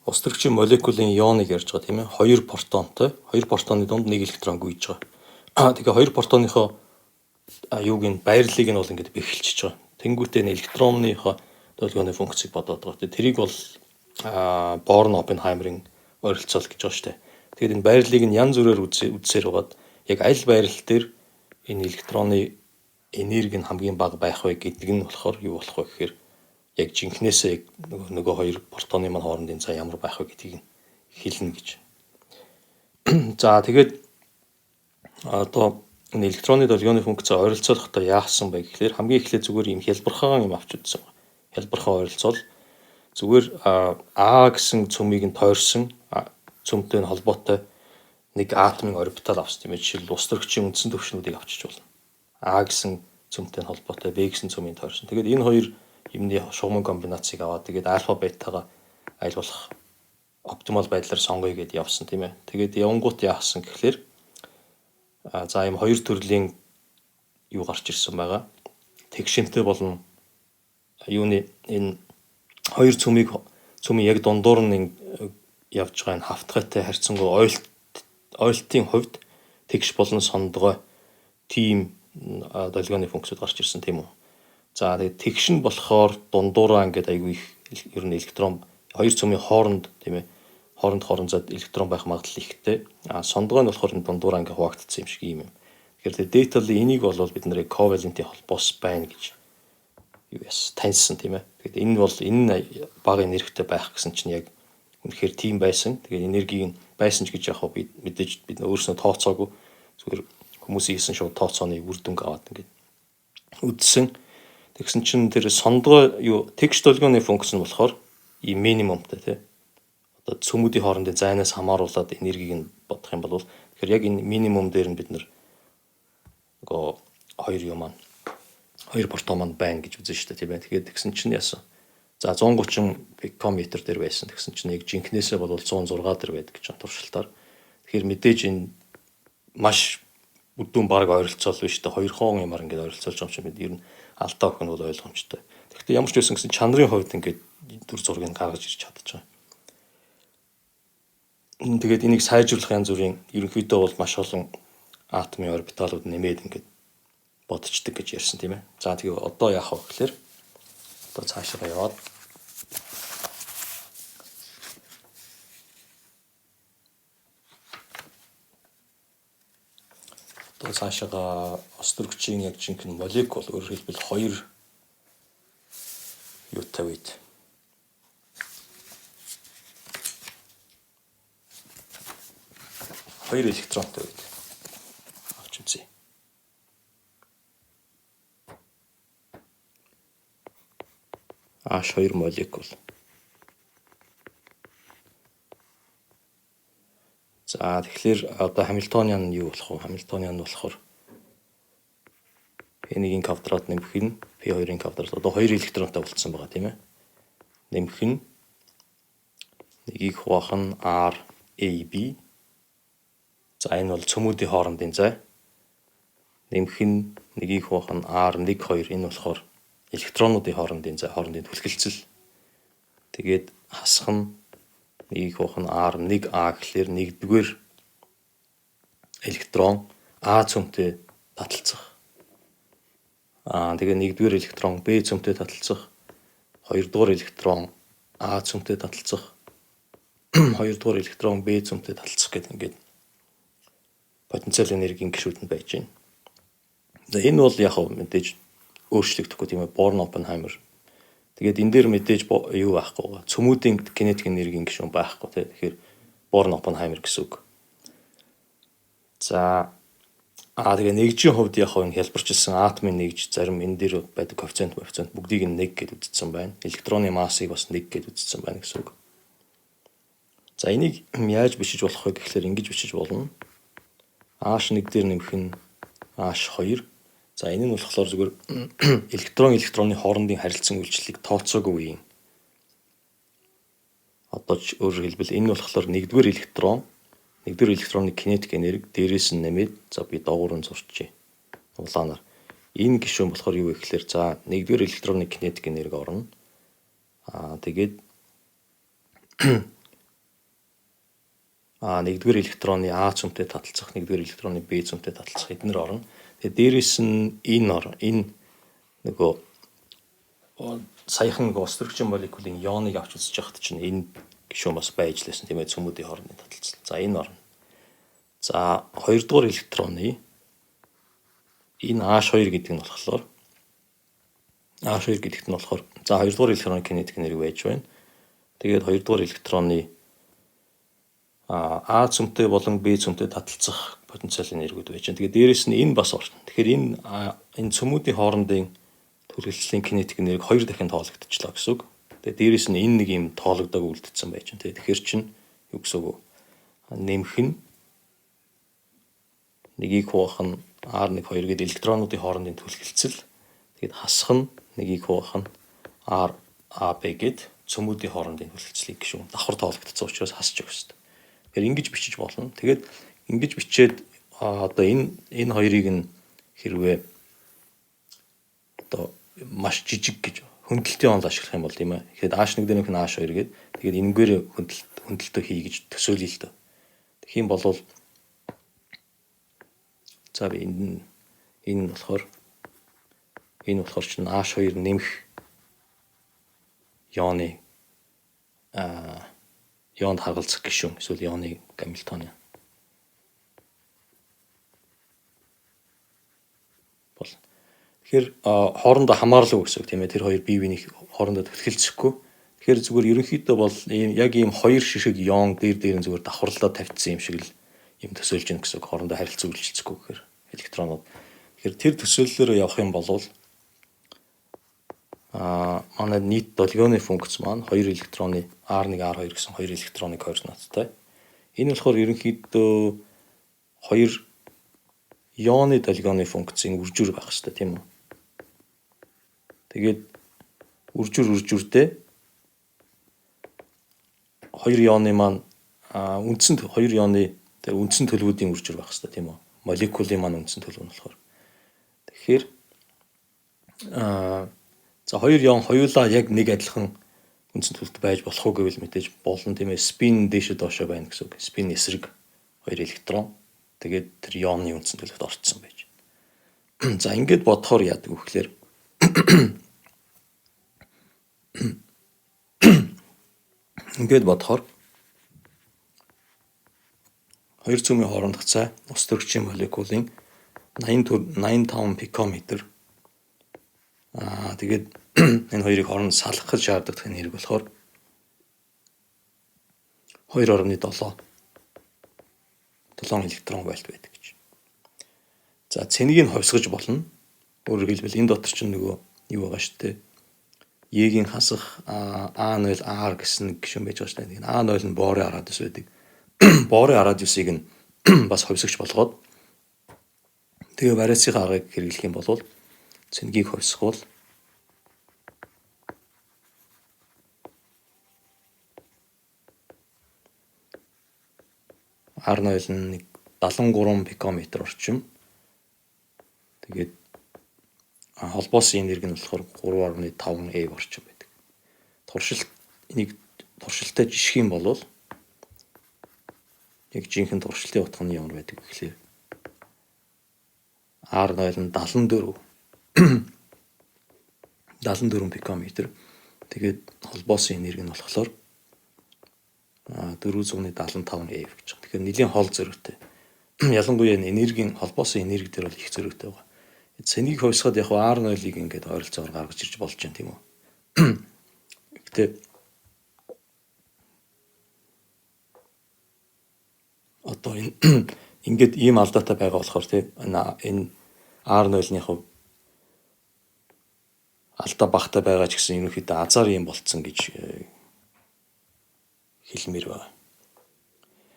Ус төрөгчийн молекулын ионыг ярьж байгаа тийм ээ. Хоёр протонтой, хоёр протоны дунд нэг электрон гүйж байгаа. Тэгээ хоёр протоныхоо юуг нь байрлалыг нь бол ингэж бэхэлчихэж байгаа. Тэнгүүтээ энэ электронныхоо долгионы функцийг бодоод байгаа. Тэрийг бол Борн Оппенхаймерын ойролцоол гэж байгаа шүү дээ. Тэгэхээр энэ байрлалыг нь янз бүрээр үзсээр байгаад яг аль байрлал дээр энэ электроны энерги нь хамгийн бага байх вэ гэдэг нь болохоор юу болох вэ гэхээр яг жинхнээсээ нөгөө хоёр протоны маань хоорондын цаа ямар байх вэ гэдгийг хэлнэ гэж. За тэгээд одоо энэ электроны долгионы функцээ ойролцоолохдоо яасан бэ гэхээр хамгийн эхлээд зүгээр юм хялбархан юм авч үзсэн. Хялбархан ойролцоол зүгээр А гэсэн цөмийг нь тойрсон цөмтэй холбоотой нэг атомын орбитал авсан тийм ээ. Жишээл ус төрөгчийн үндсэн төвшнүүдийг авчиж болно. А гэсэн цөмтэй холбоотой Б гэсэн цөмийн тойрсон. Тэгээд энэ хоёр юмны шугамын комбинацийг аваад тэгээд альфа бетагаа аль болох оптимал байдлаар сонгоё гэдээ явсан тийм ээ. Тэгээд явангуут яасан гэхлээр за ийм хоёр төрлийн юу гарч ирсэн байгаа. Тэгшинтэй болон юуны энэ хоёр цөмийн яг дундуур нь явж байгаа энэ хавтгайтай харьцангуй ойлтын хувьд тэгш болон сондгой тийм долгионы функцүүд гарч ирсэн тийм үү. За тэгээд тэгш нь болохоор дундуураа ингээд айгүй их ер нь электрон хоёр цөмийн хооронд тийм ээ хоорондоо электрон байх магадлал ихтэй. Сондгой нь болохоор энэ дундуураа ингээд хуваагдсан юм шиг юм. Тэгэхээр дэтал энийг бол бид нэр ковалентийн холбоос байна гэж юу яс таньсан тийм ээ. Тэгээд энэ бол энэ бага энергитэй байх гэсэн чинь яг үнэхээр тийм байсан. Тэгээд энергийг нь байсан ч гэж яг бид мэдээж бид өөрснөө тооцоогүй зүгээр хүмүүсийн хийсэн шууд тооцооны үр дүнг аваад ингээд үдсэн. Тэгсэн чинь тэр сондгой юу тэгш долгионы функц нь болохоор ийм минимумтай тий. Одоо цөмүүдийн хоорондын зайнаас хамааруулаад энергийг нь бодох юм бол тэгэхээр яг энэ минимум дээр нь бид нөгөө хоёр протон маань байна гэж үзэн шүү дээ тийм ээ. Тэгээд тэгсэн чинь яасан. За 130 пикометр дээр байсан. Тэгсэн чинь яг жинхнээсээ бол 106 дээр байдаг гэж туршилтаар. Тэгэхээр мэдээж энэ маш үдүүн баг ойролцоол биш дээ. 2 юмар ингээд ойролцоолж байгаа юм шиг бид ер нь алдаа өгөх нь бол ойлгомжтой. Тэгэхдээ ямар ч байсан гэсэн чанарын хувьд ингээд дүр зургийг гаргаж ирж чадчихсан. Тэгээд энийг сайжруулах янз бүрийн ерөнхийдөө бол маш олон атомын орбиталууд нэмээд ингээд бодцдаг гэж ярьсан тийм ээ. За тэгээ одоо яах вэ гэхээр одоо цаашаа яваад одоо цаашаа ус төрөгчийн яг жинхэнэ молекул өөрөөр хэлбэл хоёр юутай үед хоёр электронтой үед авч үзье. H2 молекул. За тэгэхээр одоо Хамильтониан нь юу болох вэ? Хамильтониан нь болохоор P1-ийн квадрат нэмэх нь P2-ийн квадрат одоо 2 электронтой болцсон байгаа тийм ээ. Нэмэх нь нэгийг хуваах нь RAB. За энэ бол цөмүүдийн хоорондын зай. Нэмэх нь нэгийг хуваах нь R1 2 энэ болохоор электронуудын хоорондын зай, хоорондын түлхэлцэл. Тэгээд хасах нь нэгийг хуваах нь R1A гэхлээр нэгдүгээр электрон А цөмтэй таталцах. Тэгээ нэгдүгээр электрон Б цөмтэй таталцах. Хоёрдугаар электрон А цөмтэй таталцах. Хоёрдугаар электрон Б цөмтэй таталцах гэдэг ингээд потенциал энергийн гишүүд нь байж байна. Энэ бол яг мэдээж өөрчлөгдөхгүй тийм ээ Борн Оппенхаймер. Тэгээд энэ дээр мэдээж юу байхгүй. Цөмүүдийн кинетик энергийн гишүүн байхгүй тийм. Тэгэхээр Борн Оппенхаймер гэсэн үг. За тэгээ нэгжийн хувьд яг энэ хэлбэрчилсэн атомын нэгж зарим энэ дээр байдаг коэффициент бүгдийг нь 1 гэж үзсэн байна. Электроны массыг бас 1 гэж үзсэн байна гэсэн үг. За энийг яаж бичиж болох вэ гэхлээр ингэж бичиж болно. H1 дээр нэмэх нь H2. За энэ нь болохоор зүгээр электроны хоорондын харилцан үйлчлэлийг тооцоогүй юм. Одоо өөрөөр хэлбэл энэ болохоор нэгдүгээр электроны кинетик энерги дээрээс нь нэмээд за би доогуур нь зурчээ. Улаанаар. Энэ гишүүн болохоор юу вэ гэхээр за нэгдүгээр электроны кинетик энерги орно. Тэгээд нэгдүгээр электроны А цөмтэй таталцах, нэгдүгээр электроны Б цөмтэй таталцах эднэр орно. Тэгээд дээрэс нь энэ нөгөө саяхан нөгөө острогчин молекулын ионыг авч үзэж байхад чинь энэ гишүүн бас байж лээсэн тийм ээ, цөмүүдийн хоорондын таталцал. За энэ орно. За хоёрдугаар электроны энэ H2 гэдэг нь болохоор H2 гэдэгт нь болохоор за хоёрдугаар электроны кинетик нэрэг байж байна. Тэгээд хоёрдугаар электроны А цөмтэй болон Б цөмтэй таталцах потенциалын нэргүүд байж байна. Тэгээд дээрэс нь энэ бас орно. Тэгэхээр энэ цөмүүдийн хоорондын түлхэлцлийн кинетик нэрэг 2 дахин тоологдчихлоо гэсэн үг. Тэгээд дээрэс нь энэ нэг юм тоологдог үлдсэн байж байна. Тэгэхээр чинь юу гэсэн үг вэ? Нэмэх нь нэгийг хуваах нь R1 2 гэдэг электронуудын хоорондын түлхэлцэл. Тэгээд хасах нь нэгийг хуваах нь RAB гэдэг цөмүүдийн хоорондын түлхэлцлийг гişүүн давхар тоологдсон учраас хасчих ёстой. Тэгэхээр ингэж бичиж болно. Тэгээд ингэж бичээд одоо энэ хоёрыг нь хэрвээ одоо маш жижиг гэж хөндлөлтийн онол ашиглах юм бол тийм ээ. Тэгэхээр H1 дээрх нь H2 гэдэг. Тэгээд энэгээр хөндлөлтөө хий гэж төсөөлье л дөө. Тэгэх юм бол за энэ болохоор чинь H2 нэмэх ионы ионд хагалцах гишүүн эсвэл ионы гамильтоны бол. Тэгэхээр хоорондоо хамаарлуу гэсэн үг тийм ээ. Тэр хоёр бие биенийг хоорондоо түлхэлцэхгүй. Тэгэхээр зүгээр ерөнхийдөө бол яг ийм хоёр шишиг ион дээр нь зүгээр давхарлаа тавьчихсан юм шиг л юм төсөөлж гэнэ гэсэн үг. Хоорондоо харилцаа үйлчлэхгүй гэхээр электронууд. Тэгэхээр тэр төсөөллөөр явах юм бол манай нийт долгионы функц маань 2 электроны R1 R2 гэсэн 2 электроны координаттай. Энэ болохоор ерөнхийдөө 2 ионы долгионы функцийн үржүр байх хэрэгтэй тийм үү? Тэгээд үржүртэй 2 ионы маань үндсэн 2 ионы тэр үндсэн төлөвүүдийн үржүр байх хэрэгтэй тийм үү? Молекулын маань үндсэн төлөв нь болохоор. Тэгэхээр за 2 ион хоёулаа яг нэг адилхан үндсэн төлөвт байж болох уу гэвэл мэдээж болно тийм ээ. Спин дээшээ доошоо байна гэсэн үг. Спин эсрэг 2 электрон. Тэгээд тэр ионы үндсэн төлөвт орцсон байж. За ингээд бодохоор яадаг вэ гэхээр ингээд бодохоор хоёр цөмийн хоорондох цай ус төрөгчийн молекулын 85 пикометр тэгээд энэ хоёрыг хооронд салгахад шаарддаг нэрэг болохоор 2.7 электрон вольт байдаг гэж. За цэнийг нь ховсгож болно. Өөрөөр хэлбэл энэ дотор ч нөгөө юу байгаа шүү дээ. Е-гийн хасах A0 R гэсэн гишүүн байж байгаа шүү дээ. A0 нь боорын радиус байдаг. Боорын радиусыг нь бас ховсгож болгоод тэгээ вариацийн аргыг хэрэглэх юм бол цэнгийг ховсгол R0 нь 73 пикометр орчим. Тэгээд холбоосын энерги нь болохоор 3.5 eV орчим байдаг. Туршилттай жишгэх юм бол яг жинхэнэ туршилтын утга нь ямар байдаг вэ гэхээр R0 нь 74 пикометр. Тэгээд холбоосын энерги нь болохоор 475 eV гэж байна. Тэгэхээр нэлийн хол зөрүүтэй. Ялангуяа энергийн холбоосын энерги дээр бол их зөрүүтэй байгаа. Цэнийг хойсгоод яг R0-ыг ингээд ойролцоогоор гаргаж ирж болж байна тийм үү. Гэтэ одоо ингээд ийм алдаатай байгаа болохоор тийм энэ R0-ны хувь алдаа багтай байгаа ч гэсэн ерөнхийдөө азар юм болцсон гэж хэлмээр байна.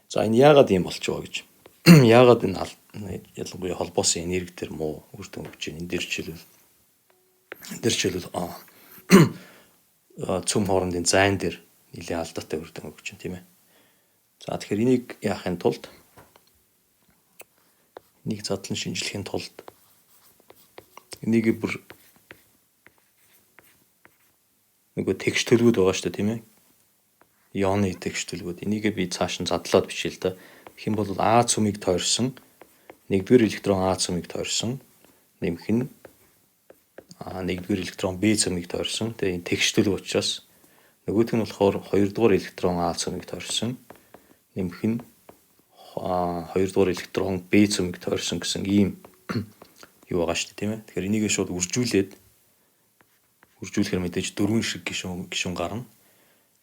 За энэ яагаад ийм болчихоо гэж. Яагаад энэ ялангуяа холбоосын энерги дээр муу үр дүн өгч байна. Энд дэр жишээлбэл цөм хоорондын зайн дээр нэлээд алдаатай үр дүн өгч байна тийм ээ. За тэгэхээр энийг яахын тулд энийг задлан шинжлэхийн тулд энийг бүр нөгөө тэгш төлөвүүд байгаа шүү дээ тийм ээ. ионы идэвхжүүлгүүд. Энийг би цааш нь задлаад бичээ л да. Тэгэх юм бол А цөмийг тойрсон нэгдүгээр электрон А цөмийг тойрсон нэмэх нь нэгдүгээр электрон Б цөмийг тойрсон. Тэгээ энэ тэгшдэл учраас нөгөөх нь болохоор хоёрдугаар электрон А цөмийг тойрсон нэмэх нь хоёрдугаар электрон Б цөмийг тойрсон гэсэн ийм юу байгаа шүү дээ, тийм ээ. Тэгэхээр энийг шууд үржүүлэхээр мэдээж дөрвөн шиг гишүүн гарна.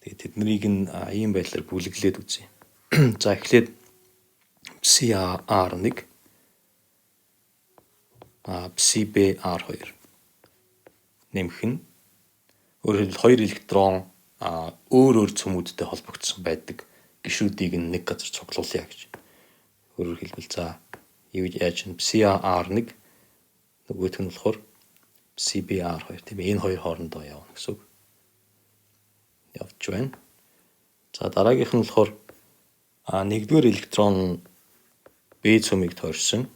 Тэгээ тэднийг нь ийм байдлаар бүлэглээд үзье. За эхлээд CR1 CBR2 нэмэх нь өөрөөр хэлбэл хоёр электрон өөр цөмүүдтэй холбогдсон байдаг гишүүдийг нэг газар цуглуулъя гэж. Өөрөөр хэлбэл за яаж нь CR1 нөгөөх нь болохоор CBR2 тийм ээ, энэ хоёр хоорондоо явна гэсэн үг. Явж байна. За дараагийнх нь болохоор нэгдүгээр электрон Б цөмийг тойрсон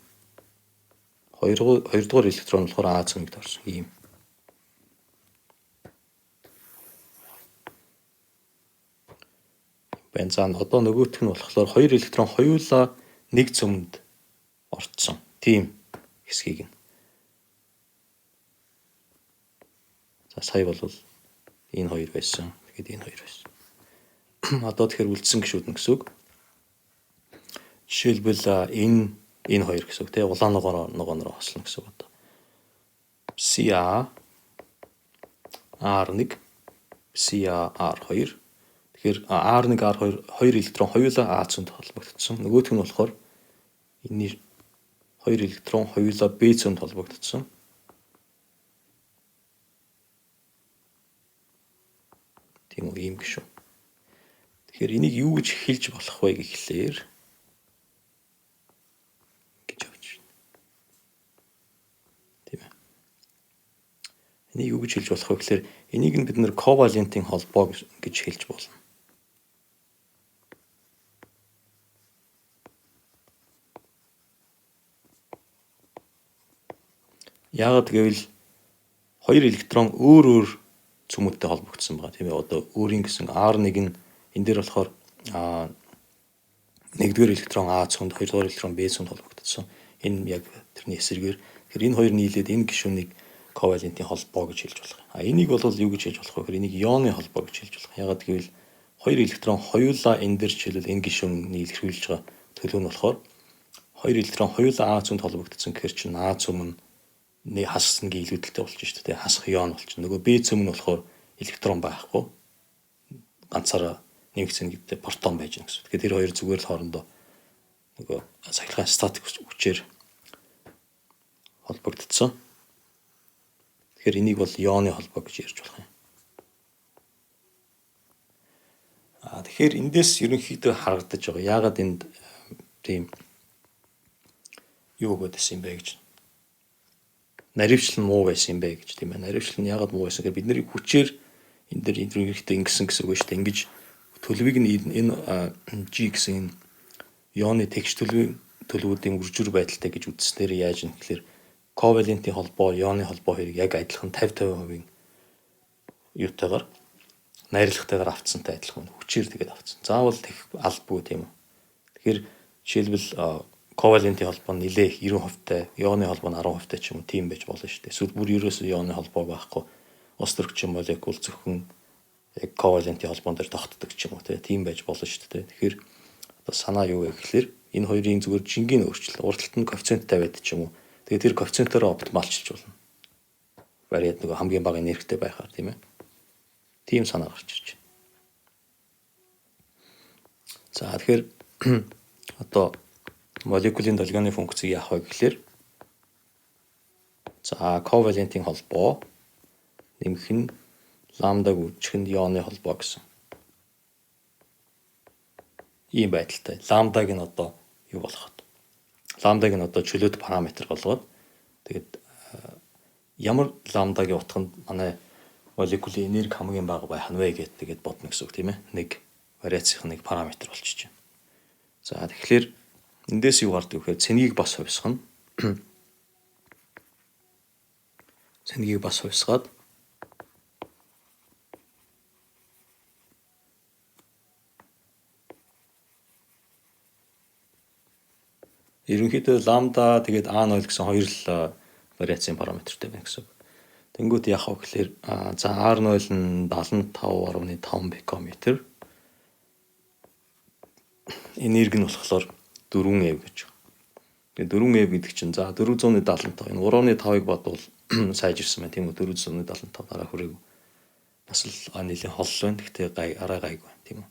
хоёрдугаар электрон болохоор А цөмийг тойрсон ийм. За одоо нөгөөх нь болохоор хоёр электрон хоёулаа нэг цөмөнд орцсон. Тийм хэсгийг нь. За сая бол энэ хоёр байсан. Тэгээд энэ хоёр байсан. Одоо тэгэхээр үлдсэн гişүүд нь гэсэн үг. Жишээлбэл энэ хоёр гэсэн үг тийм улаан ногооноор хослно гэсэн үг одоо. CA R1 CR2. Тэгэхээр R1 R2 хоёр электрон хоёулаа А цөмд холбогдсон. Нөгөөх нь болохоор энэ хоёр электрон хоёулаа Б цөмд холбогдсон. Тийм үү, ийм гişүү. Тэгэхээр энийг юу гэж хэлж болох вэ гэхлээр гэж авч байна. Тийм ээ. Энийг юу гэж хэлж болох вэ гэхлээр энийг нь бид нэр ковалентийн холбоо гэж хэлж болно. Яагаад гэвэл хоёр электрон өөр цөмүүдтэй холбогдсон байгаа тийм ээ. Одоо өөрийн гэсэн R1 нь энэ дээр болохоор нэгдүгээр электрон А цөмд, хоёрдугаар электрон Б цөмд холбогдсон. Энэ яг тэрний эсрэгээр. Тэгэхээр энэ хоёр нийлээд энэ гишүүнийг ковалентийн холбоо гэж хэлж болох. Энийг бол юу гэж хэлж болох вэ гэхээр энийг ионы холбоо гэж хэлж болох. Яагаад гэвэл хоёр электрон хоёулаа энэ дээр жишээлбэл энэ гишүүнийг илэрхийлж байгаа төлөв нь болохоор хоёр электрон хоёулаа А цөмд холбогдсон гэхээр чинь А цөм нь нэг хасгийн илүүдэлтэй болчих шүү дээ. Хасах ион болчих. Нөгөө Б цөм нь болохоор электрон байхгүй. Ганцаараа нэгцэн гэдэг протон байж гэнэ гэсэн. Тэгэхээр тэр хоёр зүгээр л хоорондоо нөгөө сахилгаан статик хүчээр холбогдсон. Тэгэхээр энийг бол ионы холбоо гэж ярьж болох юм. Тэгэхээр эндээс ерөнхийдөө харагдаж байгаа. Яагаад энд тийм юу гэдсэн юм бэ гэж. Наривчлал нь муу байсан юм бэ гэж тийм ээ. Наривчлал нь яагаад муу байсан гэхээр бид нарыг хүчээр энэ дээр ерөнхийдөө ингэсэн гэсэн үг шүү дээ. Ингэж төлөвийг нь энэ G гэсэн энэ ионы тэгш төлөвүүдийн үржүр байдалтай гэж үзснээр яаж юм гэхээр ковалентийн холбоо, ионы холбоо хоёрыг яг адилхан 50-50% юутайгаар найрлагатайгаар авцсантай адилхан хүчээр тэгээд авцсан. Заавал тех албагүй тийм үү. Тэгэхээр жишээлбэл ковалентийн холбоо нь нэлээ 90%-тай, ионы холбоо нь 10%-тай ч юм уу тийм байж болно шүү дээ. Эсвэл бүр ерөөсөө ионы холбоо байхгүй ус төрөгч молекул зөвхөн яг ковалентийн холбоон дээр тогтдог ч юм уу тийм байж болно шүү дээ. Тэгэхээр одоо санаа юу вэ гэхээр энэ хоёрын зүгээр жингийн өөрчлөлт, урталт нь коэффициенттай байдаг ч юм уу. Тэгээд тэр коэффициентаараа оптималчилж болно. Вариант нөгөө хамгийн бага энергитэй байхаар тийм ээ. Тийм санаа гарч ирж байна. За тэгэхээр одоо молекулын долгионы функцийг яах вэ гэхлээр за ковалентийн холбоо нэмэх нь ламдаг үржихэнд ионы холбоо гэсэн. Ийм байдалтай. Ламдаг нь одоо юу болох вэ? Ламдаг нь одоо чөлөөт параметр болгоод тэгээд ямар ламдагийн утганд манай молекулын энерги хамгийн бага байх нь вэ гэдгээд бодно гэсэн үг тийм ээ. Нэг вариацийн нэг параметр болчихж байна. За тэгэхээр эндээс юу гардаг вэ гэхээр цэнийг бас хувьсгана. Цэнийг бас хувьсгаад Ерөнхийдөө ламда тэгээд A0 гэсэн хоёр л вариацийн параметртэй байна гэсэн. Тэнгүүд яах вэ гэхээр за R0 нь 75.5 пикометр. Энерги нь болохоор 4 ev гэж. Тэгээд 4 ev гэдэг чинь за 475 энэ 3.5-ыг бодвол сайжирсан байна тийм үү 475 дараа хүрээгүй. Бас л нэлээд хол байна. Гэхдээ арай гайгүй байна тийм үү.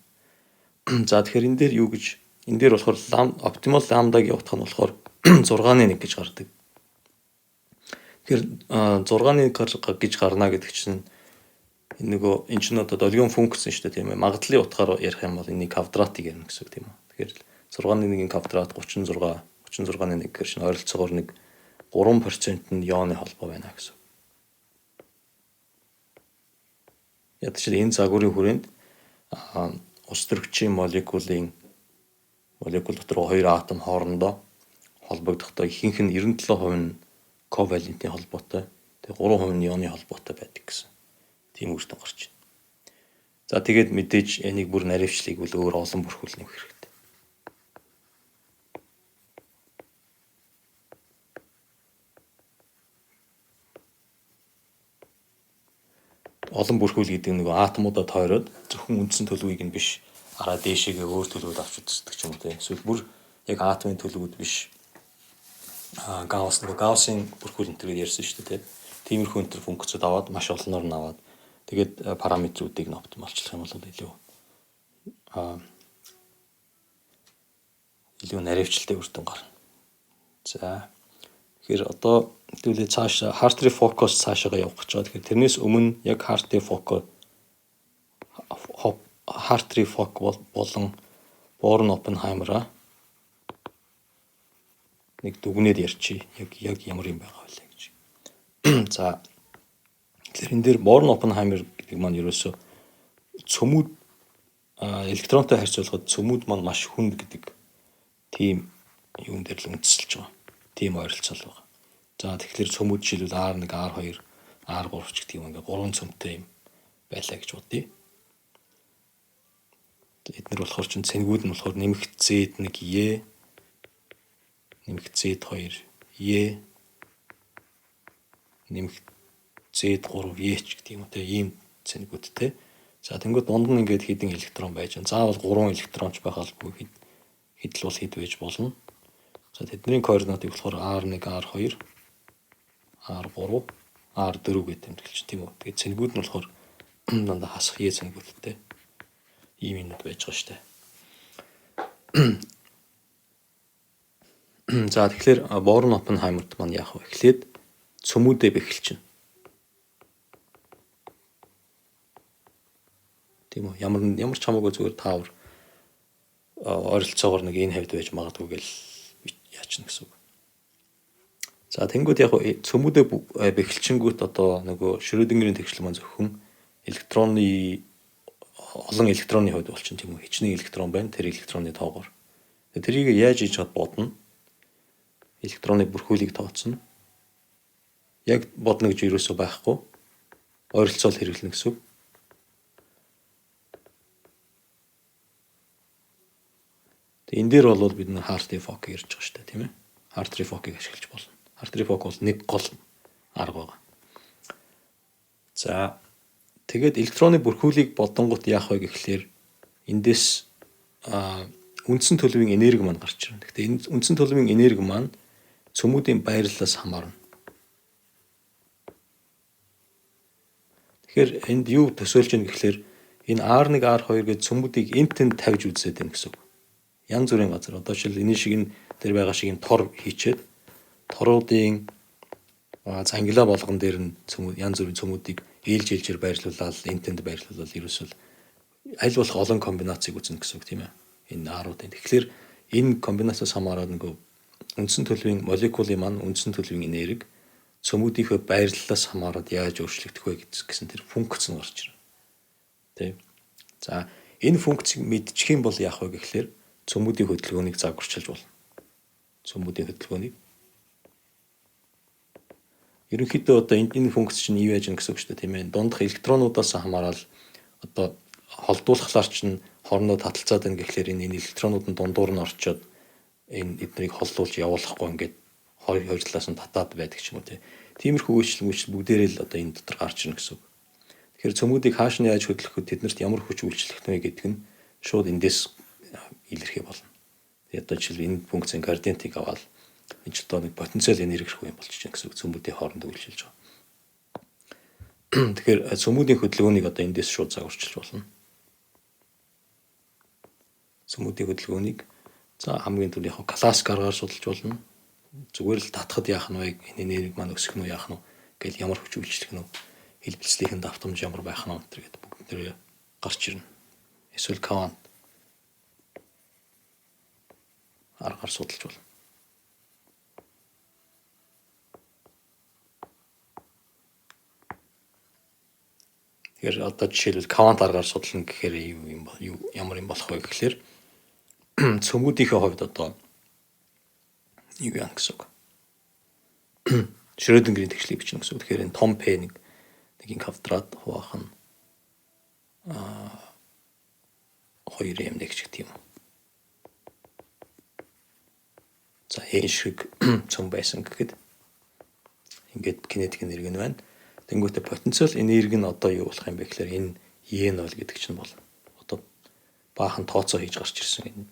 За тэгэхээр энэ дээр юу гэж энэ дээр болохоор оптимал ламдаг явуулах нь болохоор 6.1 гэж гардаг. Тэгэхээр 6.1 гэж гарна гэдэг чинь энэ нөгөө энэ чинь одоо долгион функц шүү дээ тийм ээ. Магадлалын утгаар ярих юм бол энийг квадратыг ярина гэсэн үг тийм үү. Тэгэхээр 6.1-ийн квадрат 36.1 гэхээр чинь ойролцоогоор нэг 3% нь ионы холбоо байна гэсэн. Ядчил энэ загварын хүрээнд ус төрөгчийн молекул дотор хоёр атом хоорондоо холбогдохдоо ихэнх нь 97% нь ковалентийн холбоотой. Тэгээ 3% нь ионы холбоотой байдаг гэсэн. Тийм үр дүн гарч байна. За тэгээд мэдээж энийг бүр наривчлыг бол өөр олон бүрхүүл нэмэх хэрэгтэй. Олон бүрхүүл гэдэг нэг атомудаа тойроод зөвхөн үндсэн төлөвийг нь биш араа дээшээгээ өөр төлөвөд авч үздэг ч юм уу тийм. Эсвэл бүр яг атомын төлөвүүд биш. Гауссын бүрхүүл энэ төр ярьсан шүү дээ тийм. Тиймэрхүү энэ төр функцүүд аваад маш олноор нь аваад тэгээд параметруудыг нь оптималчлах юм бол илүү наривчлалтай үр дүн гарна. За тэгэхээр одоо хэвлээ цааш Hartree Fock-оос цаашаа явах гэж байгаа. Тэгэхээр тэрнээс өмнө яг Hartree Fock болон Born Oppenheimer нэг дүгнээд ярьчих. Яг ямар юм байгаа вэ гэж. За тэгэхээр энэ дээр Born Oppenheimer гэдэг маань ерөөсөө цөмүүд электронтой харьцуулахад цөмүүд маань маш хүнд гэдэг тийм юун дээр л үндэслэж байгаа. Тийм ойролцоол байгаа. За тэгэхээр цөмүүд жишээлбэл R1, R2, R3 ч гэдэг юм ингээ 3 цөмтэй юм байлаа гэж бодъё. Эднэр болохоор чинь цэнгүүд нь болохоор нэмэгт Z1 E, нэмэгт Z2 E, нэмэгт Z3 E ч гэдэг юм те ийм цэнгүүдтэй. За тэнгууд дунд нь ингээд хэдэн электрон байж байна. Заавал 3 электронч байх албагүй хэд л бол хэд байж болно. За тэдний координатыг болохоор R1, R2, R3, R4 гэдэг юм хэлж тийм үү. Тэгээд цэнгүүд нь болохоор дандаа хасах E цэнгүүдтэй. Ийм юмуд байж байгаа шүү дээ. За тэгэхээр Born Oppenheimer-т маань яах вэ гэхлээр цөмүүдээ бэхэлчихнэ. Тийм үү. Ямар ч хамаагүй зүгээр таавар ойролцоогоор нэг энэ хавьд байж магадгүй гэл яачна гэсэн үг. За тэнгууд яг цөмүүдээ бэхэлчингүүт одоо нөгөө Шрёдингерийн тэгшлэл маань зөвхөн олон электронны хувьд болчихно тийм үү. Хичнээн электрон байна. Тэр электронны тоогоор. Тэрийг яаж хийж чад бодно? Электронны бүрхүүлийг тооцно. Яг бодно гэж юусоо байхгүй. Ойролцоол хэрэглэнэ гэсэн үг. Энэ дээр бол бид нэг Hartree Fock ярьж байгаа шүү дээ тийм ээ. Hartree Fock-ыг ашиглаж болно. Hartree Fock бол нэг гол арга байгаа. За тэгээд электронны бүрхүүлийг бодонгууд яах вэ гэхлээр эндээс үндсэн төлөвийн энерги маань гарч ирнэ. Гэхдээ энэ үндсэн төлөвийн энерги маань цөмүүдийн байрлалаас хамаарна. Тэгэхээр энд юу төсөөлж байна гэхлээр энэ R1, R2 гэж цөмүүдийг энтэнд тавьж үзээд байна гэсэн үг. Янз бүрийн газар одоо жишээл энэ шиг энэ дээр байгаа шиг энэ тор хийчээд торуудын зангилаа болгон дээр нь янз бүрийн цөмүүдийг ээлжээр байрлуулаад энтэнд байрлуулаад ерөөсөл аль болох олон комбинацийг үзнэ гэсэн үг тийм ээ. Энэ R-уудын. Тэгэхээр энэ комбинацаас хамаараад нөгөө үндсэн төлөвийн молекулын маань үндсэн төлөвийн энерги цөмүүдийнхөө байрлалаас хамаараад яаж өөрчлөгдөх вэ гэсэн тэр функц нь гарч ирнэ. Тийм. За энэ функцийг мэдчих юм бол яах вэ гэхлээр цөмүүдийн хөдөлгөөнийг загварчилж болно. Цөмүүдийн хөдөлгөөнийг. Ерөнхийдөө одоо энэ функц чинь юу яаж гэсэн үг шүү дээ тийм ээ. Дундах электронуудаас хамаарал одоо холдуулахлаар чинь хоорондоо таталцаад байна гэхлээр энэ электронууд нь дундуур нь орчоод энэ эднийг холлуулж явуулахгүй ингээд хоёр талаас нь татаад байдаг ч юм уу тиймэрхүү үйлчлэл бүгдээрээ л одоо энэ дотор гарч ирнэ гэсэн үг. Тэгэхээр цөмүүдийг хааш нь яаж хөдлөх вэ? Тэднэрт ямар хүч үйлчлэх вэ гэдэг нь шууд эндээс илэрхий болно. Тэгээд одоо жишээл энэ функцийн градиентийг аваад энэ ч одоо нэг потенциал энерги хэрэг юм болчих чинь гэсэн үг цөмүүдийн хооронд үйлчилж байгаа. Тэгэхээр цөмүүдийн хөдөлгөөнийг одоо эндээс шууд загварчилж болно. Цөмүүдийн хөдөлгөөнийг за хамгийн түрүү яг класс гаргаар судалж болно. Зүгээр л татхад яах нь вэ? Энэ энерги маань өсөх нь яах нь гэж ямар хүч үйлчлэх нь хэлбэлцлийнхэн давтамж ямар байх нь гэдэг бүгд нэр гарч ирнэ. Эсвэл квант аргаар судалж болно. Тэгэхээр одоо жишээлбэл квант аргаар судлана гэхээр ямар юм болох вэ гэхээр цөмүүдийнхээ хувьд одоо юу яах гэсэн үг. Шрёдингерийн тэгшлийг бичнэ гэсэн үг. Тэгэхээр энэ том P-ийг квадрат хуваах нь 2m гэх юм. За энэ шиг цөм байсан гэхэд ингээд кинетик энерги нь байна. Тэнгүүтээ потенциал энерги нь одоо юу болох юм бэ гэхээр энэ E нь бол гэдэг чинь бол одоо баахан тооцоо хийж гарч ирсэн энэ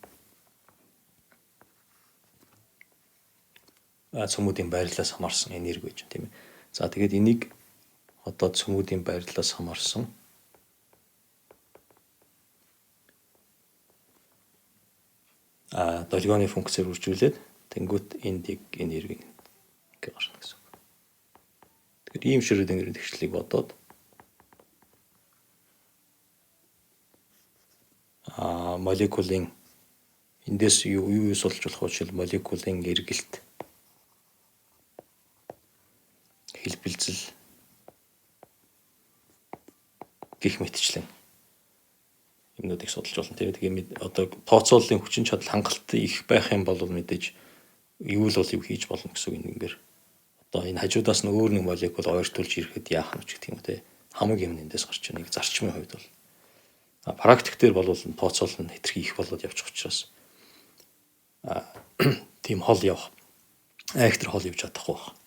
цөмүүдийн байрлалаас хамаарсан энерги гэж тийм ээ. За тэгээд энийг одоо цөмүүдийн байрлалаас хамаарсан долгионы функцээр үржүүлээд тэнгүүт энд энерги гэж гарна гэсэн үг. Тэгэхээр ийм Шрёдингерийн тэгшлийг бодоод молекулын эндээс юу судалж болох вэ? Жишээл молекулын эргэлт хэлбэлзэл гих мэтчлэн юмнуудыг судалж болно. Тэгээд одоо тооцооллын хүчин чадал хангалт их байх юм бол мэдээж юу л бол юу хийж болно гэсэн үг ингээр. Одоо энэ хажуудаас нь өөр нэг молекул ойртуулж ирэхэд яах нь ч гэх юм те. Хамаг юм эндээс гарч ирнэ. Зарчмын хувьд бол практик дээр бол тооцоол нь хэтэрхий их болоод явчих учраас тийм хол явах айхтар хол явж чадахгүй байна.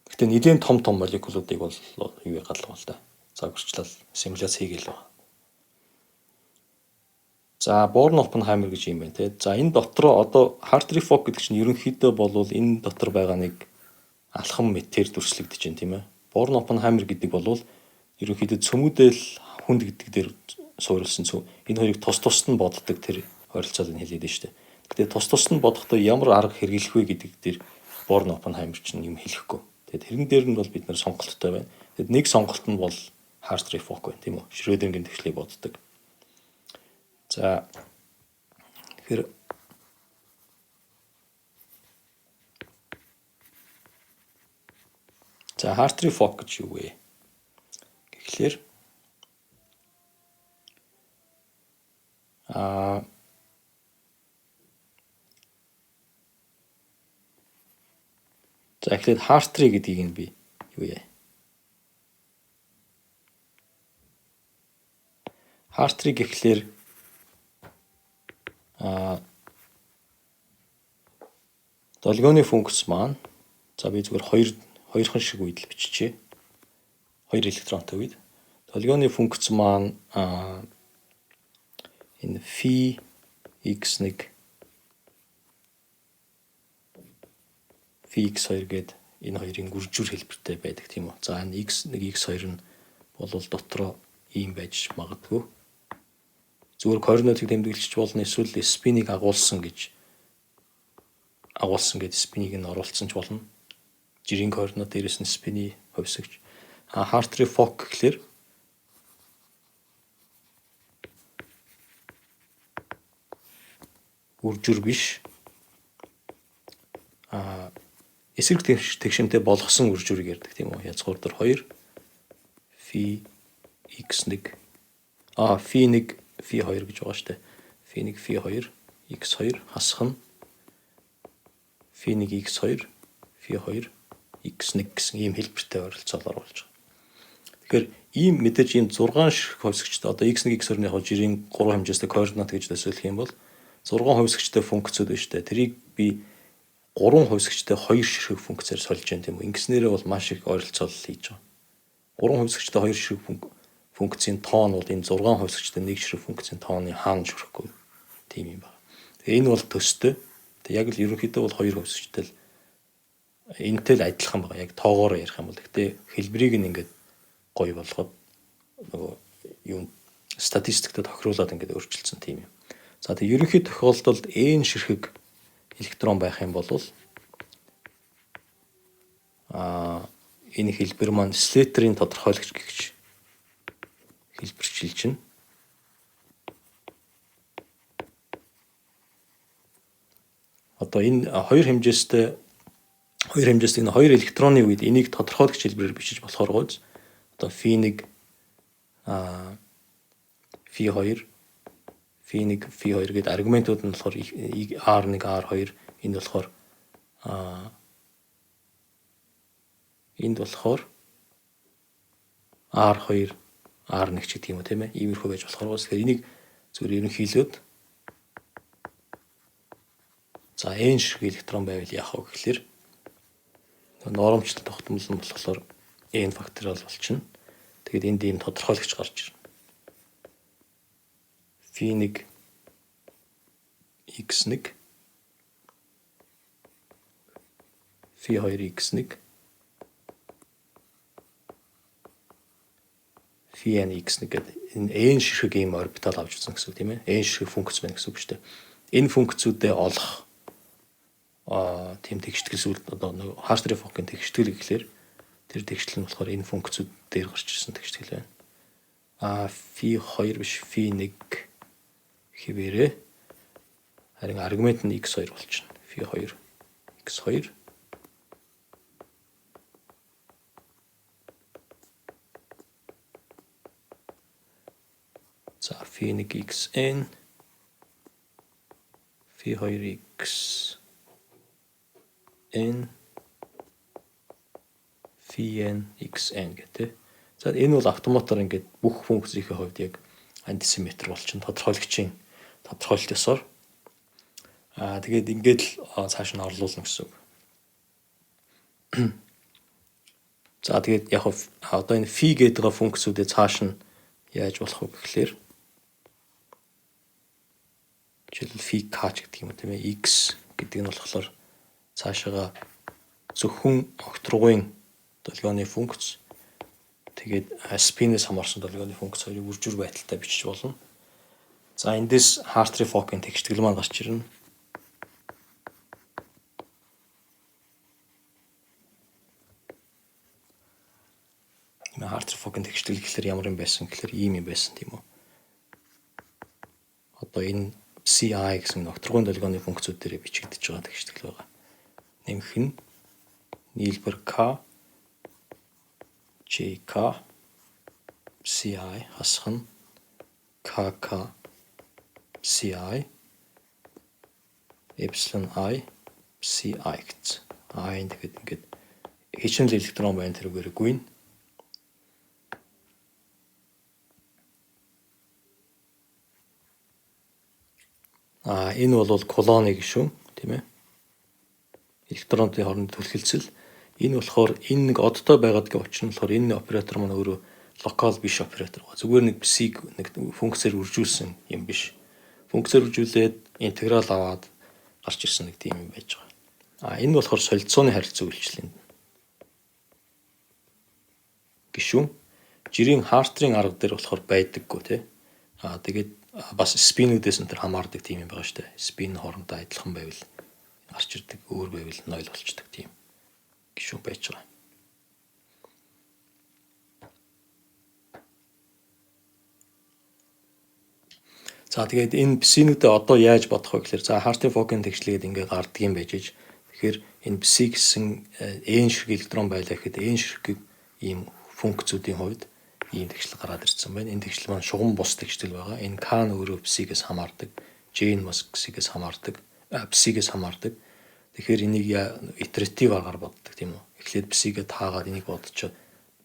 Гэхдээ нэгэн том молекулуудыг бол юу галгаа л да. Загварчлал симуляц хийгээл байна. За Борн Оппенхаймер гэж юм байна те. За энэ дотроо одоо Hartree Fock гэдэг чинь ерөнхийдөө бол энэ дотор байгаа нэг алхам метр дүрслэгдэж байна тийм ээ. Борн Оппенхаймер гэдэг бол ерөнхийдөө цөмүүдэл хүнд гэдэг дээр суурилсан цөм. Энэ хоёрыг тус тусад нь боддог тэр ойролцоог нь хэлээд нь шүү дээ. Гэхдээ тус тусад нь бодохдоо ямар арга хэрэглэх вэ гэдэг дээр Борн Оппенхаймер чинь юм хэлэхгүй. Тэгээд тэрэн дээр нь бол бид нэр сонголттой байна. Тэгэд нэг сонголт нь бол Hartree Fock байна тийм үү? Шрёдингийн тэгшлийг боддог. За тэгэхээр Hartree Fock гэж юу вэ? Тэгэхээр за эхлээд Hartree гэдгийг нь би юу яа? Hartree гэхлээр долгионы функц маань за би зүгээр хоёрхан шиг үед л биччихье. 2 электронтой үед. Долгионы функц маань энэ phi x1 phi x2 гээд энэ хоёрын гүржүүр хэлбэртэй байдаг тийм үү. За энэ x1 x2 нь бол дотроо ийм байж магадгүй. Зүгээр координатыг тэмдэглэж болно эсвэл спинийг агуулсан гэж спинийг нь оруулсан ч болно. Жирийн координат дээрээс нь спиний хувьсагч. Hartree Fock гэхлээр үржүр биш. Эсрэг тэгшинтэй болгосон үржүрийг ярьдаг тийм үү? Язгуур дээр 2 phi x1 phi 1 phi 2 гэж байгаа шүү дээ. Phi 1 phi 2 x2 хасах нь phi 1 x2 phi 2 x1 гэсэн ийм хэлбэртэй ойролцоолоор болж байгаа. Тэгэхээр ийм мэдээж ийм 6 шиг хувьсагчтай одоо x1 x2-ийн яг жирийн 3 хэмжээстэй координат гэж төсөөлөх юм бол 6 хувьсгчтэй функцүүд байна шүү дээ. Тэрийг би 3 хувьсгчтэй 2 ширхэг функцээр сольж जैन тийм үү. Ингэснээрээ бол маш их ойролцоол хийж байгаа. 3 хувьсгчтэй 2 ширхэг функцийн тоон бол энэ 6 хувьсгчтэй 1 ширхэг функцийн тооны хаана хүрэхгүй тийм юм байна. Тэгээ энэ бол төстэй. Тэгээ яг л ерөнхийдөө бол 2 хувьсгчтэй л энэтэй л адилхан байгаа. Яг тоогоор ярих юм бол гэхдээ хэлбэрийг нь ингээд гоё болгоод нөгөө юу статистиктэй тохируулаад ингээд өөрчилсөн тийм юм. За тэгээ ерөнхий тохиолдолд n ширхэг электрон байх юм бол энэ хэлбэр маань Слейтерийн тодорхойлогч гэгч хэлбэрчилж байна. Одоо энэ хоёр хэмжээстэй энэ хоёр электроны үед энийг тодорхойлогч хэлбэрээр бичиж болохоор гоц. Одоо φ1 φ2 φ1 φ2 гэдэг аргументууд нь болохоор R1 R2 энд болохоор энд болохоор R2 R1 ч гэдэг юм уу тийм ээ. Иймэрхүү байж болохоор бас тэгэхээр энийг зүгээр ерөнхийлөөд за n ширхэг электрон байвал яах вэ гэхэлэр нормчлол тогтмол нь болохоор n факториал болчихно. Тэгэд энд ийм тодорхойлогч гарч ирнэ. φ1 x1 φ2 x1 φn x1 гэдэг энэ n ширхэг ийм орбитал авч үзсэн гэсэн үг тийм ээ. n ширхэг функц байна гэсэн үг шүү дээ. Энэ функцүүдээ олох тийм тэгштгэл зүйл одоо нэг Hartree-Fock-ын тэгштгэл гэхлээр тэр тэгштэл нь болохоор энэ функцүүд дээр гарч ирсэн тэгштгэл байна. φ2 биш φ1 хэвээрээ харин аргумент нь x2 болчихно. φ2 x2 за φ1 xn φ2 xn φn xn гэдэг. За энэ бол автоматар ингээд бүх функцийн хувьд яг антисимметр болчихно. Тодорхойлогчийн тодорхойлолт ёсоор. Тэгээд ингээд л цааш нь орлуулна гэсэн үг. За тэгээд яг одоо энэ φ гэдэг функцүүдээ цааш нь яаж болох вэ гэхлээр жишээлбэл φ k гэдэг юм тийм ээ. X гэдэг нь болохоор цаашаага зөвхөн огторгуйн долгионы функц тэгээд спинээс хамаарсан долгионы функц хоёрыг үржүүр байдалтай бичиж болно. За эндээс Hartree-Fock-ын тэгштгэл маань гарч ирнэ. Hartree-Fock-ын тэгштгэл гэхэлэр ямар юм байсан гэхэлэр ийм юм байсан тийм үү. Одоо энэ CI гэсэн огторгуйн долгионы функцүүд дээр бичигдэж байгаа тэгштгэл байгаа. Нэмэх нь нийлбэр K JK CI хасах нь KK CI epsilon I CI гэж. Энэ тэгээд ингээд хичнээн электрон байна тэрүүгээр гүйн. Энэ бол колоны гишүүн тийм ээ. Электронуудын хоорондын түлхэлцэл. Энэ болохоор энэ нэг одтой байгаадгийн учир нь болохоор энэ оператор маань өөрөө локал биш оператор байгаа. Зүгээр нэг псиг нэг функцээр үржүүлсэн юм биш. Функцээр үржүүлээд интеграл аваад гарч ирсэн нэг тийм юм байж байгаа. Энэ болохоор солилцооны харилцаа үйлчлэлийн гишүүн. Жирийн Hartree-ийн арга дээр болохоор байдаггүй тий. Тэгээд бас спинүүдээс энэ хамаардаг тийм юм байгаа шүү дээ. Спин хоорондоо адилхан байвал гарч ирдэг, өөр байвал 0 болчдөг тийм гишүүн байж байгаа. За тэгээд энэ псинүүдээ одоо яаж бодох вэ гэхээр за Hartree-Fock-ын тэгшлээд ингээд гарддаг юм байж иж. Тэгэхээр энэ пси гэсэн n ширхэг электрон байлаа гэхэд n ширхэг ийм функцүүдийн хувьд ийм тэгшил гараад ирсэн байна. Энэ тэгшил маань шугам бус тэгшил байгаа. Энэ k нь өөрөө псигээс хамаардаг, j нь бас псигээс хамаардаг, псигээс хамаардаг. Тэгэхээр энийг итератив аргаар боддог тийм үү. Эхлээд псигээ таагаад энийг бодчиход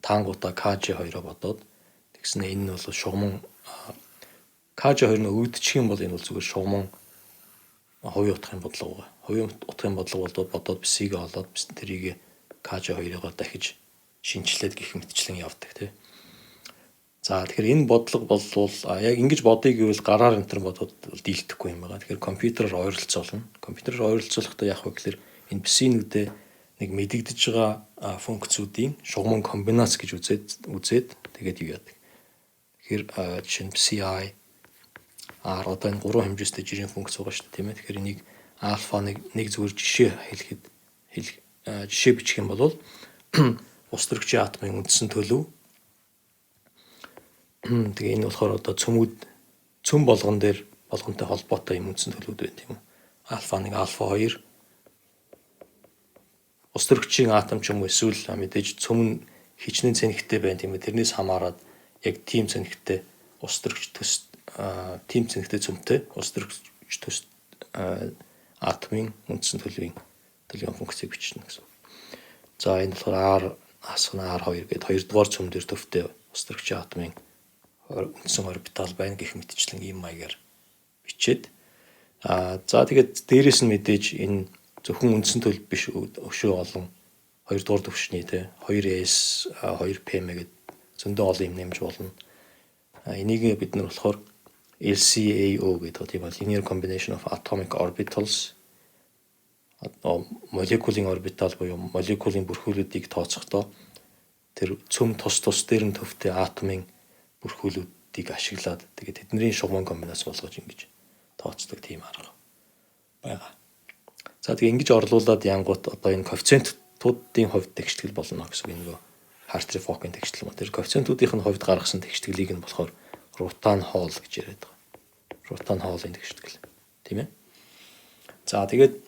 таангуудаа kj2-оо бодоод тэгснэ энэ нь бол шугамн kj2 нь өвдчих юм бол энэ бол зүгээр шугамн хувийн утгын бодлого байгаа. Хувийн утгын бодлого бол бодоод бисийг олоод тэрийг KJ2-оор дахиж шинжилээд гэх мэтчлэн явдаг тий. За тэгэхээр энэ бодлого бол яг ингэж бодъё гэвэл гараар энэ төр бодоод дийлдэхгүй юм байна. Тэгэхээр компьютероор ойролцоолно. Компьютероор ойролцоолохдоо яах вэ гэхээр энэ бисинүүдээ нэг мэдэгдэж байгаа функцүүдийн шугамн комбинац гэж үзээд тэгээд юу яадаг. Тэгэхээр жишээ нь PCI одоо энэ гурван хэмжээстэй жирийн функц байгаа шүү дээ тийм ээ. Тэгэхээр энийг альфа нэг зүгээр жишээ хэлэхэд жишээ бичих юм бол ус төрөгчийн атомын үндсэн төлөв. Тэгээ энэ болохоор одоо цөм болгонтой холбоотой юм үндсэн төлөвүүд байна тийм үү. Альфа 1, альфа 2 ус төрөгчийн атом ч юм уу эсвэл мэдээж цөм нь хичнээн цэнхтэй байна тийм ээ. Тэрнээс хамаарат яг тийм цэнхтэй ус төрөгч төс тийм цэнхтэй цөмтэй ус төрөгч төс атомын үндсэн төлөвийн функцийг бичнэ гэсэн. За энэ болохоор R2 гэдэг хоёрдугаар цөм дээр төвтэй ус төрөгчийн атомын үндсэн орбитал байна гэх мэтчлэн ийм маягаар бичээд за тэгээд дээрэс нь мэдээж энэ зөвхөн үндсэн төлөв биш өшөө олон хоёрдугаар төвшний те 2s 2pm гэдэг зөндөө олон юм нэмж болно. Энийг бид нар болохоор LCAO гэдэг тийм бол linear combination of atomic orbitals молекулын орбитал буюу молекулын бүрхүүлүүдийг тооцохдоо тэр цөм тус дээр нь төвтэй атомын бүрхүүлүүдийг ашиглаад тэгээд тэдний шугамн комбинац болгож ингэж тооцдог тийм арга байгаа. За тэгээ ингэж орлуулад янгут одоо энэ коэффициентуудын хувьд тэгштгэл болно гэсэн үг нөгөө Hartree-Fock-ын тэгштгэл мөн. Тэр коэффициентуудын хувьд гаргасан тэгшгэлийг нь болохоор Rutan-Hall гэж яриад байгаа. Rutan-Hall-ын тэгштгэл тийм ээ. За тэгээд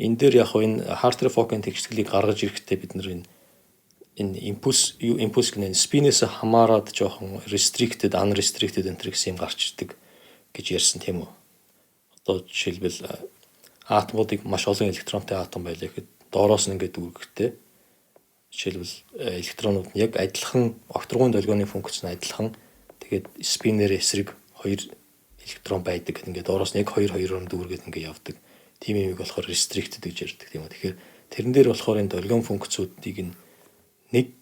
энэ дээр яг энэ Hartree-Fock-ын тэгшгэлийг гаргаж ирэхдээ бид нар энэ импульс гэнэ спинээс хамаарад жоохон restricted, unrestricted энэ гэсэн юм гарч ирдэг гэж ярьсан тийм үү. Одоо жишээлбэл атомуудыг маш олон электронтой атом байлаа гэхэд доороос нь ингээд дүүргэхдээ жишээлбэл электронууд нь яг адилхан окторгын долгионы функц нь адилхан тэгээд спинээр эсрэг 2 электрон байдаг гэдэг ингээд доороос нь яг 2-2-оор дүүргээд ингээд явдаг. Тийм юмыг болохоор restricted гэж ярьдаг тийм үү. Тэгэхээр тэрэн дээр болохоор энэ долгион функцүүдийг нэг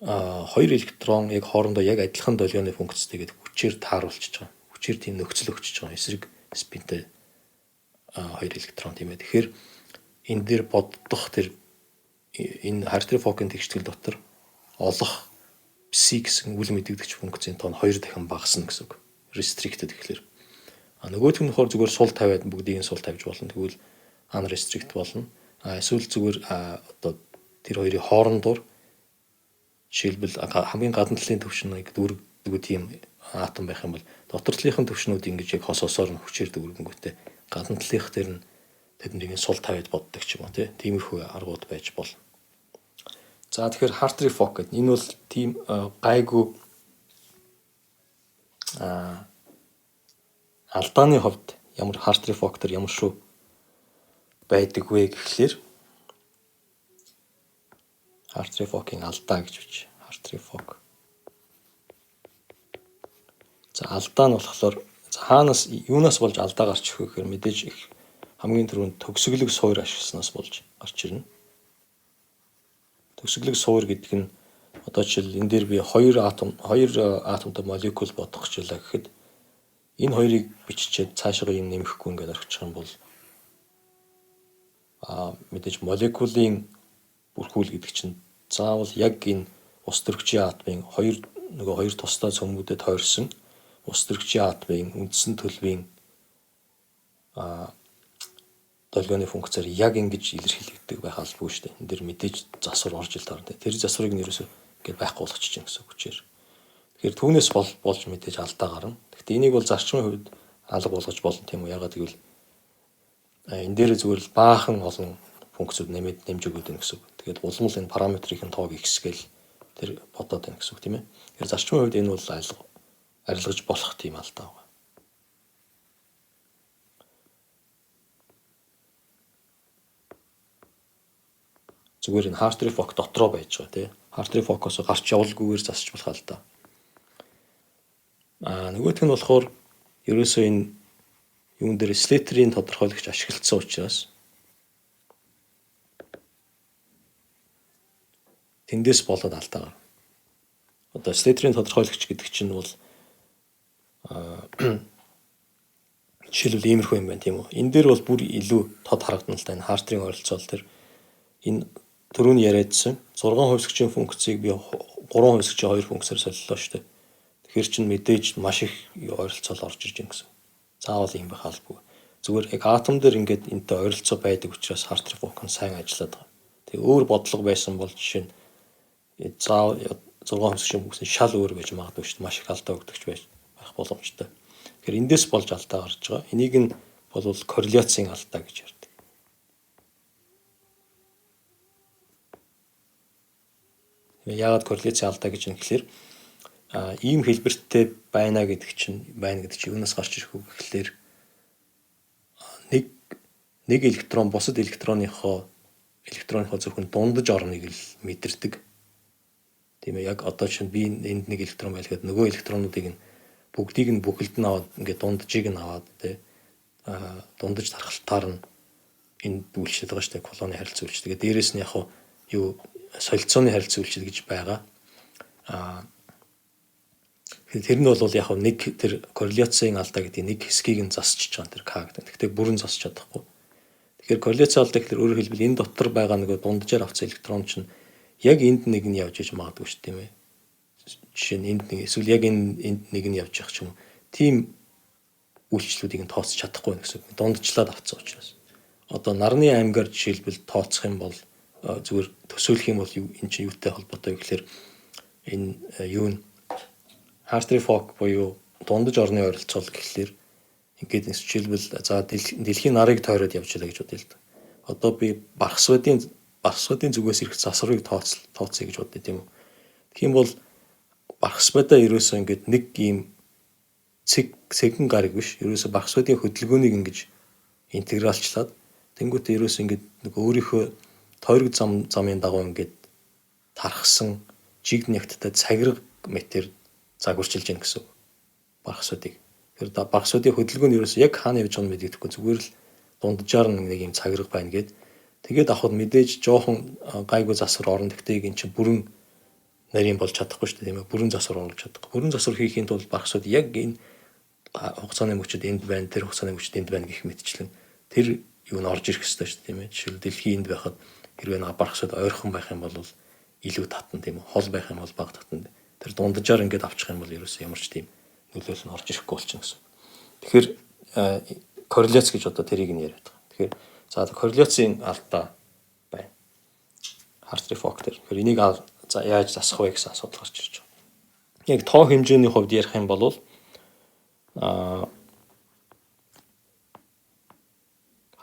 2 электрон яг хоорондоо яг адилхан долгионы функцтэй гэдэг хүчээр тааруулчихж байгаа. Хүчээр тийм нөхцөл өгчөж байгаа. Эсрэг спинтэй 2 электрон тийм ээ. Тэгэхээр энэ дээр боддох тэр энэ Hartree-Fock-ын тэгштгэл дотор олох psi гэсэн үл мэдэгдэгч функцийн тоон 2 дахин багасна гэсэн үг. Restricted гэхэлэр. Нөгөөх нь болохоор зүгээр сул тавиад бүгдийг нь сул тавьж болно. Тэгвэл unrestricted болно. Эсвэл зүгээр одоо тэр хоёрын хоорондоор жишээлбэл хамгийн гадна талын төвшнийг дүүргдэг тийм атом байх юм бол дотор талынхын төвшнүүд ингэж яг хосоосоор нь хүчээр дүүргэнгүүтээ гадна талынх дээр нь тэднийг сул тавиад боддог ч юм уу тиймэрхүү аргууд байж болно. За тэгэхээр Hartree-Fock гэдэг энэ бол тийм гайгүй алдааны хувьд ямар Hartree-Fock төр ямар шүү байдаг вэ гэхлээр Hartree-Fock-ын алдаа гэж бич. Hartree-Fock. За алдаа нь болохоор хаанаас юунаас болж алдаа гарч ирэх вэ гэхээр мэдээж их хамгийн түрүүнд төгсгөлөг суур ашигласнаас болж гарч ирнэ. Төгсгөлөг суур гэдэг нь одоо жишээл энэ дээр би 2 атомтой молекул бодох гэжлээ гэхэд энэ хоёрыг биччихээд цаашаа юм нэмэхгүй ингээд орчих юм бол мэдээж молекулын бүрхүүл гэдэг чинь заавал яг энэ ус төрөгчийн атомын хоёр тусдаа цөмүүдэд тойрсон ус төрөгчийн атомын үндсэн төлөвийн долгионы функцээр яг ингэж илэрхийлэгддэг байх албагүй шүү дээ. Энд дэр мэдээж засвар орж ил таарна. Тэр засварыг нь ерөөсөө ингээд байхгүй болгочих чинь гэсэн хүчээр. Тэгэхээр түүнээс болж мэдээж алдаа гарна. Гэхдээ энийг бол зарчмын хувьд алга болгож болно тийм үү? Ягаад гэвэл энэ дээр зүгээр л баахан олон функцүүд нэмж өгöd байх гэсэн үг. Тэгээд улам л энэ параметрийн тоог ихсгээл тэр бодоод байна гэсэн үг тийм ээ. Тэгэхээр зарчмын хувьд энэ бол арилгаж болох тийм алдаа байна. Зүгээр энэ Hartree-Fock дотроо байж байгаа тийм. Hartree-Fock-оос гарч явалгүйгээр засч болох алдаа. Нөгөөх нь болохоор ерөөсөө энэ юун дээр Slater-ийн тодорхойлогч ашиглагдсан учраас тэндээс болоод алдаа гарна. Одоо Slater-ийн тодорхойлогч гэдэг чинь бол жишээлбэл иймэрхүү юм байна тийм үү. Энэ дээр бол бүр илүү тод харагдана л да. Энэ Хартрийн ойролцоол төр энэ түрүүн яриадсан 6 хувьсгчийн функцийг би 3 хувьсгчийн 2 функцээр солилоо шүү дээ. Тэгэхээр чинь мэдээж маш их ойролцоол орж ирж байна гэсэн. Заавал юм байх албагүй. Зүгээр яг атом дээр ингээд энэтэй ойролцоо байдаг учраас Hartree Fock нь сайн ажиллаад байгаа. Тэгээ өөр бодлого байсан бол жишээ нь заавал 6 хувьсгчийн функцийн шал өөр байж магадгүй шүү дээ. Маш их алдаа өгдөгч байх боломжтой. Тэгэхээр эндээс болж алдаа гарч байгаа. Энийг нь бол корреляцийн алдаа гэж ярьдаг. Яагаад корреляцийн алдаа гэж юм гэхээр ийм хэлбэртэй байна гэдэг чинь юунаас гарч ирэх вэ гэхээр нэг электрон бусад электроныхоо зөвхөн дундаж орныг л мэдэрдэг. Тийм ээ, яг одоо чинь би энд нэг электрон байл гэхэд нөгөө электронуудыг нь бүгдийг нь бүхэлд нь аваад ингээд дунджийг нь аваад дундаж тархалтаар нь энэ үйлчлээд байгаа шүү дээ, колоны харилцаа үйлчлэл. Тэгээд дээрэс нь яг солилцооны харилцаа үйлчлэл гэж байгаа. Тэр нь бол яг нэг тэр корреляцийн алдаа гэдэг нэг хэсгийг нь засчих байгаа тэр К гэдэг. Гэхдээ бүрэн засч чадахгүй. Тэгэхээр корреляцийн алдаа гэхэлэр өөрөөр хэлбэл энэ дотор байгаа нөгөө дунджаар авсан электрон чинь яг энд нэг нь явж иж магадгүй шүү дээ, тийм ээ. Жишээ нь энд нэг эсвэл яг энд нэг нь явж явах ч юм уу. Тийм үйлчлүүдийг нь тооцож чадахгүй гэсэн үг. Дундчлаад авцсан учраас. Одоо нарны аймгаар жишээлбэл тооцох юм бол зүгээр төсөөлөх юм бол эн чинь юутай холбоотой вэ гэхээр энэ юу нь Hartree Fock буюу дундаж орны ойролцоол гэхлээр ингээд жишээлбэл за дэлхийн нарыг тойроод явж байгаа гэж бодъё л да. Одоо би багсвадын зүгээс ирэх засварыг тооцъё гэж бодъё тийм үү. Тийм бол багсвадаа ерөөсөө ингээд нэг ийм цэгэн гараг биш. Ерөөсөө багсвадын хөдөлгөөнийг ингэж интегралчлаад тэнгуүтээ ерөөсөө ингээд нэг өөрийнхөө тойрог замын дагуу ингээд тархсан жиг нягттай цагираг метр загварчилж яах гэсэн багсвадыг. Тэр багсвадын хөдөлгөөн нь ерөөсөө яг хаана явж байгааг мэдэгдэхгүй зүгээр л дунджаар нэг юм цагираг байна гэд тэгээд авахд мэдээж жоохон гайгүй засвар орно. Тэгтээ эн чинь бүрэн нарийн болж чадахгүй шүү дээ, тийм ээ. Бүрэн засвар оруулж чадахгүй. Бүрэн засвар хийхийн тулд багсвад яг энэ хугацааны мөчөд энд байна, тэр хугацааны мөчөд энд байна гэх мэтчлэн тэр юу нь орж ирэх хэрэгтэй шүү дээ, тийм ээ. Жишээл дэлхийн энд байхад хэрвээ багсвад ойрхон байх юм бол илүү татна, тийм ээ. Хол байх юм бол бага татна. Тэр дунджаар ингээд авчих юм бол ерөөсөө ямар ч тийм нөлөөлөл нь орж ирэхгүй болчихно гэсэн. Тэгэхээр корреляц гэж одоо тэрийг нь яриад байгаа. Тэгэхээр за корреляцийн алдаа байна. Hartree Fock дээр. Тэгэхээр энийг яаж засах вэ гэсэн асуудал гарч ирж байгаа. Яг тоо хэмжээний хувьд ярих юм бол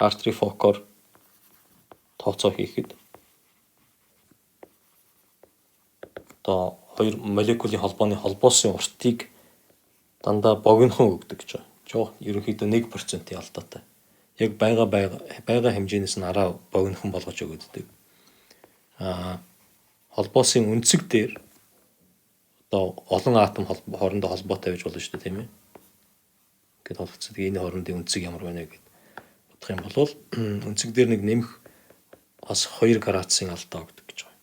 Hartree Fock-оор тооцоо хийхэд одоо хоёр молекулын холбооны холбоосын уртыг дандаа богинохон өгдөг гэж байна. Жоо ерөнхийдөө 1% алдаатай. Яг байгаа хэмжээнээс нь араа богинохон болгож өгдөг. Холбоосын үнцэг дээр одоо олон атом хоорондоо холбоотой байж болно шүү дээ, тийм ээ. Гэт холбоцсон. Тэгээ энэ хоорондын үнцэг ямар байна вэ гэд бодох юм бол үнцэг дээр нэг нэмэх бас 2 градусын алдаа өгдөг гэж байна.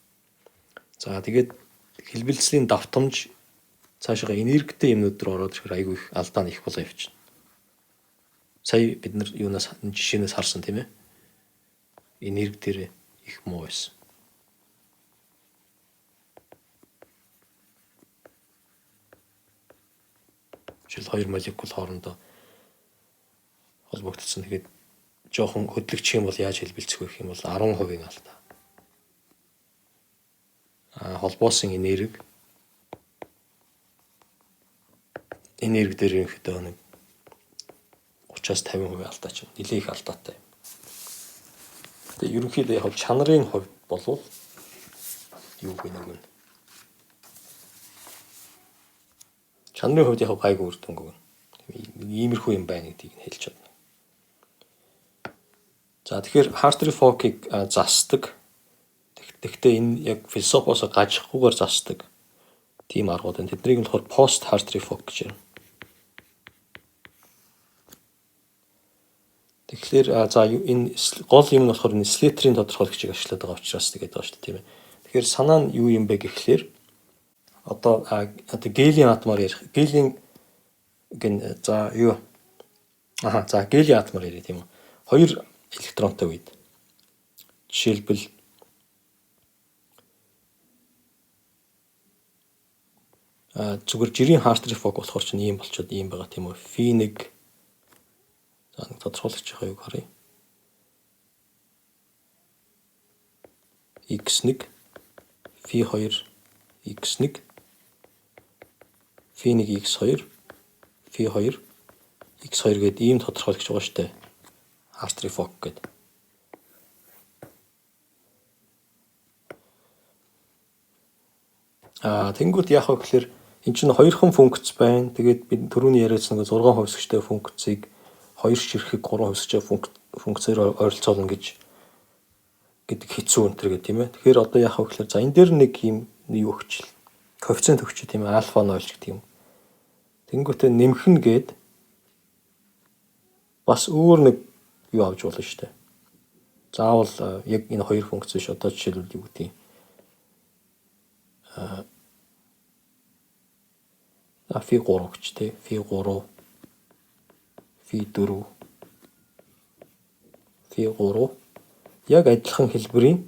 За тэгээд хэлбэлцлийн давтамж цаашаа энергитэй юмнууд руу ороод ирэхээр айгүй их алдаа нь их болоо явчихна. Сая бид нар юунаас жишээнээс харсан тийм ээ. Энерги дээр их муу байсан. Жишээл 2 молекул хоорондоо холбогдсон. Тэгээд жоохон хөдлөгчих юм бол яаж хэлбэлцэх вэ гэх юм бол 10% алдаа. Холбоосын энерги дээр ерөнхийдөө нэг 30-50% алдаа ч нэлээд их алдаатай юм. Тэгээ ерөнхийдөө яг чанарын хувьд болвол юу гэх нэг нь чанарын хувьд яг гайгүй үр дүнг өгнө. Иймэрхүү юм байна гэдгийг нь хэлж чадна. За тэгэхээр Hartree Fock-ыг засдаг. Тэгэхдээ энэ яг философиос гажихгүйгээр засдаг тийм аргууд байна. Тэднийг нь болохоор post Hartree Fock гэж байна. Тэгэхээр за энэ гол юм нь болохоор энэ Slater-ийн тодорхойлогчийг ашиглаад байгаа учраас тэгээд байгаа шүү дээ тийм ээ. Тэгэхээр санаа нь юу юм бэ гэхлээр одоо гелийн атомоор ярих. Гелийн гэн за юу за гелийн атомоор ярих тийм үү. 2 электронтой үед. Жишээлбэл зүгээр жирийн Hartree Fock болохоор чинь ийм болчиход ийм байгаа тийм үү. Phi1 за нэг тодорхойлогч байгаа юу харъя. X1 Phi2 X1 Phi1 X2 Phi2 X2 гэдэг ийм тодорхойлогч байгаа шүү дээ. Hartree Fock гэдэг. Тэнгүүд яах вэ гэхээр энэ чинь хоёрхан функц байна. Тэгээд бид түрүүний яриадсан 6 хувьсгчтэй функцийг 2 ширхэг 3 хувьсгчтэй функцээр ойролцоолно гэдэг хэцүү өнтер гэх тийм ээ. Тэгэхээр одоо яах вэ гэхээр за энэ дээр нэг юм юу өгч коэффициент өгч тийм ээ альфа 0 ч гэдэг юм. Тэнгүүтээ нэмхэн гээд бас өөр нэг юу авч болно шүү дээ. Заавал яг энэ хоёр функц биш одоо жишээлбэл юу гэдэг юм. Phi3 гэж тий. Phi3 Phi4 Phi3 яг адилхан хэлбэрийн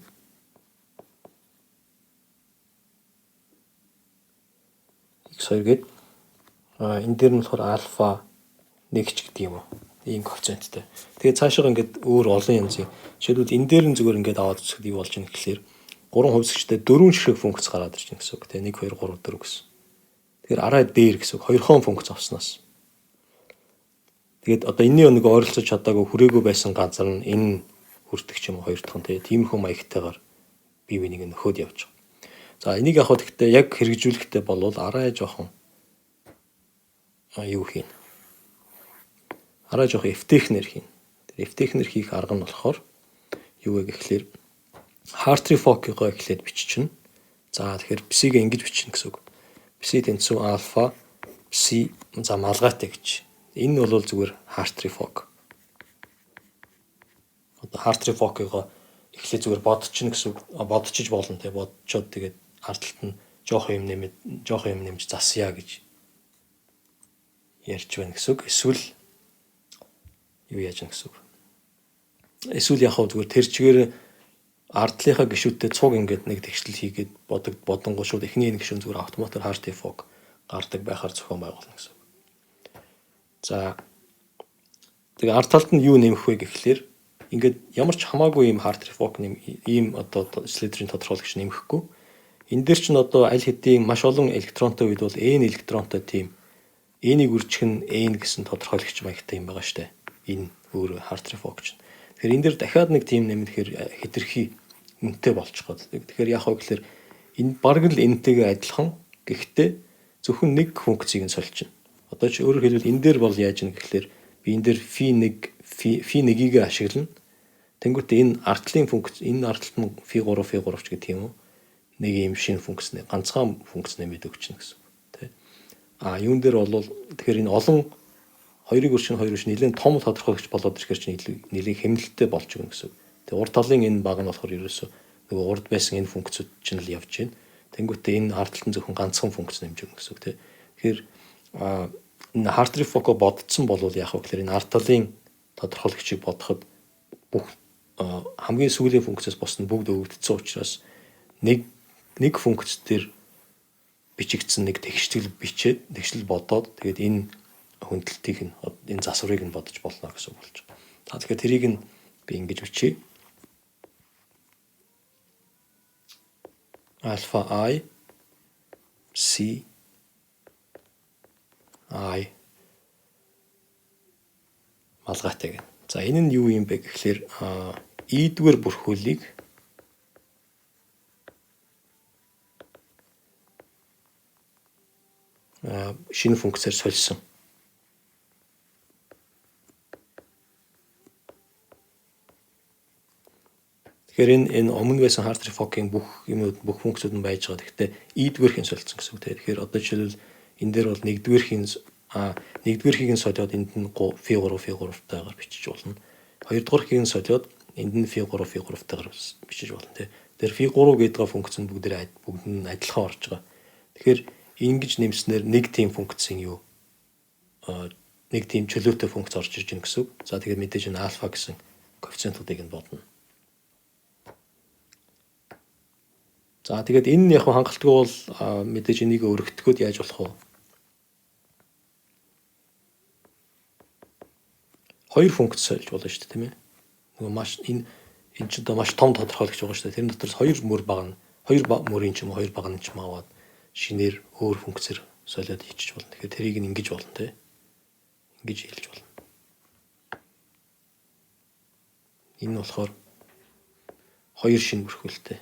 X2 гээд энэ дээр нь болохоор альфа 1 ч гэдэг юм уу. Ийм коэффициенттэй. Тэгээд цаашаа ингээд өөр олон янзын жишээлбэл энэ дээр нь зүгээр ингээд аваад үзэхэд юу болж ийн гэхэлэр 3 хувьсгчтэй 4 ширхэг функц гараад ирж байна гэсэн үг. Тэгээ 1 2 3 4 гэсэн. Тэгэхээр арай дээр гэсэн үг. 2 хон функц авснаас. Тэгээд одоо энэний нэг ойролцож чадаагүй хүрээгүй байсан газар нь энэ хүрдэг ч юм уу 2 дахь нь тиймэрхүү маягтайгаар бие биенийг нөхөд явж байгаа. За энийг яг хөө гэхдээ яг хэрэгжүүлэхдээ болвол арай жоохон юу хийн. Арай жоохон эвтэхнэр хийн. Тэр эвтэхнэр хийх арга нь болохоор юу вэ гэхэлэр Hartree Fock-ыг эхлээд биччихнэ. За тэгэхээр псиг ингэж бичнэ гэсэн үг. Пси тэнцүү альфа пси за малгайтай гэж. Энэ бол зүгээр Hartree Fock. Одоо Hartree Fock-ыг эхлээд зүгээр бодчихно гэсэн үг. Бодчих болно те бодчоод тэгээд ардталт нь жоох юм нэмж засъя гэж ярьж байна гэсэн үг. Эсвэл юу яаж гэнэ гэсэн үг. Эсвэл яг хөө зүгээр тэр чигээр ардлынхаа гишүүдтэй цуг ингээд нэг тэгшлэл хийгээд бодонгоо шууд эхний нэг гишүүн зүгээр автоматар Hartree Fock гардаг байхаар зохион байгуулна гэсэн. За тэгээ ард талд нь юу нэмэх вэ гэхлээр ингээд ямар ч хамаагүй юм Hartree Fock ийм одоо Slater-ийн тодорхойлогч нэмэхгүй. Энэ дээр чинь одоо аль хэдийн маш олон электронтой үед бол n электронтой тийм n-ийг үржих нь n гэсэн тодорхойлогч маягтай юм байгаа штэ. Энэ өөр Hartree Fock чинь. Тэгэхээр энэ дээр дахиад нэг тийм нэмэхээр хэтэрхий үнэтэй болчих гол. Тэгэхээр яах вэ гэхээр энэ бараг л энэтэйгээ адилхан. Гэхдээ зөвхөн нэг функцийг нь сольчихно. Одоо чи өөрөөр хэлбэл энэ дээр бол яаж юм гэхээр би энэ дээр Phi1-ийг ашиглана. Тэнгүүтээ энэ артлын функц энэ артлт нь Phi3 ч гэх юм уу. Нэг юм шинэ функц нэ ганцхан функц нэмээд өгчихнө гэсэн үг тий. Юун дээр бол тэгэхээр энэ олон хоёрыг өршин нэлээд том тодорхойлогч болоод ирэхээр чинь нэлээд хэмнэлттэй болж өгнө гэсэн үг. Тэгээ урд талын энэ баг нь болохоор ерөөсөө нөгөө урд байсан энэ функцүүд чинь л явж байна. Тэнгүүтээ энэ артлтан зөвхөн ганцхан функц нэмж өгнө гэсэн үг тий. Тэгэхээр энэ Hartree Fock бодцсон болвол яах вэ гэхээр энэ ард талын тодорхойлогчийг бодоход бүх хамгийн сүүлийн функцээс бос нь бүгд өвдсөн учраас нэг функц дээр бичигдсэн нэг тэгштэл бичээд тэгштэл бодоод тэгээд энэ хүндлэлтийг нь энэ засварыг нь бодож болно гэсэн үг болж байна. За тэгэхээр тэрийг нь би ингэж бичье. Alpha I C I малгайтай гэнэ. За энэ нь юу юм бэ гэхлээр E-дгээр бүрхүүлийг шинэ функцээр сольсон. Тэгэхээр энэ өмнө байсан Hartree Fock-ийн бүх юмуд бүх функцүүд нь байж байгаа. Гэхдээ E-дгээрхийн солилцсон гэсэн үг. Тэгэхээр одоо жишээлбэл энэ дээр бол нэгдүгээрхийн солиод энд нь Phi3 тайгаар бичиж болно. Хоёрдугаар хийг нь солиод энд нь φ3 φ3-тайгаар бичиж болно тий. Тэр φ3 гэдэг функц нь бүгд нь адилхан орж байгаа. Тэгэхээр ингэж нэмснээр нэг тийм функцийн нэг тийм чөлөөтэй функц орж ирж байна гэсэн үг. За тэгээд мэдээж энэ альфа гэсэн коэффициентуудыг нь бодно. За тэгээд энэ нь яг хангалттай бол мэдээж энийг өргөтгөхөд яаж болох вэ? Хоёр функц сольж болно шүү дээ, тийм ээ. Нөгөө маш энэ ч одоо маш том тодорхойлогч байгаа шүү дээ. Тэр дотроос хоёр мөр багна. Хоёр мөрийн ч юм уу, хоёр багны ч юм аваад шинээр өөр функцээр солиод хийчих болно. Тэгэхээр тэрийг нь ингэж болно, тийм ээ. Ингэж хэлж болно. Энэ нь болохоор хоёр шинэ бүрхүүлтэй.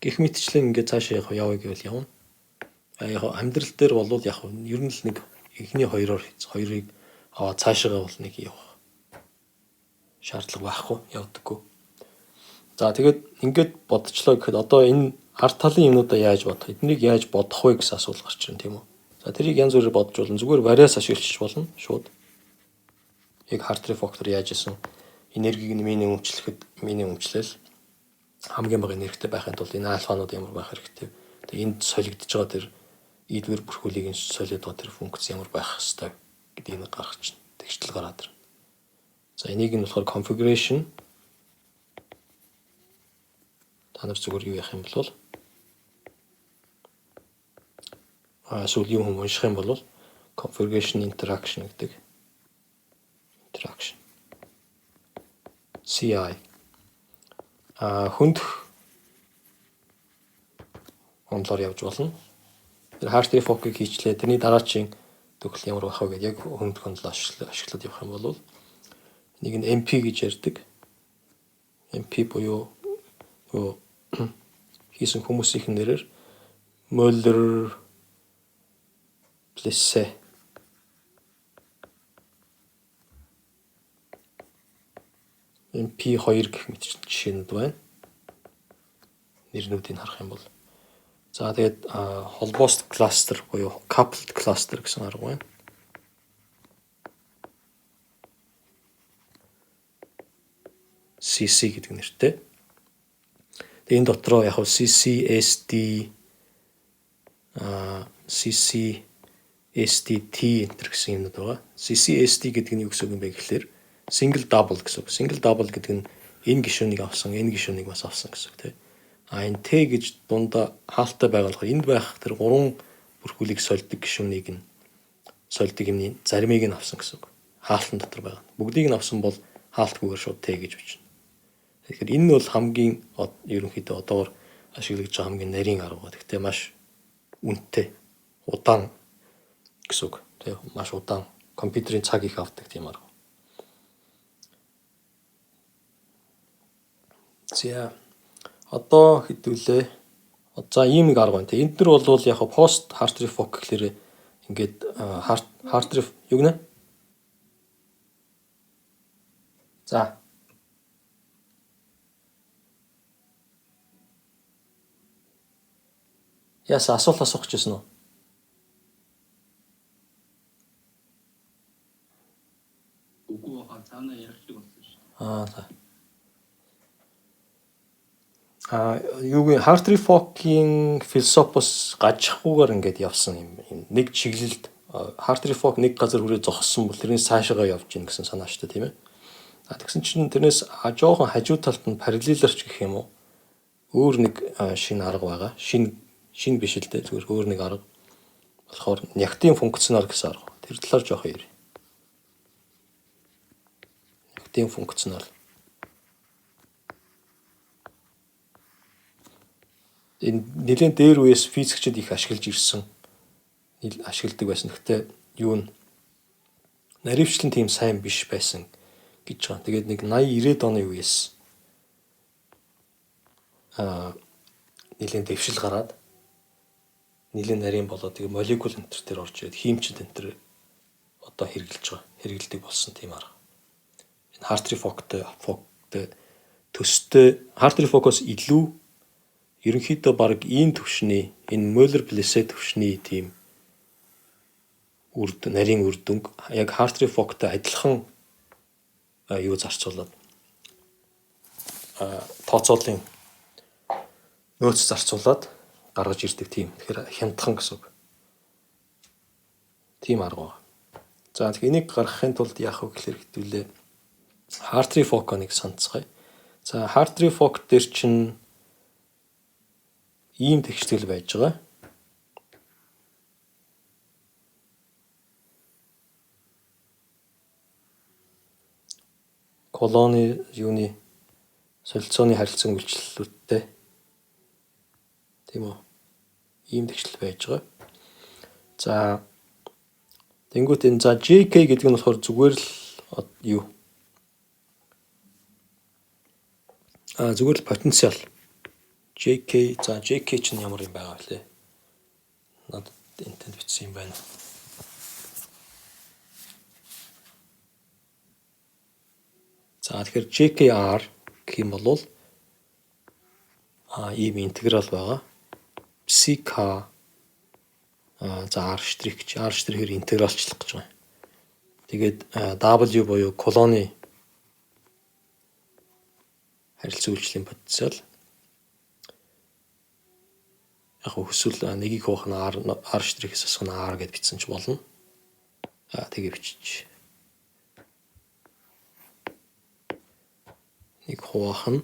Гэх мэтчлэн ингээд цаашаа явъя гэвэл явна. Яг амьдрал дээр бол яг ер нь л нэг эхний хоёрыг аваад цаашаагаа бол нэг явах шаардлага байхгүй, явдаггүй. За тэгээд ингээд бодчихлоо гэхэд одоо энэ ард талын юмнуудаа яаж бодох, эднийг яаж бодох вэ гэсэн асуулт гарч ирнэ, тийм үү? За тэрийг янз бүрээр бодож болно. Зүгээр вариас ашиглаж болно шууд. Яг Hartree фактор яаж исэн энергийг нь минимум өмчлөл хамгийн бага энергитэй байхын тулд энэ альфанууд ямар байх хэрэгтэй. Тэгээ энд солигдож байгаа тэр ийдвэр бүрхүүлийг нь солиод байгаа тэр функц ямар байх хэвээр гэдгийг нь гаргаж чинь тэгштэл гараад ирнэ. За энийг нь болохоор configuration та нар зүгээр юу яах юм бол эсвэл юм унших юм бол configuration interaction гэдэг interaction CI хөндөх онлоор явж болно. Тэр Hartree фокийг хийчлээ. Тэрний дараачийн төгөл ямар байх вэ гэдэг яг хөндөх онлоо ашиглаад явах юм бол энийг нь MP гэж ярьдаг. MP буюу хийсэн хүмүүсийн нэрээр Möller, Plessé MP2 гэх мэт жишээнүүд байна. Нэрнүүдийг харах юм бол. За тэгээд холбоост кластер буюу coupled cluster гэсэн арга байна. CC гэдэг нэртэй. Тэгээд энэ дотроо яг CC, SD, SDT энэ гэсэн юмнууд байгаа. CC, SD гэдэг нь юу гэсэн үг юм бэ гэхээр single double гэсэн үг. Single double гэдэг нь энэ гишүүнийг авсан, энэ гишүүнийг бас авсан гэсэн үг тийм. Энэ Т гэж дундаа хаалттай байгаа болохоор энд байх тэр гурван бүрхүүлийг сольдог гишүүнийг нь сольдог юмны заримыг нь авсан гэсэн үг. Хаалтан дотор байгаа. Бүгдийг нь авсан бол хаалтгүйгээр шууд Т гэж бичнэ. Тэгэхээр энэ нь бол хамгийн ерөнхийдөө одоогор ашиглаж байгаа хамгийн нарийн арга. Гэхдээ маш үнэтэй, удаан гэсэн үг. Тийм маш удаан компьютерийн цаг их авдаг тийм арга. За одоо хэдүүлээ. За ийм нэг арга байна. Энд дэр бол яг пост Hartree фок гэхлээр ингээд Hartree юу гэнэ? За яасан асуулт асуух гэжсэн үү? Үгүй баха цаана ярих шиг болсон шүү. За. Юугийн Hartree фокийн философос гажихгүйгээр ингээд явсан юм. Нэг чиглэлд Hartree фок нэг газар хүрээ зогссон бол тэрнээс цаашаагаа явж гин гэсэн санаа шүү дээ, тийм ээ. Тэгсэн чинь тэрнээс жоохон хажуу талд нь параллеларч гэх юм уу? Өөр нэг шинэ арга байгаа. Шинэ биш л дээ. Зүгээр өөр нэг арга. Болохоор нягтын функционал гэсэн арга. Тэр талаар жоох ярь. Нягтын функционал. Энэ нэлээд дээр үеэс физикчид их ашиглаж ирсэн. Ашигладаг байсан. Гэхдээ юу н наривчлан тийм сайн биш байсан гэж байгаа. Тэгээд нэг 80 90-ад оны үеэс нэлээд дэвшил гараад нэлээд нарийн болоод тэгээд молекул энтер дээр орж ирээд хиймчд энтер одоо хэрэгэлдэг болсон тийм арга. Энэ Hartree фоктой төстэй Hartree фокос илүү ерөнхийдөө баг энэ төвшний энэ Möller Plessé төвшний тийм нарийн үр дүнг яг Hartree Fock-тай адилхан юу зарцуулаад тооцоолын нөөц зарцуулаад гаргаж ирдэг тийм. Тэгэхээр хямдхан гэсэн үг. Тийм арга байна. За тэгэхээр энийг гаргахын тулд яах вэ гэхээр хэвлээ Hartree Fock-ыг санацгаая. За Hartree Fock дээр чинь ийм тэгштэл байж байгаа. Колоны юуны солилцооны харилцан үйлчлэлүүдтэй тийм үү? Ийм тэгштэл байж байгаа. За тэнгуут энэ за JK гэдэг нь болохоор зүгээр л юу? Зүгээр л потенциал. JK за JK чинь ямар юм байгаа вэ? Надад энтэнд бичсэн юм байна. За тэгэхээр JKR гэх юм бол ийм интеграл байгаа. CK за R' гэж R'-ээр интегралчлах гэж байгаа. Тэгээд W буюу колоны харилцан үйлчлэлийн потенциал. Яг хүсвэл нэгийг хуваах нь R'-ээс асуун R гэж бичсэн ч болно. Тэгээ бичиж. Нэг хуваах нь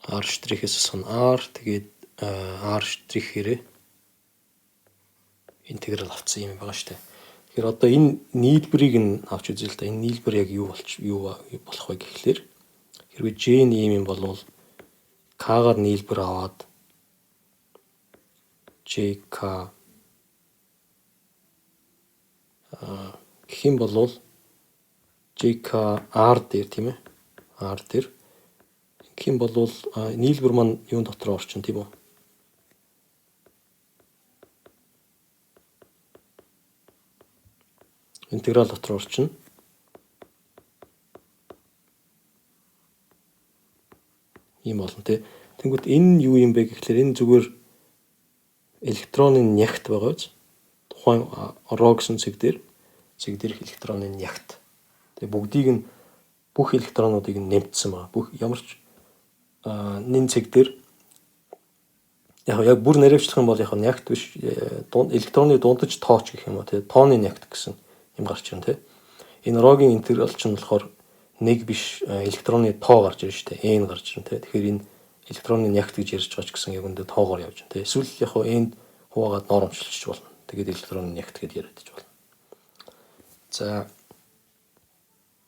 R'-ээс асуун R тэгээд R'-ээр интеграл авсан юм байгаа шүү дээ. Тэгэхээр одоо энэ нийлбэрийг нь авч үзье л да. Энэ нийлбэр яг юу болох вэ гэхлээр хэрвээ J нь ийм юм бол K-гаар нийлбэр аваад JK гэх юм бол JK R дээр тийм ээ. R дээр гэх юм бол нийлбэр маань юун дотор орчин тийм үү? Интеграл дотор орчин. Ийм болно тий. Тэнгүүд энэ юу юм бэ гэхлээр энэ зүгээр электроны нягт байгаа биз? Тухайн ρ гэсэн цэг дээрх электроны нягт. Тэгээ бүгдийг нь бүх электронуудыг нэмтсэн байгаа. Бүх ямар ч нэн цэг дээр яг бүр наривчлах юм бол яг нягт биш электроны дундаж тооч гэх юм уу тий. Тооны нягт гэсэн юм гарч ирнэ тий. Энэ рогийн интеграл чинь болохоор нэг биш электроны тоо гарч ирнэ шүү дээ. N гарч ирнэ тий. Тэгэхээр энэ электроны нягт гэж ярьж байгаа ч гэсэн яг үндэ тоогоор явж байна тий. Эсвэл яг N хуваагаад нормчлчих болно. Тэгээд электроны нягт гэдээ яриад ч болно. За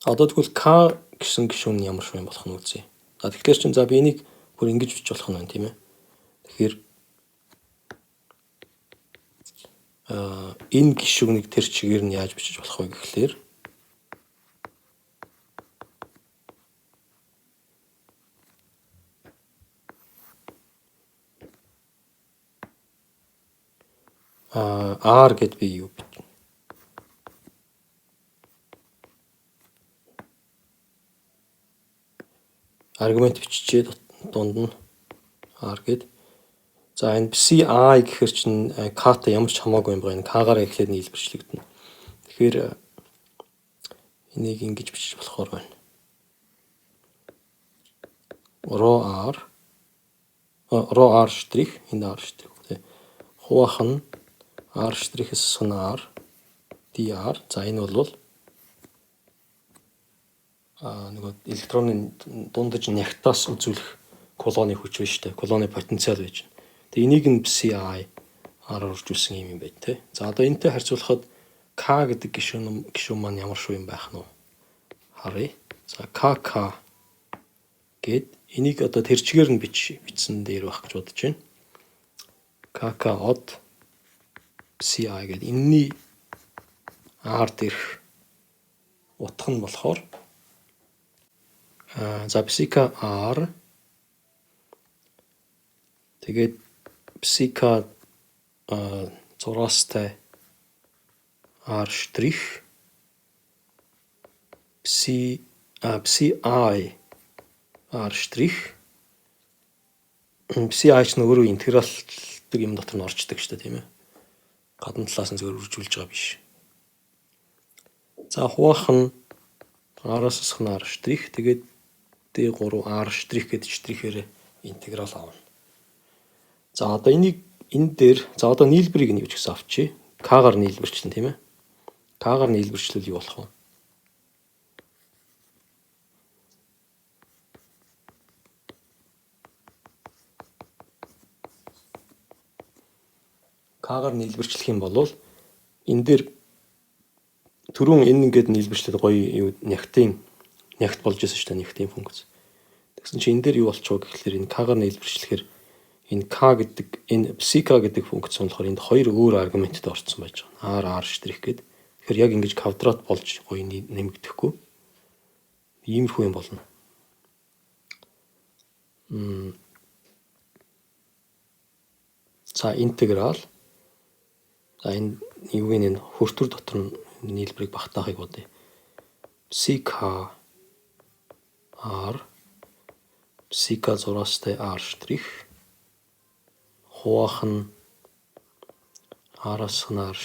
одоо тэгвэл K гэсэн гишүүн ямар шиг юм болох нь үзье. За тэгэхээр чинь за би энийг бүр ингэж бичиж болох нь байна тийм ээ. Тэгэхээр энэ гишүүнийг тэр чигээр нь яаж бичиж болох вэ гэхлээр R гэд би юу бичнэ. Аргумент биччихээ дунд нь R гэд. За энэ CI гэхэр чинь K-тай ямар ч хамаагүй юм байна. K-гаар эхлээд нийлбэрчлэгдэнэ. Тэгэхээр энийг ингэж бичиж болохоор байна. ρR штрих энэ R штрих тий. Хуваах нь R штрихээс асуун R dr. За энэ бол нөгөө электроны дундаж нягтаас үзүүлэх колоны хүч байна шүү дээ. Колоны потенциал байж байна. Тэгээ энийг нь CI оржуулсан юм байна те. За одоо энэтэй харьцуулахад K гэдэг гишүүн маань ямар шүү юм байх нь вэ? Харъя. За KK гэд энийг одоо тэр чигээр нь бичсэн дээр байх гэж бодож байна. KK од CI гэд энэний R дээрх утга нь болохоор за psica R тэгээд psica зураастай R штрих psi R штрих psi ч нөгөө интегралдаг юм дотор нь орчдөг шүү дээ тийм ээ. Гадна талаас нь зөвөр үржүүлж байгаа биш. За хуваах нь R-аас асах нь R'. Тэгээд D3 R' гэдэг штрихээрээ интеграл авна. За одоо энэ дээр за одоо нийлбэрийг нэг ч гэсэн авчи. K-гаар нийлбэрчлэн тийм ээ. K-гаар нийлбэрчлэл юу болох вэ? K-гаар нийлбэрчлэх юм бол энэ дээр түрүүн энэ ингээд нийлбэрчлээд гоё нягт болж байсан шүү дээ, нягтын функц. Тэгсэн чинь энэ дээр юу болчихоо гэхэлэр энэ K-гаар нийлбэрчлэхээр энэ K гэдэг энэ psi-K гэдэг функц болохоор энд хоёр өөр аргументд орсон байж байгаа. R гэдэг. Тэгэхээр яг ингэж квадрат болж гоё нэмэгдэхгүй. Иймэрхүү юм болно. За интеграл. За энэ юугийн энэ хөртөр дотор нийлбэрийг багтаахыг бодъё. psi-K R psi-K 6-тай R'. Хуваах нь R-аас нь R'.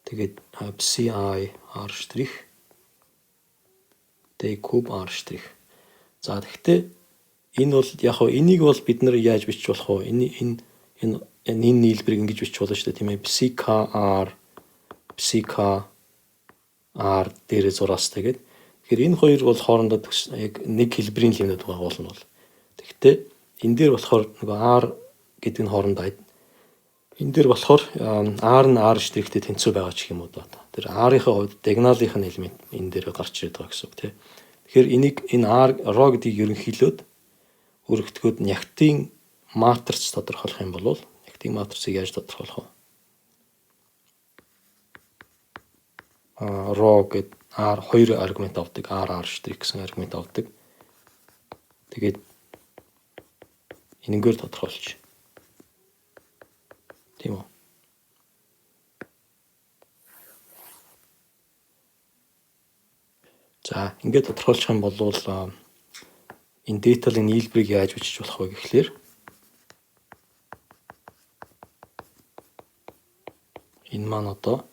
Тэгээд psi R'. D куб R'. За тэгэхээр энэ бол яг хоо энийг бол бид нар яаж бичих болох вэ? Энэ нийлбэрийг ингэж бичих болно шүү дээ, тийм ээ. psi-K R дээрээ 6-тай гэдэг. Тэгэхээр энэ хоёр бол хоорондоо яг нэг хэлбэрийн лимнүүд байгаа болно бол. Тэгэхдээ энэ дээр болохоор нөгөө R гэдэг нь хоорондоо энэ дээр болохоор R нь R' тэй тэнцүү байгаа ч юм уу да. Тэр R-ийн хувьд диагоналынх нь элемент энэ дээр гарч ирээд байгаа гэсэн үг тийм. Тэгэхээр энэ R rho гэдгийг ерөнхийлөөд өргөтгөөд нягтын матриц тодорхойлох юм бол нягтын матрицыг яаж тодорхойлох вэ? Rho гэдэг R хоёр аргумент авдаг. R' гэсэн аргумент авдаг. Тэгээд энэгээр тодорхойлж. Тийм үү? За ингээд тодорхойлчих юм бол энэ деталийн нийлбэрийг яаж бичиж болох вэ гэхлээр энэ маань одоо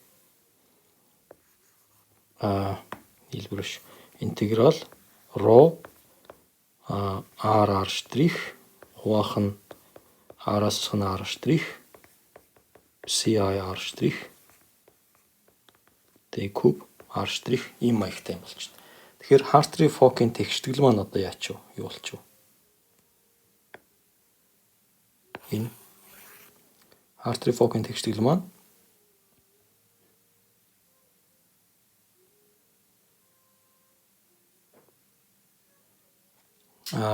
нийлбэр интеграл rho R' хуваах нь R-аас нь R' psi R' D куб R' ийм маягтай юм болчихно. Тэгэхээр Hartree-Fock-ийн тэгштгэл маань одоо яач вэ? Юу болчих вэ? Энэ Hartree-Fock-ийн тэгштгэл маань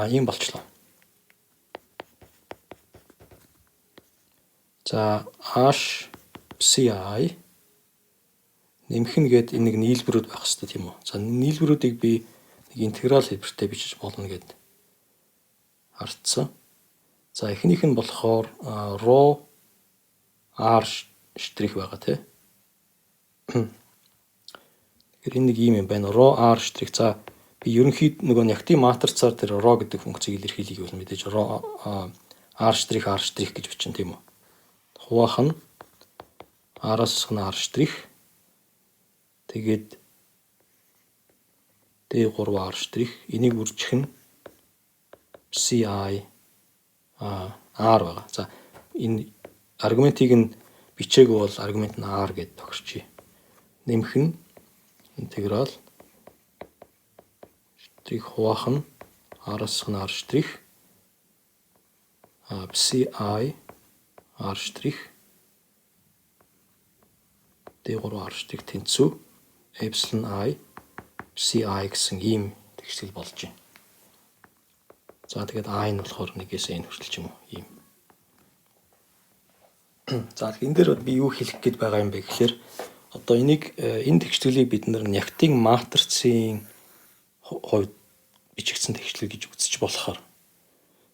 ийм болчлоо. За H psi нэмэх нь гээд энийг нийлбэрүүд байх хэрэгтэй тийм үү? За нийлбэрүүдийг би нэг интеграл хэлбэртэй бичиж болно гэд хартсан. За эхнийх нь болохоор rho R' байгаа тийм. Тэгэхээр энэ нэг юм байна. Rho R'. За би ерөнхийд нөгөө нягтын матрицаар тэр rho гэдэг функцийг илэрхийлье гэвэл мэдээж rho R' гэж бичэн тийм үү? Хуваах нь R-аас нь R'. Тэгээд D3 R'. Энийг үржих нь psi R байгаа. За энэ аргументыг нь бичээгүй бол аргумент нь R гэдээ тохирчие. Нэмэх нь интеграл хуваах нь R-аас нь R'. psi R' D3 R' тэнцүү epsilon I psi гэсэн ийм тэгшэл болж байна. За тэгээд I нь болохоор 1-ээс n хүртэл ч юм уу ийм. За энэ дээр би юу хэлэх гээд байгаа юм бэ гэхээр одоо энийг энэ тэгшгэлийг бид нар нягтын матрицын хувьд бичигдсэн тэгшлэг гэж үзэж болохоор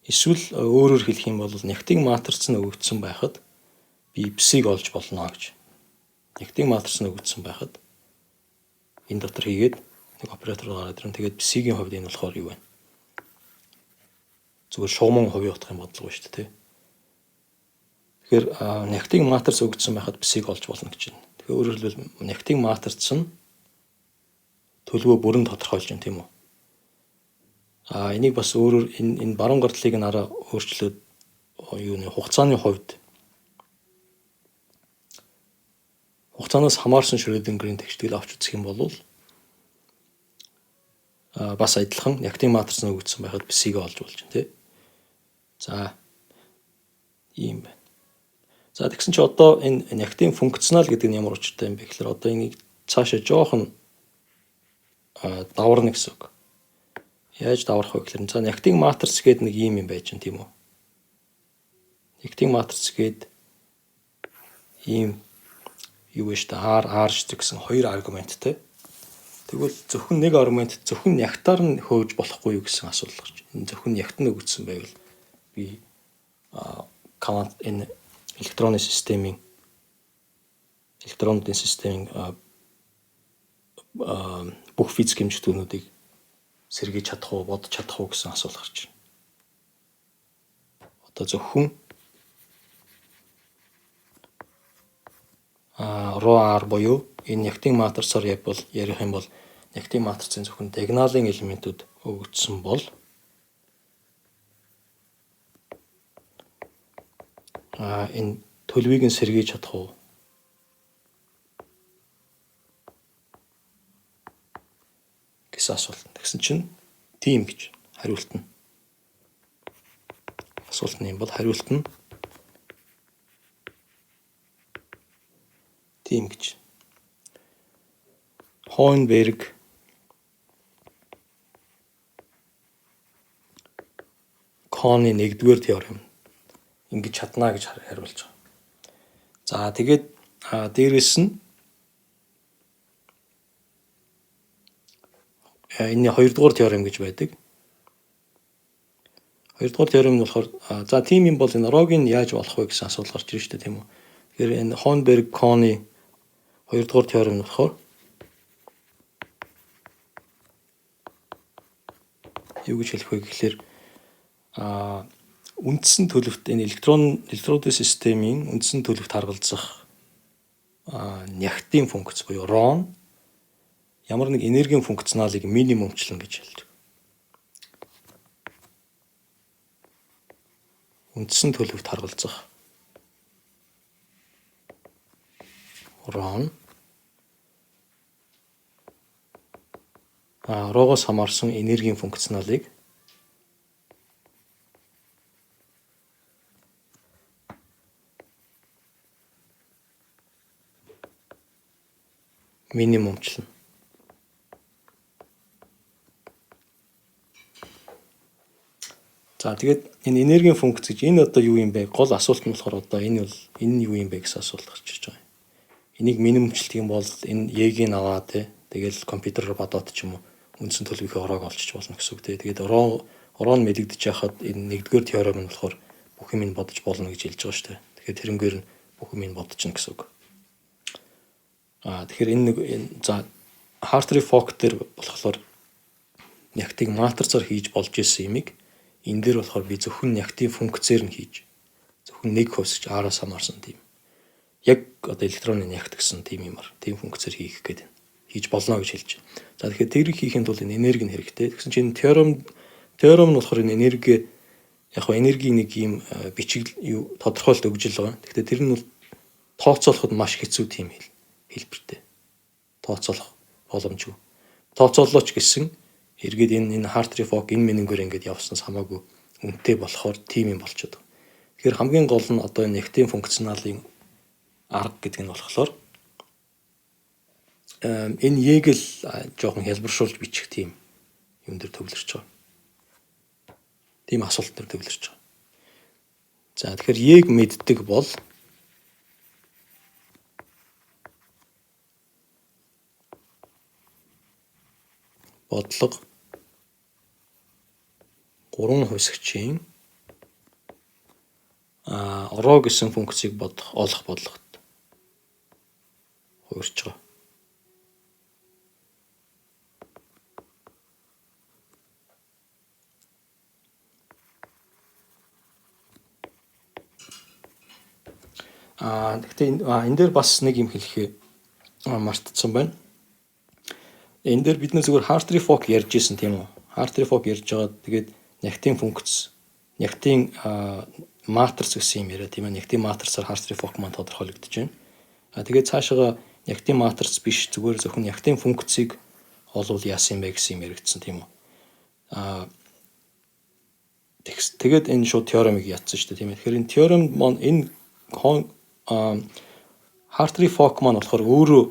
эсвэл өөрөөр хэлэх юм бол нягтын матриц нь өгөгдсөн байхад би psi-г олж болно гэж. Нягтын матриц нь өгөгдсөн байхад энэ дотор хийгээд нэг оператор гараад ирэн. Тэгээд psi-гийн хувьд энэ болохоор юу вэ? Зүгээр шугамн хувийн утгах юм бодлого шүү дээ, тий. Тэгэхээр нягтын матриц өгөгдсөн байхад psi-г олж болно гэж байна. Тэгэхээр өөрөөр хэлбэл нягтын матриц нь төлөвөө бүрэн тодорхойлж байна тийм үү. Энийг бас өөрөөр энэ баруун гартлыг нь араа өөрчлөөд юуны хугацааны хувьд хугацаанаас хамаарсан Шрёдингерийн тэгштэл авч үзэх юм бол бас адилхан нягтын матрц нөгөөдсөн байхад бисийг олж болж байна тий. За ийм байна. За тэгсэн чи одоо энэ нягтын функционал гэдэг нь ямар учиртай юм бэ гэхээр одоо энийг цаашаа жоохон даварна гэсэн үг. Яаж даврах вэ гэхээр за нягтын матрц гэдэг нэг ийм юм байж байна тийм үү. Нягтын матрц гэдэг ийм юу вэ штэ R гэсэн хоёр аргументтэй. Тэгвэл зөвхөн нэг аргумент зөвхөн нягтаар нь хөөж болохгүй юу гэсэн асуудал гарч байна. Энэ зөвхөн нягт нь өгөгдсөн байвал би квант энэ электронуудын системийн бүх физик хэмжээчдүүдийг сэргийж чадах уу, бодож чадах уу гэсэн асуулт гарч байна. Одоо зөвхөн ρr буюу энэ нягтын матрицаар ярих юм бол нягтын матрицын зөвхөн диагоналын элементүүд өгөгдсөн бол энэ төлөвийг нь сэргийж чадах уу гэсэн асуулт. Тэгсэн чинь тийм гэж хариулт нь. Асуулт нь юм бол хариулт нь тийм гэж. Хойнберг Коны 1-р теорем ингэж чадна гэж хариулж байгаа. За тэгээд дээрэс нь энэ 2-р теорем гэж байдаг. 2-р теорем нь болохоор за тийм юм бол энэ рогийн яаж болох вэ гэсэн асуулт гарч ирж штэ тийм үү. Тэгэхээр энэ Хойнберг Коны 2-р теорем нь болохоор юу гэж хэлэх вэ гэхээр үндсэн төлөвт энэ электродын системийн үндсэн төлөвт харгалзах нягтын функц буюу ρ ямар нэг энергийн функционалыг минимумчлан гэж хэлдэг. Үндсэн төлөвт харгалзах ρ рогоос хамаарсан энергийн функционалыг минимумчлан. За тэгээд энэ энергийн функц гэж энэ одоо юу юм бэ? Гол асуулт нь болохоор одоо энэ юу юм бэ гэсэн асуулт гарч ирж байгаа юм. Энийг минимумчлах юм бол энэ Y-г аваад тэгэл компьютероор бодоод ч юм уу үндсэн төлөвийнхөө ороог олчих болно гэсэн үг тий. Тэгээд ороо нь мэдэгдэж яхад энэ 1-р теорем нь болохоор бүх юм нь бодож болно гэж хэлж байгаа шүү дээ. Тэгэхээр тэрнгээр нь бүх юм нь бодчихно гэсэн үг. Тэгэхээр энэ за Hartree-Fock дээр болохоор нягтыг матрицаар хийж болж исэн юмыг энэ дээр болохоор би зөвхөн нягтын функцээр нь хийж зөвхөн нэг хувьсч R-аас хамаарсан тийм. Яг одоо электроны нягт гэсэн тийм юмар тийм функцээр хийх гэдэг хийж болно гэж хэлж байна. За тэгэхээр тэрийг хийхэд бол энэ энерги нь хэрэгтэй. Тэгсэн чинь теорем нь болохоор энэ энерги яг хөө энергийн нэг юм бичиг юу тодорхойлт өгж л байгаа. Тэгэхээр тэр нь бол тооцоолоход маш хэцүү тийм хэлбэртэй. Тооцоолох боломжгүй. Тооцоолооч гэсэн эргээд энэ Hartree-Fock энэ мэнэнгээр ингээд явснаас хамаагүй үнэтэй болохоор тийм юм болчиход байгаа. Тэгэхээр хамгийн гол нь одоо энэ нягтын функционалын арга гэдэг нь болохоор энэ Яг л жоохон хэлбэршүүлж бичих тийм юм дээр төвлөрч байгаа. Тийм асуулт дээр төвлөрч байгаа. За тэгэхээр Яг мэддэг бол бодлого 3 хувьсгчийн рho гэсэн функцийг олох бодлогот хувирч байгаа. Гэхдээ энэ дээр бас нэг юм хэлэхээ мартсан байна. Энэ дээр бид нэр зүгээр Hartree Fock ярьж ирсэн тийм үү? Hartree Fock ярьж байгаа. Тэгээд нягтын функц, нягтын матриц гэсэн юм яриа тийм ээ. Нягтын матрицаар Hartree Fock маань тодорхойлогдож байна. Тэгээд цаашаа нягтын матриц биш зүгээр зөвхөн нягтын функцийг олвол яасан юм бэ гэсэн юм яригдсан тийм үү? Тэгээд энэ шууд теоремыг ятсан шүү дээ тийм ээ. Тэгэхээр энэ теорем маань энэ Hartree Fock маань болохоор өөрөө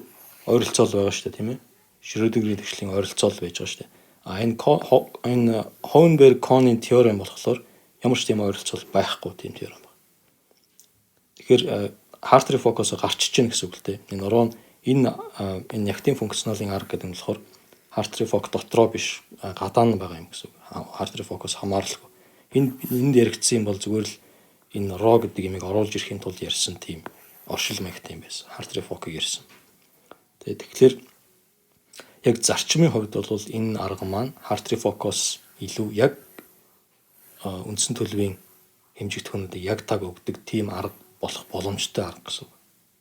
ойролцоол байгаа шүү дээ тийм ээ. Schrödingерийн тэгшлийн ойролцоол байж байгаа шүү дээ. Энэ Hohenberg-Kohn-ийн теорем болохоор ямар ч тийм ойролцоол байхгүй тийм теорем байна. Тэгэхээр Hartree Fock-оос гарчиж гэнэ гэсэн үг л дээ. Энэ уруу энэ нягтын функционалын арга гэдэг нь болохоор Hartree Fock дотроо биш гадаа нь байгаа юм гэсэн үг. Hartree Fock-оос хамааралгүй. Энд яригдсан юм бол зүгээр л энэ rho гэдэг имийг оруулж ирэхийн тулд ярьсан тийм оршил маягт юм байсан. Hartree Fock-ыг ярьсан. Тэгэхээр яг зарчмын хувьд бол энэ арга маань Hartree Fock-оос илүү яг үндсэн төлөвийн хэмжигдэхүүнүүдийг яг таг өгдөг тийм арга болох боломжтой арга гэсэн үг.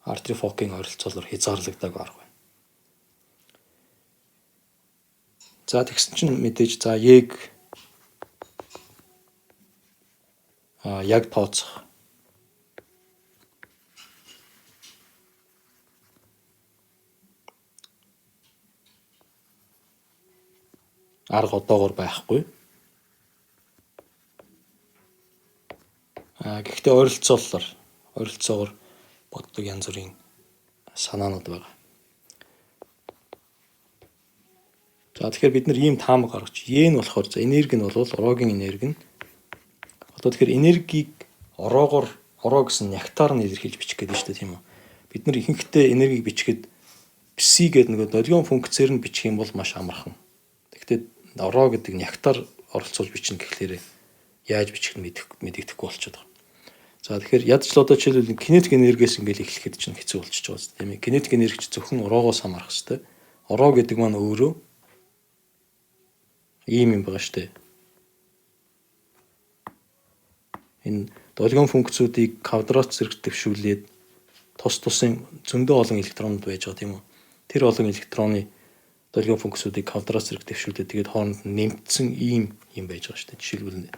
Hartree Fock-ийн ойролцоолоор хязгаарлагдаагүй арга байна. За тэгсэн чинь мэдээж за яг тооцох арга одоогоор байхгүй. Гэхдээ ойролцоогоор боддог янз бүрийн санаанууд байгаа. За тэгэхээр бид нар ийм таамаг гаргаж, Е нь болохоор за энерги нь бол ороогийн энерги нь одоо тэгэхээр энергийг ороо гэсэн нягтаар нь илэрхийлж бичих гэдэг нь шүү дээ тийм үү. Бид нар ихэнхдээ энергийг бичихэд пси гэдэг нэг долгион функцээр нь бичих юм бол маш амархан. Тэгэхдээ ороо гэдэг нягтаар оролцуулж бичнэ гэхлээр яаж бичих нь мэдэгдэхгүй болчиход байгаа. За тэгэхээр ядч л одоо жишээлбэл кинетик энергиэс ингээл эхлэхэд чинь хэцүү болчихж байгаа тийм ээ. Кинетик энерги ч зөвхөн ороогоос хамаарах хэрэгтэй. Ороо гэдэг маань өөрөө ийм юм байгаа шүү дээ. Энэ долгион функцүүдийг квадрат зэрэг дэвшүүлээд тусын зөндөө олон электронууд байж байгаа тийм үү. Тэр олон электроны долгион функцүүдийг квадрат зэрэг дэвшүүлээд тэгээд хооронд нь нэмэгдсэн ийм юм байж байгаа шүү дээ. Жишээлбэл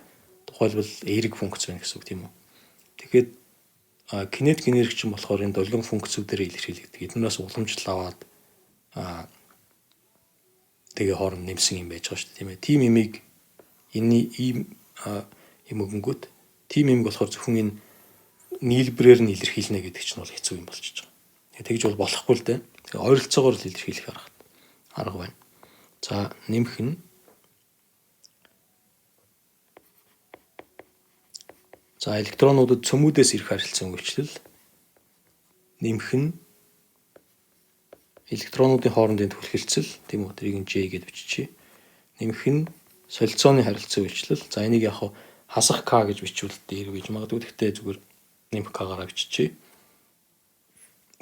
тухайлбал эерэг функц байна гэсэн үг тийм үү. Тэгэхээр кинетик энерги чинь болохоор энэ долгион функцүүдээр илэрхийлэгддэг. Эднээс уламжлал аваад тэгээ хооронд нэмсэн юм байж байгаа шүү дээ тийм ээ. Тим имийг ийм юм өгөнгөт тим имийг болохоор зөвхөн энэ нийлбэрээр нь илэрхийлнэ гэдэг чинь бол хэцүү юм болчихж байгаа. Тэгж бол болохгүй л дээ. Тэгээ ойролцоогоор л илэрхийлэх арга байна. За нэмэх нь за электронуудад цөмүүдээс ирэх харилцан үйлчлэл нэмэх нь электронуудын хоорондын түлхэлцэл тийм үү тэрийг J гэж биччихье. Нэмэх нь солилцооны харилцан үйлчлэл. За энийг яг хасах К гэж бичвэл дээр гэж магадгүй гэхдээ зүгээр нэмэх К-гаараа биччихье.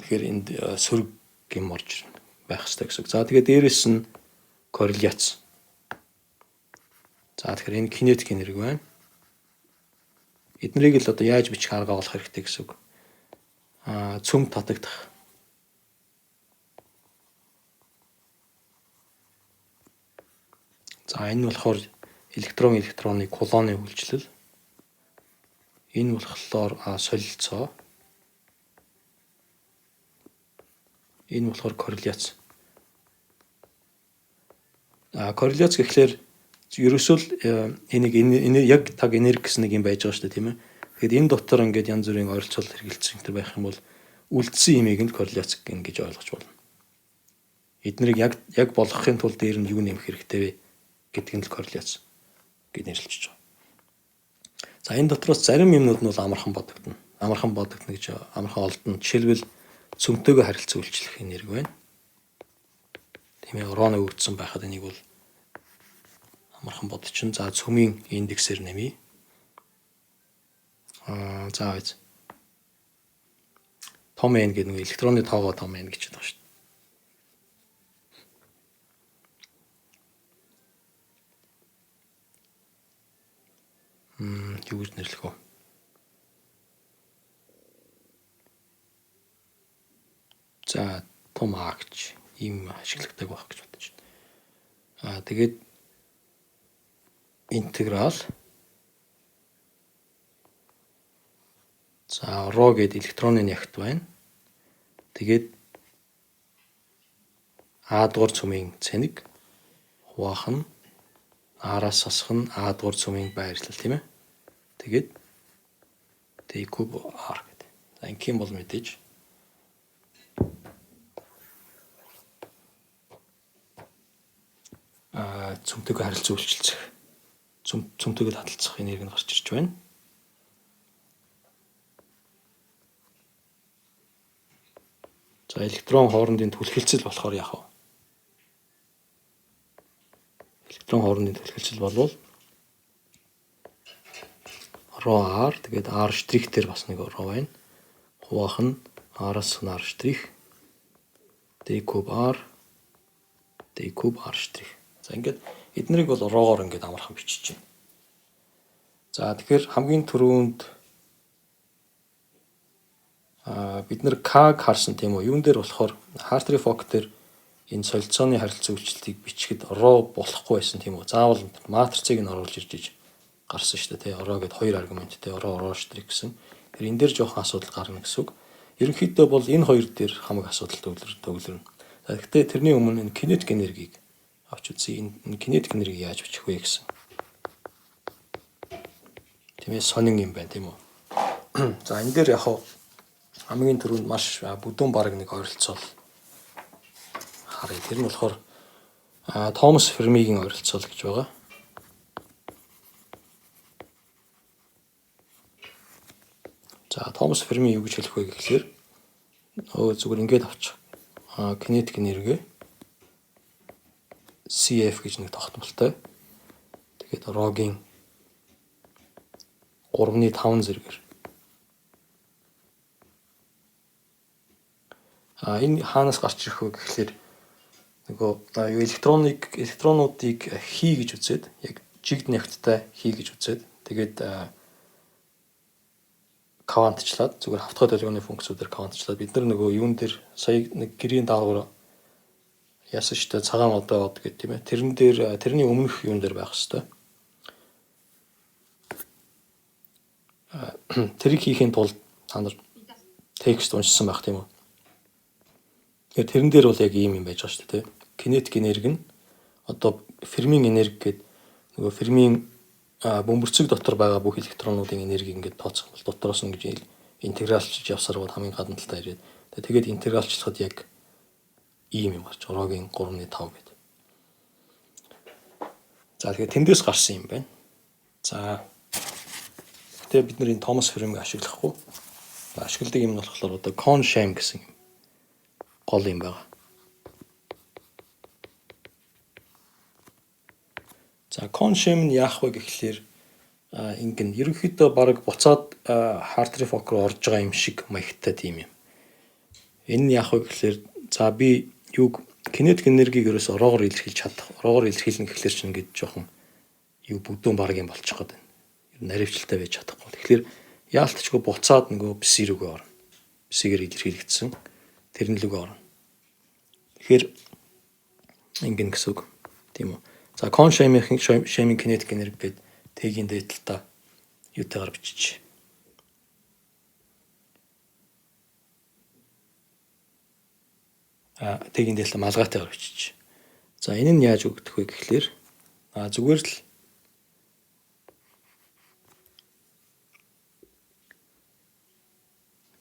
Тэгэхээр энд сөрөг юм орж байх хэрэгтэй гэсэн үг. За тэгээд дээрэс нь корреляц. За тэгэхээр энэ кинетик энерги байна. Эднэрийг л одоо яаж бичих арга олох хэрэгтэй гэсэн үг. Цөм татагдах. За энэ болохоор электроны кулоны үйлчлэл. Энэ болохоор солилцоо. Энэ болохоор корреляц. Корреляц гэхлээр ерөөсөө л энийг яг таг энерги гэсэн нэг юм байж байгаа шүү дээ тийм ээ. Тэгэхээр энэ дотор ингээд янз бүрийн ойролцоол хэрэгэлцсэн энэ байх юм бол үлдсэн имийг нь корреляц гэж ойлгож болно. Эднийг яг болгохын тулд дээр нь юу нэмэх хэрэгтэй вэ гэдгийг нь л корреляц гэж нэрлэж байгаа. За энэ дотроос зарим юмнууд нь бол амархан бодогдно. Амархан гэж амархан олдно. Жишээлбэл цөмтөөгөө харилцан үйлчлэх энерги байна. Тийм ээ, орооны өвдсөн байхад энийг бол амархан бодчихно. За цөмийн индексээр нэмье. За үз. Том n гэдэг нэг электроны тоогоо том n гэж байгаа шүү дээ. Юу гэж нэрлэх вэ? За том А гэж ийм ашигладаг байх гэж бодож байна. Тэгээд интеграл. За ро гэдэг электронны нягт байна. Тэгээд А дугаар цөмийн цэник хуваах нь А-раас сасах нь А дугаар цөмийн байрлал тийм ээ. Тэгээд T куб R гэдэг. За ингийн бол мэдээж цөмтөг харилцан үйлчилцэх. Цөмтөгөд хадгалцах энерги нь гарч ирж байна. За электрон хоорондын түлхэлцэл болохоор яах вэ? Электрон хоорондын түлхэлцэл болвол ро R тэгээд R штрих дээр бас нэг ро байна. Хуваах нь R-аас R штрих D куб R D куб R штрих. За ингээд эднэрийг бол рогоор ингээд амархан бичиж байна. За тэгэхээр хамгийн түрүүнд бид нэр K-г харсан тийм үү? Юун дээр болохоор Hartree-Fock дээр энэ солилцооны харилцан үйлчлэлтийг бичихэд ро болохгүй байсан тийм үү? Заавал матрицыг нь оруулж ирж гарсан шүү дээ. Ро гэд хоёр аргументтэй ро штрих гэсэн. Тэгэхээр энэ дээр жоохон асуудал гарна гэсэн үг. Ерөнхийдөө бол энэ хоёр дээр хамаг асуудал төвлөрнө. За гэхдээ тэрний өмнө энэ кинетик энергийг авч үзье. Энэ кинетик энергийг яаж бичих вэ гэсэн. Тиймээс сонин юм байна тийм үү? За энэ дээр яг хамгийн түрүүнд маш бүдүүн бараг нэг ойролцоол харъя. Тэр нь болохоор Томас Фермигийн ойролцоол гэж байгаа. За Томас Ферми юу гэж хэлэх вэ гэхлээр зүгээр ингээд авчих. Кинетик энерги CF гэж нэг тогтмолтой. Тэгээд рогийн 3.5 зэрэгээр. Энэ хаанаас гарч ирэх вэ гэхлээр нөгөө электронуудыг хий гэж үзээд яг жигд нягттай хий гэж үзээд тэгээд квантчлаад зүгээр хавтгай долгионы функцүүдээр квантчлаад бид нар нөгөө юун дээр сая нэг гэрийн даалгавар яасан шүү дээ цагаан одод гэдэг тийм ээ. Тэрэн дээр тэрний өмнөх юун дээр байх хэвээр. Тэрийг хийхин тулд та нар текст уншсан байх тийм үү. Тэгэхээр тэрэн дээр бол яг ийм юм байж байгаа шүү дээ. Кинетик энерги нь одоо Фермийн энерги гэдэг нөгөө Фермийн бөмбөрцөг дотор байгаа бүх электронуудын энергийг ингээд тооцох бол дотроос нь гэж интегралчилж явсаар бол хамгийн гадна талдаа ирээд тэгээд интегралчлахад яг ийм юм гарч орогийн 3.5 гэдэг. За тэгэхээр тэндээс гарсан юм байна. За тэгээ бид нэр энэ Томас Фермиг ашиглахгүй. Ашигладаг юм нь болохоор одоо Kohn-Sham гэсэн юм гол юм байна. За Kohn-Sham нь яах вэ гэхлээр ингэн ерөнхийдөө баг буцаад Hartree-Fock руу орж байгаа юм шиг маягтай тийм юм. Энэ нь яах вэ гэхлээр за би юг кинетик энергийг ерөөсөө рогоор илэрхийлж чадах. Рогоор илэрхийлнэ гэхлээр чинь ингэж жоохон юу бүдүүн баг юм болчих гээд байна. Ер нь наривчлалтай байж чадахгүй. Тэгэхээр яалтчгүй буцаад нөгөө пси рүүгээ орно. Псигээр илэрхийлэгдсэн тэрэн лүгөө орно. Тэгэхээр ингэн гэсэн үг тийм үү. За Kohn-Sham-ийн кинетик энерги гэдэг Т-ийн дээдлэлтаа юутайгаар бичиж. Т-ийн дээдлэлтаа малгайтайгаар бичиж. За энэ нь яаж өгдөх вэ гэхлээр зүгээр л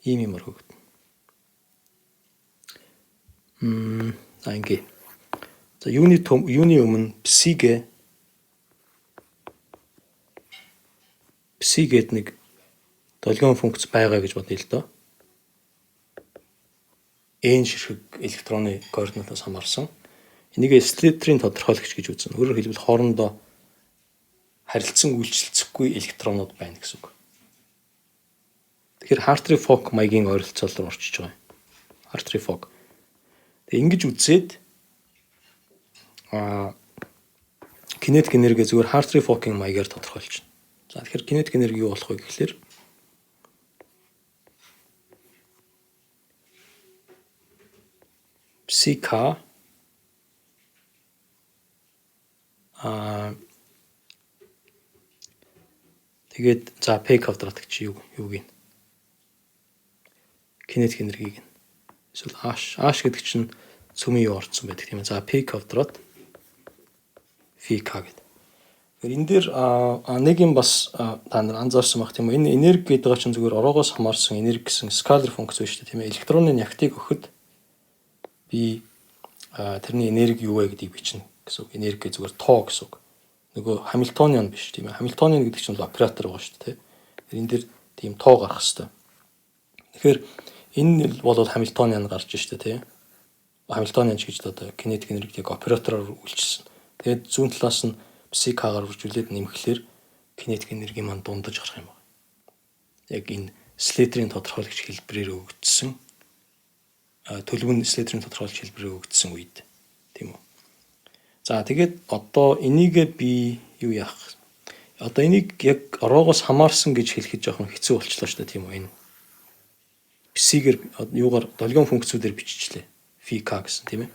ийм юмар өгдөн. Ингээ. За юуны өмнө пси гээд нэг долгион функц байгаа гэж бодъё л доо. N ширхэг электроны координатаас хамаарсан. Энийг Slater-ийн тодорхойлогч гэж үзнэ. Өөрөөр хэлбэл хоорондоо харилцан үйлчлэцэхгүй электронууд байна гэсэн үг. Тэгэхээр Hartree-Fock маягийн ойролцоол руу орчиж байгаа. Hartree-Fock. Тэгээ ингэж үзээд кинетик энерги зүгээр Hartree-Fock-ийн маягаар тодорхойлж байна. За тэгэхээр кинетик энерги юу болох вэ гэхлээр psi k Тэгээд за P квадрат гэж юу гин? Кинетик энергийг. Эсвэл H гэдэг чинь цөмийн юу орцсон байдаг тийм ээ. За P квадрат Φ K гэдэг. Тэгэхээр энэ дээр нэг юм бас та нар анзаарсан байх тийм үү? Энэ энерги гэдэг чинь зүгээр ороогоос хамаарсан энерги гэсэн скалар функц байна шүү дээ тийм ээ. Электроны нягтыг өгөхөд би тэрний энерги юу вэ гэдгийг бичнэ гэсэн үг. Энерги зүгээр тоо гэсэн үг. Нөгөө Хамилтониан биш тийм ээ. Хамилтониан гэдэг чинь оператор байгаа шүү дээ. Энэ дээр тийм тоо гарах хэрэгтэй. Тэгэхээр энэ бол Хамилтониан гарч штэ тийм. Хамилтониан ч гэж одоо кинетик энергиг оператороор үйлчилсэн. Тэгээд зүүн талаас нь псих-гаар үржүүлээд нэмэхлээр кинетик энерги маань дундаж гарах юм байна. Яг энэ Слейтерийн тодорхойлагч хэлбэрээр өгөгдсөн төлөв нь Слейтерийн тодорхойлогч хэлбэрээр өгөгдсөн үед тийм үү. За тэгээд одоо энийг би юу яах? Одоо энийг яг ороогоос хамаарсан гэж хэлэхэд жоохон хэцүү болчихлоо шүү дээ тийм үү. Энэ псигээр юугаар долгион функцүүдээр биччихлээ. Φ K гэсэн тийм ээ.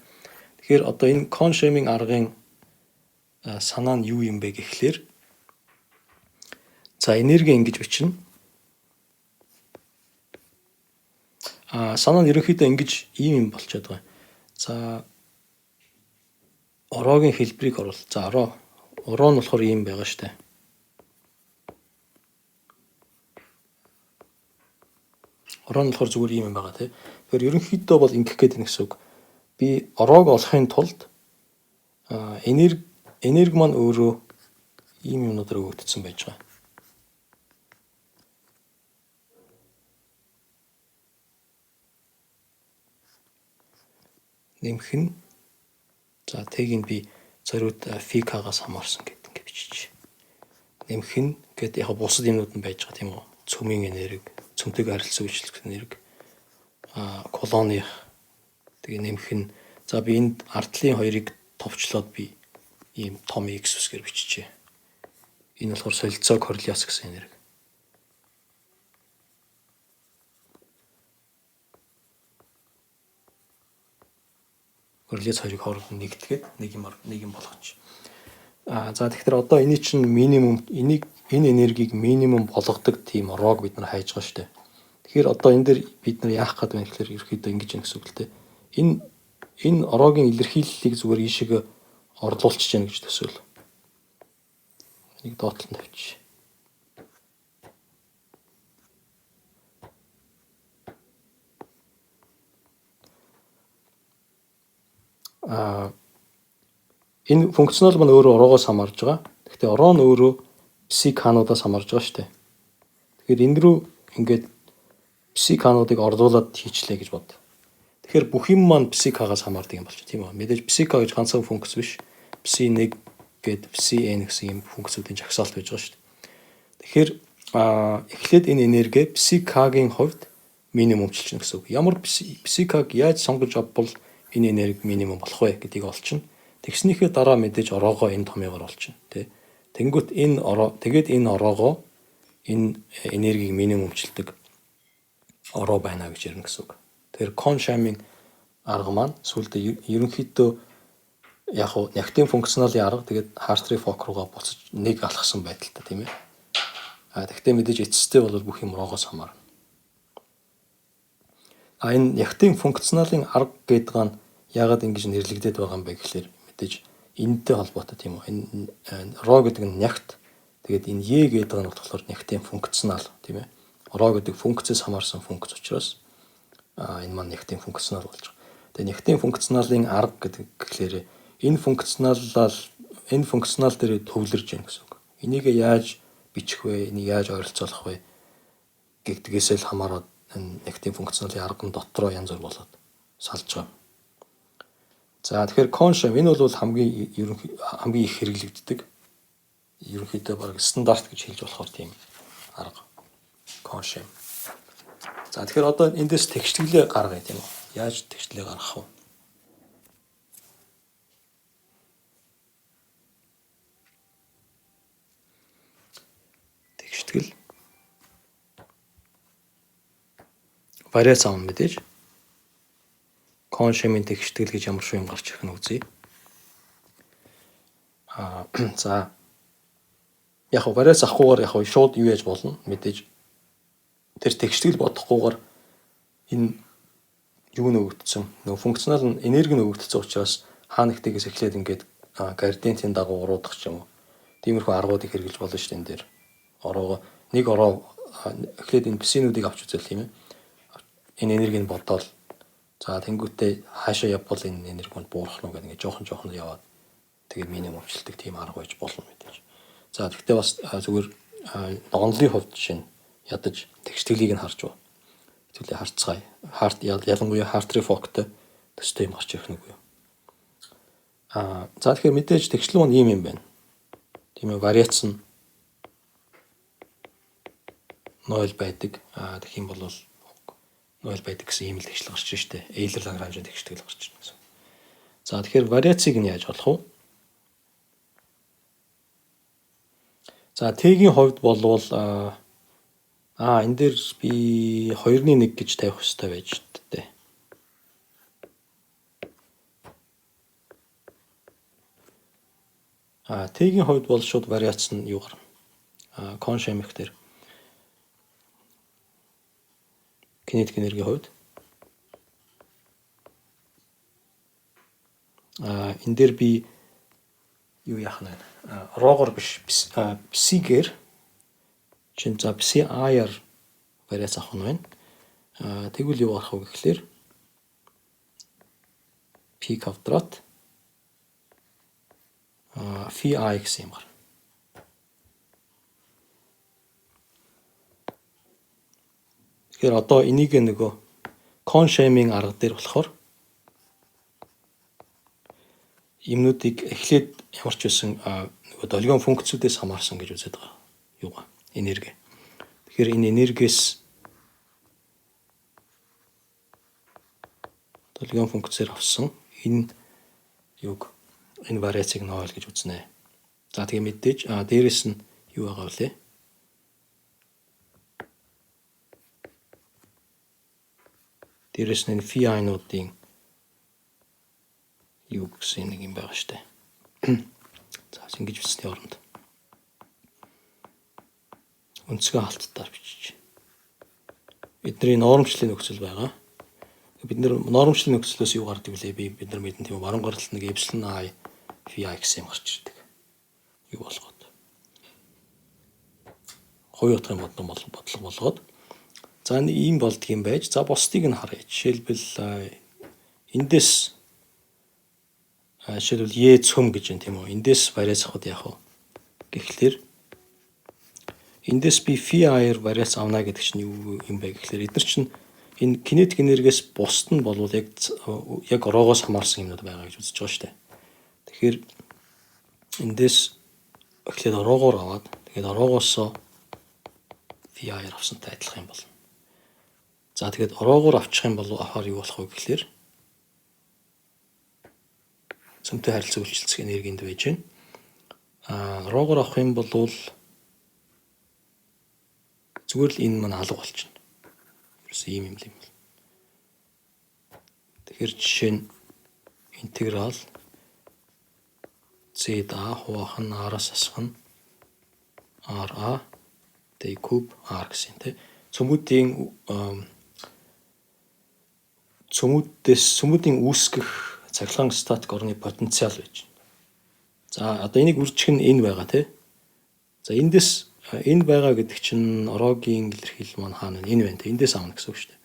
Тэгэхээр одоо энэ Коншемийн аргын санаа нь юу юм бэ гэхлээр за энерги ингэж бичнэ. Санаа нь ерөнхийдөө ингэж ийм юм болчиход байгаа. За ороогийн хэлбэрийг оруул. За ороо нь болохоор ийм байгаа штэ. Ороо нь болохоор зүгээр ийм юм байгаа тий. Тэгэхээр ерөнхийдөө бол ингэх гээд нэг гэсэн үг. Би ороог олохын тулд энерги маань өөрөө ийм юмнуудаар өгөгдсөн байж байгаа. Нэмэх нь за тэгийг би зориуд Φ K-гаас хамаарсан гэдэг ингэ бичиж. Нэмэх нь гээд яг бусад юмнууд нь байж байгаа тийм үү? Цөмийн энерги, цөмтэйг харилцан үйлчлэх энерги, колоны тэгээ нэмэх нь за би энд ардлын хоёрыг товчлоод би ийм том X үсгээр биччихье. Энэ болохоор солилцоо корреляц гэсэн энерги. Корреляц хоёрыг хооронд нь нэгтгэхэд нэг юм болгоч. За тэгэхээр одоо энэ чинь минимум энэ энергийг минимум болгодог тийм ороог бид нар хайж байгаа шүү дээ. Тэгэхээр одоо энэ дээр бид нар яах гээд байна гэхээр ерөөхдөө ингэж юм гэсэн үг л дээ. Энэ ороогийн илэрхийллийг зүгээр ийшээгээ орлуулчих гэж гэж төсөөл. Нэг доотлон тавьчих. Энэ функционал маань өөрөө ороогоос хамаарж байгаа. Гэхдээ ороо нь өөрөө псих-кануудаас хамаарж байгаа шүү дээ. Тэгэхээр энэ рүү ингээд псих-кануудыг орлуулад хийчлээ гэж бод. Тэгэхээр бүх юм маань псих-кагаас хамаардаг юм болчих тийм үү. Мэдээж псих-к гэж ганцхан функц биш. Psi1 гээд Psi(n) гэсэн юм функцүүдийн жагсаалт байж байгаа шүү дээ. Тэгэхээр эхлээд энэ энерги псих-кгийн хувьд минимумчилж гэсэн үг. Ямар псих-кг яаж сонгож авбал энэ энерги минимум болох вэ гэдгийг олчихно. Тэгснийхээ дараа мэдээж ороогоо энэ томьёогоор олчихно. Тэнгүүт энэ ороогоо энэ энергийг минимумчилдэг ороо байна гэж ярина гэсэн үг. Тэгэхээр Коншемийн арга маань сүүлдээ ерөнхийдөө яг уу нягтын функционалын арга тэгээд Hartree Fock руугаа буцаж нэг алхсан байдалтай тийм ээ. Тэгвэл мэдээж эцэстээ бол бүх юм ороогоос хамаарна. Энэ нягтын функционалын арга гэдэг нь яагаад ингэж нэрлэгдээд байгаа юм бэ гэхлээр мэдээж энэтэй холбоотой тийм үү. Энэ ро гэдэг нь нягт тэгээд энэ е гэдэг нь болохоор нягтын функционал тийм ээ. Ро гэдэг функцээс хамаарсан функц учраас энэ маань нягтын функционал болж байгаа. Тэгээд нягтын функционалын арга гэдэг гэхлээр энэ функционал дээр төвлөрж байна гэсэн үг. Энийг яаж бичих вэ? Энийг яаж ойролцоолох вэ? Гэдгээс л хамаарат энэ нягтын функционалын арган дотроо янз бүр болоод салж байгаа. За тэгэхээр Коншем энэ бол хамгийн их хэрэглэгддэг. Ерөнхийдөө баг стандарт гэж хэлж болохоор тийм арга Коншем. За тэгэхээр одоо эндээс тэгшлэглээ гаргая тийм үү? Яаж тэгшлээ гаргах вэ? Тэгштгэл вариац аав мэдээж Коншемийн тэгштгэл гэж ямар шиг юм гарч ирэх нь үзье. За яг хөө вариац авахгүйгээр яг хөө шууд юу яаж болно мэдээж тэр тэгштэл бодохгүйгээр энэ юу нөгөгдсөн нөгөө функционал нь энерги нөгөгдсөн учраас хаа нэгтээс эхлээд ингээд градиентийн дагуу уруудах ч юм уу. Тиймэрхүү аргуудыг хэрэглэж болно шүү дээ энэ дээр. Ороогоо нэг ороо эхлээд энэ бисинүүдийг авч үзэл тийм ээ. Энэ энергийг бодоол. За тэнгуүтээ хаашаа явбал энэ энерги нь буурах нь гэдэг ингээд жоохон яваад тэгээд минимумчлдаг тийм арга байж болно мэдээж. За тэгтээ бас зүгээр ногоонлын хувьд жишээ нь ядаж тэгштэглийг нь харж байна. Хэвлээ харцгаая. Ялангуяа харт рейт фоктой төстэй юм гарч ирэх нүггүй. За тэгэхээр мэдээж тэгшлэн нь ийм юм байна. Тийм ээ вариац нь 0 байдаг. Тэгэх юм бол 0 байдаг гэсэн ийм л тэгшэл гарч ирж штэ. Эйлер лагранжийн тэгштгэл гарч ирнэ гэсэн. За тэгэхээр вариацыг нь яаж болох вэ? За Т-ийн хувьд болвол энэ дээр би 2-1 гэж тавих хэрэгтэй байж тээ. Т-ийн хувьд бол шууд вариац нь юу гарна? Коншемих дээр кинетик энергийн хувьд энэ дээр би юу яах нь вэ? Рогоор биш псигээр чинь за пси аяар вариац авах нь байна. Тэгвэл юу гарах вэ гэхлээр пи квадрат фи ай гэсэн юм гарна. Тэгэхээр одоо энийг нөгөө коншемийн арга дээр болохоор юмнуудыг эхлээд ямар ч байсан нөгөө долгион функцүүдээс хамаарсан гэж үздэг байгаа. Юугаа? Энерги. Тэгэхээр энэ энергиэс долгион функцээр авсан энэ юг энэ вариацыг нь ойл гэж үзнэ. За тэгээ мэдээж дээрэс нь юу байгаа вэ? Дээрэс нь фи айнуудын юу гэсэн нэг юм байгаа штэ. За ингэж бичсний оронд өнцгөө халтдаар бичиж. Бидний нормчлын нөхцөл байгаа. Бид нэр нормчлын нөхцлөөс юу гардаг вүлээ? Бид нар мэдэн тийм баруун гаралт нэг эпсилон i фи i гэсэн юм гарч ирдэг. Юу болгоод. Хоёр утгын бодлого болгоод. За ийм болдгийм байж. За бусдыг нь харъя. Жишээлбэл эндээс жишээлбэл е цөм гэж юм тийм үү? Эндээс вариац авахд яах вэ? Гэхлээр эндээс би фи i-аар вариац авна гэдэг чинь юу юм бэ гэхлээр эдгээр чинь энэ кинетик энергиэс бусд нь болвол яг ороогоос хамаарсан юмнууд байгаа гэж үзэж байгаа шүү дээ. Тэгэхээр эндээс эхлээд ороогоор аваад тэгээд ороогоосоо фи i-аар авсантай адилхан юм болно. За тэгээд ороогоор авчих юм бол авахаар юу болох вэ гэхлээр цөмтэй харилцаа үйлчлэх энергинд байж байна. Ороогоор авах юм бол зүгээр л энэ маань алга болчихно. Ерөөсөө ийм юм л юм бол. Тэгэхээр жишээ нь интеграл z(a) хуваах нь r-аас асах нь r(a) t куб r гэсэн тийм. Цөмүүдийн үүсгэх цахилгаан статик орны потенциал байж байна. За одоо энийг үржих нь энэ байгаа тийм. За эндээс энэ байгаа гэдэг чинь ороогийн илэрхийлэл маань хаана вэ? Энэ байна тийм. Эндээс авна гэсэн үг шүү дээ.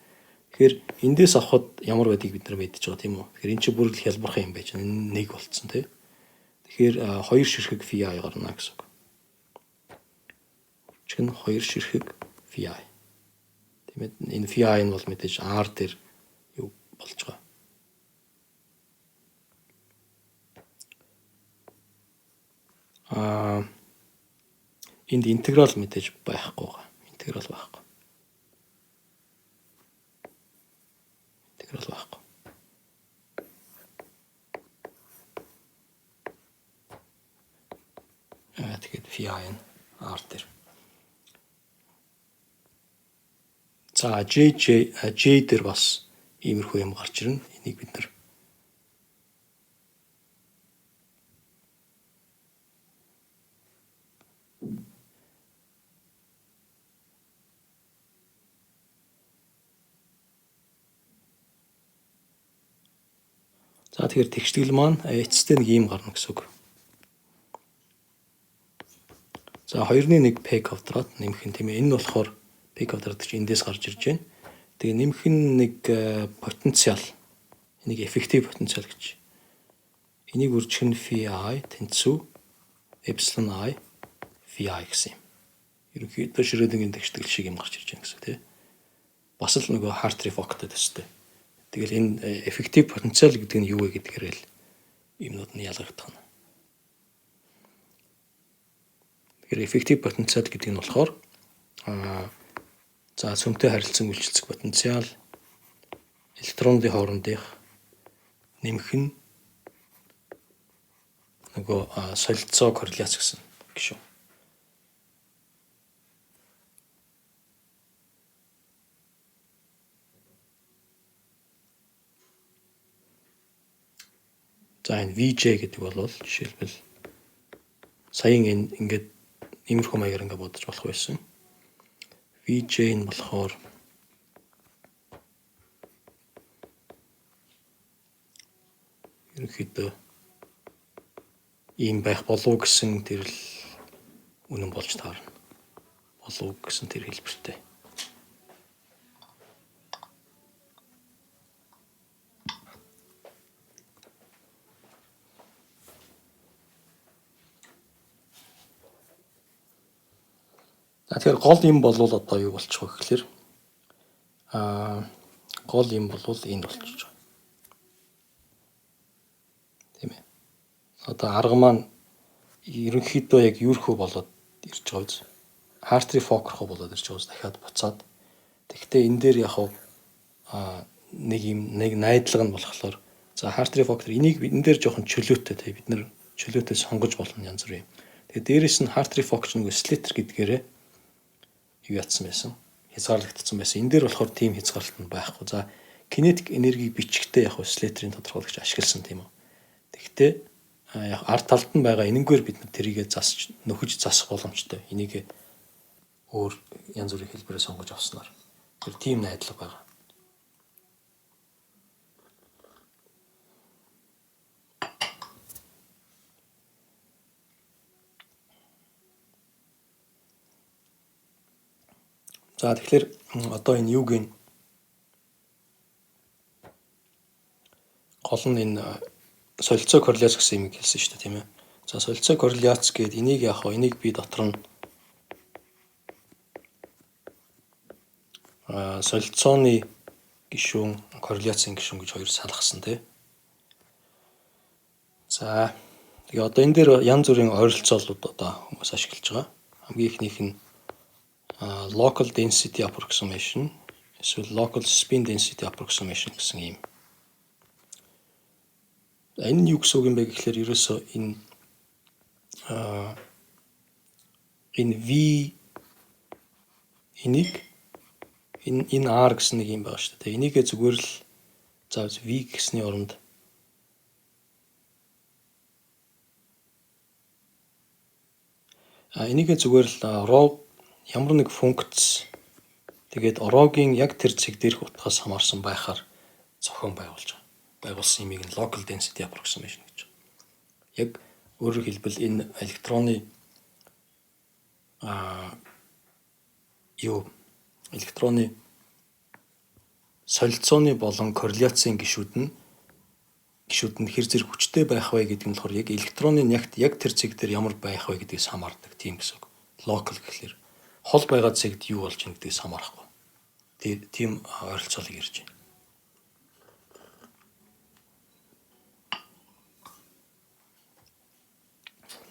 Тэгэхээр эндээс авахд ямар байдгийг бид нар мэдчихэж байгаа тийм үү? Тэгэхээр эн чинь бүр л хялбархан юм байж байна. Энэ нэг болцсон тийм. Тэгэхээр хоёр ширхэг фи i гарна гэсэн үг. Чин хоёр ширхэг фи i. Тийм ээ. Энэ фи i нь бол мэдээж r дээр юу болж байгаа. Энд интеграл мэдээж байхгүй байгаа. Интеграл байхгүй. Тэгээд фи i нь r дээр. За j дээр бас иймэрхүү юм гарч ирнэ. Энийг бид нар За тэгэхээр тэгштгэл маань эцэстээ нэг ийм гарна гэсэн үг. За 2-1 P квадрат нэмэх нь тийм ээ. Энэ нь болохоор P квадрат чинь эндээс гарч ирж байна. Тэгээ нэмэх нь нэг потенциал. Энийг эффектив потенциал гэж. Энийг үржих нь phi тэнцүү epsilon I phi гэсэн юм. Ерөнхийдөө Шрёдингийн тэгштгэл шиг юм гарч ирж байна гэсэн тийм. Бас л нөгөө Hartree Fock-тэй төстэй. Тэгэл энэ эффектив потенциал гэдэг нь юу вэ гэдгээр л юмнууд нь ялгагдах нь. Тэгэхээр эффектив потенциал гэдэг нь болохоор за цөмтэй харилцан үйлчлэх потенциал электронны хоорондын нэмэх нь нөгөө солилцоо корреляц гэсэн гişүн. За энэ VJ гэдэг бол жишээлбэл саяын энэ ингээд иймэрхүү маягаар ингээд бодож болох байсан. VJ нь болохоор ерөнхийдөө ийм байх болов гэсэн тэр л үнэн болж таарна. Болов гэсэн тэр хэлбэртэй. Тэгэхээр гол юм бол одоо юу болчих вэ гэхээр гол юм бол энэ болчих. Тийм ээ. Одоо арга маань ерөнхийдөө яг юурхүү болоод ирж байгаа биз. Hartree Fock руу болоод ирж байгаа биз дахиад буцаад. Тэгэхдээ энэ дээр яг нэг найдлага нь болохоор за Hartree Fock энийг энэ дээр жоохон чөлөөтэй тий бид нэр чөлөөтэй сонгож болно янз бүр юм. Тэгээд дээрэс нь Hartree Fock ч нөгөө Slater гэдгээрээ юу ятсан байсан. Хязгаарлагдсан байсан. Энэ дээр болохоор тийм хязгаарлалт нь байхгүй. За кинетик энергийг бичгтээ яг Slater-ийн тодорхойлогч ашигласан тийм үү. Тэгэхдээ яг ард талд нь байгаа энэнгээр бид тэрийгэ засч нөхөж засах боломжтой. Энийг өөр янз бүрийн хэлбэрээр сонгож авснаар. Тэр тийм найдлага байгаа. За тэгэхээр одоо энэ юугийн гол нь энэ солилцоо корреляц гэсэн юм хэлсэн шүү дээ тийм ээ. За солилцоо корреляц гэдэг энийг би дотор нь солилцооны гишүүн, корреляцийн гишүүн гэж хоёр салгасан тийм. За тэгээ одоо энэ дээр янз бүрийн ойролцоолууд одоо хүмүүс ашиглаж байгаа. Хамгийн ихнийх нь local density approximation эсвэл local spin density approximation гэсэн юм. Энэ нь юу гэсэн үг юм бэ гэхээр ерөөсөө энэ V энэ R гэсэн нэг юм байгаа шүү дээ. Энийгээ зүгээр л за V гэсний оронд энийгээ зүгээр л rho ямар нэг функц тэгээд орогийн яг тэр цэг дээрх утгаас хамаарсан байхаар зохион байгуулсан юмыг нь local density approximation гэж. Яг өөрөөр хэлбэл энэ электроны электроны солилцооны болон корреляцийн гишүүд нь хэр зэрэг хүчтэй байх вэ гэдэг нь болохоор яг электроны яг тэр цэг дээр ямар байх вэ гэдгээс хамаардаг тийм гэсэн үг. Local гэхэлэр хол байгаа цэгт юу болж байгаа гэдгээс хамаарахгүй. Тийм ойролцоолыг ярьж байна.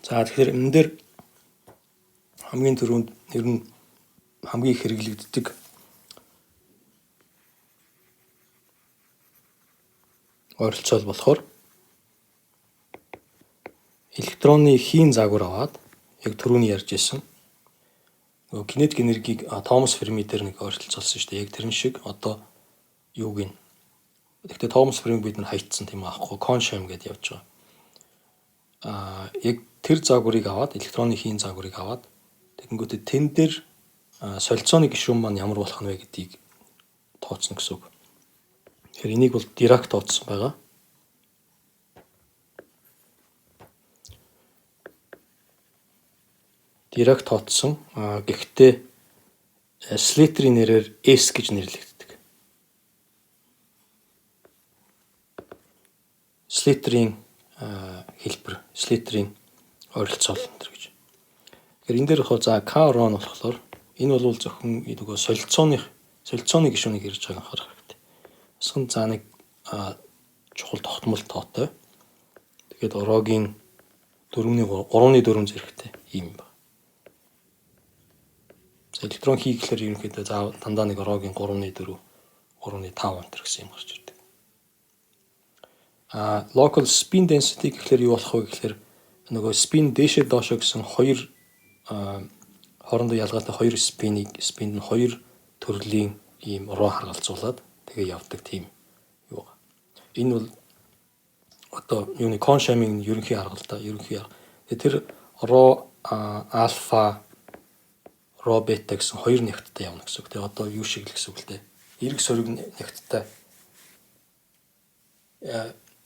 За тэгэхээр энэ дээр хамгийн түрүүнд ер нь хамгийн их хэрэглэгддэг ойролцоол болохоор электроны хийн заагур аваад яг түрүүний ярьж байсан кинетик энергийг Томас Ферми дээр нэг ойролцоолсон шүү дээ. Яг тэрэн шиг одоо юуг нь. Гэхдээ Томас Фермиг бид нар хаягдсан тийм аахгүй Коншайм гэдээ явж байгаа. Яг тэр заагурыг аваад электроны хийн заагурыг аваад тэгэнгүүтээ тэн дээр солилцооны гишүүн маань ямар болох нь вэ гэдгийг тооцно гэсэн үг. Тэгэхээр энийг бол Дирак тооцсон байгаа. Dirac тооцсон. Гэхдээ Slater-ийн нэрээр S гэж нэрлэгддэг. Slater-ийн хэлбэр, Slater-ийн ойролцоол энэ гэж. Тэгэхээр энэ дээр болохоор за K-RON болохоор энэ бол зөвхөн нөгөө солилцооны гишүүнийг ярьж байгааг анхаарах хэрэгтэй. Асхан за нэг чухал тогтмол тоотой. Тэгээд орогийн 3.4 зэрэгтэй ийм юм байна. За электрон хий гэхэлэр ерөнхийдөө дандаа нэг орогийн 3.4, 3.5 өнтер гэсэн юм гарч ирдэг. Local spin density гэхэлэр юу болох вэ гэхэлэр нөгөө spin дээшээ доошоо гэсэн хоёр хоорондоо ялгаатай хоёр спинд нь хоёр төрлийн ийм ро харгалзуулаад тэгээ явдаг тийм юу. Энэ бол одоо юуны коншамын ерөнхий арга л да. Тэр ро альфа ро бета гэсэн хоёр нягттай явна гэсэн үг. Тэгээ одоо юу шиг л гэсэн үг л дээ. Эрг сөрөг нягттай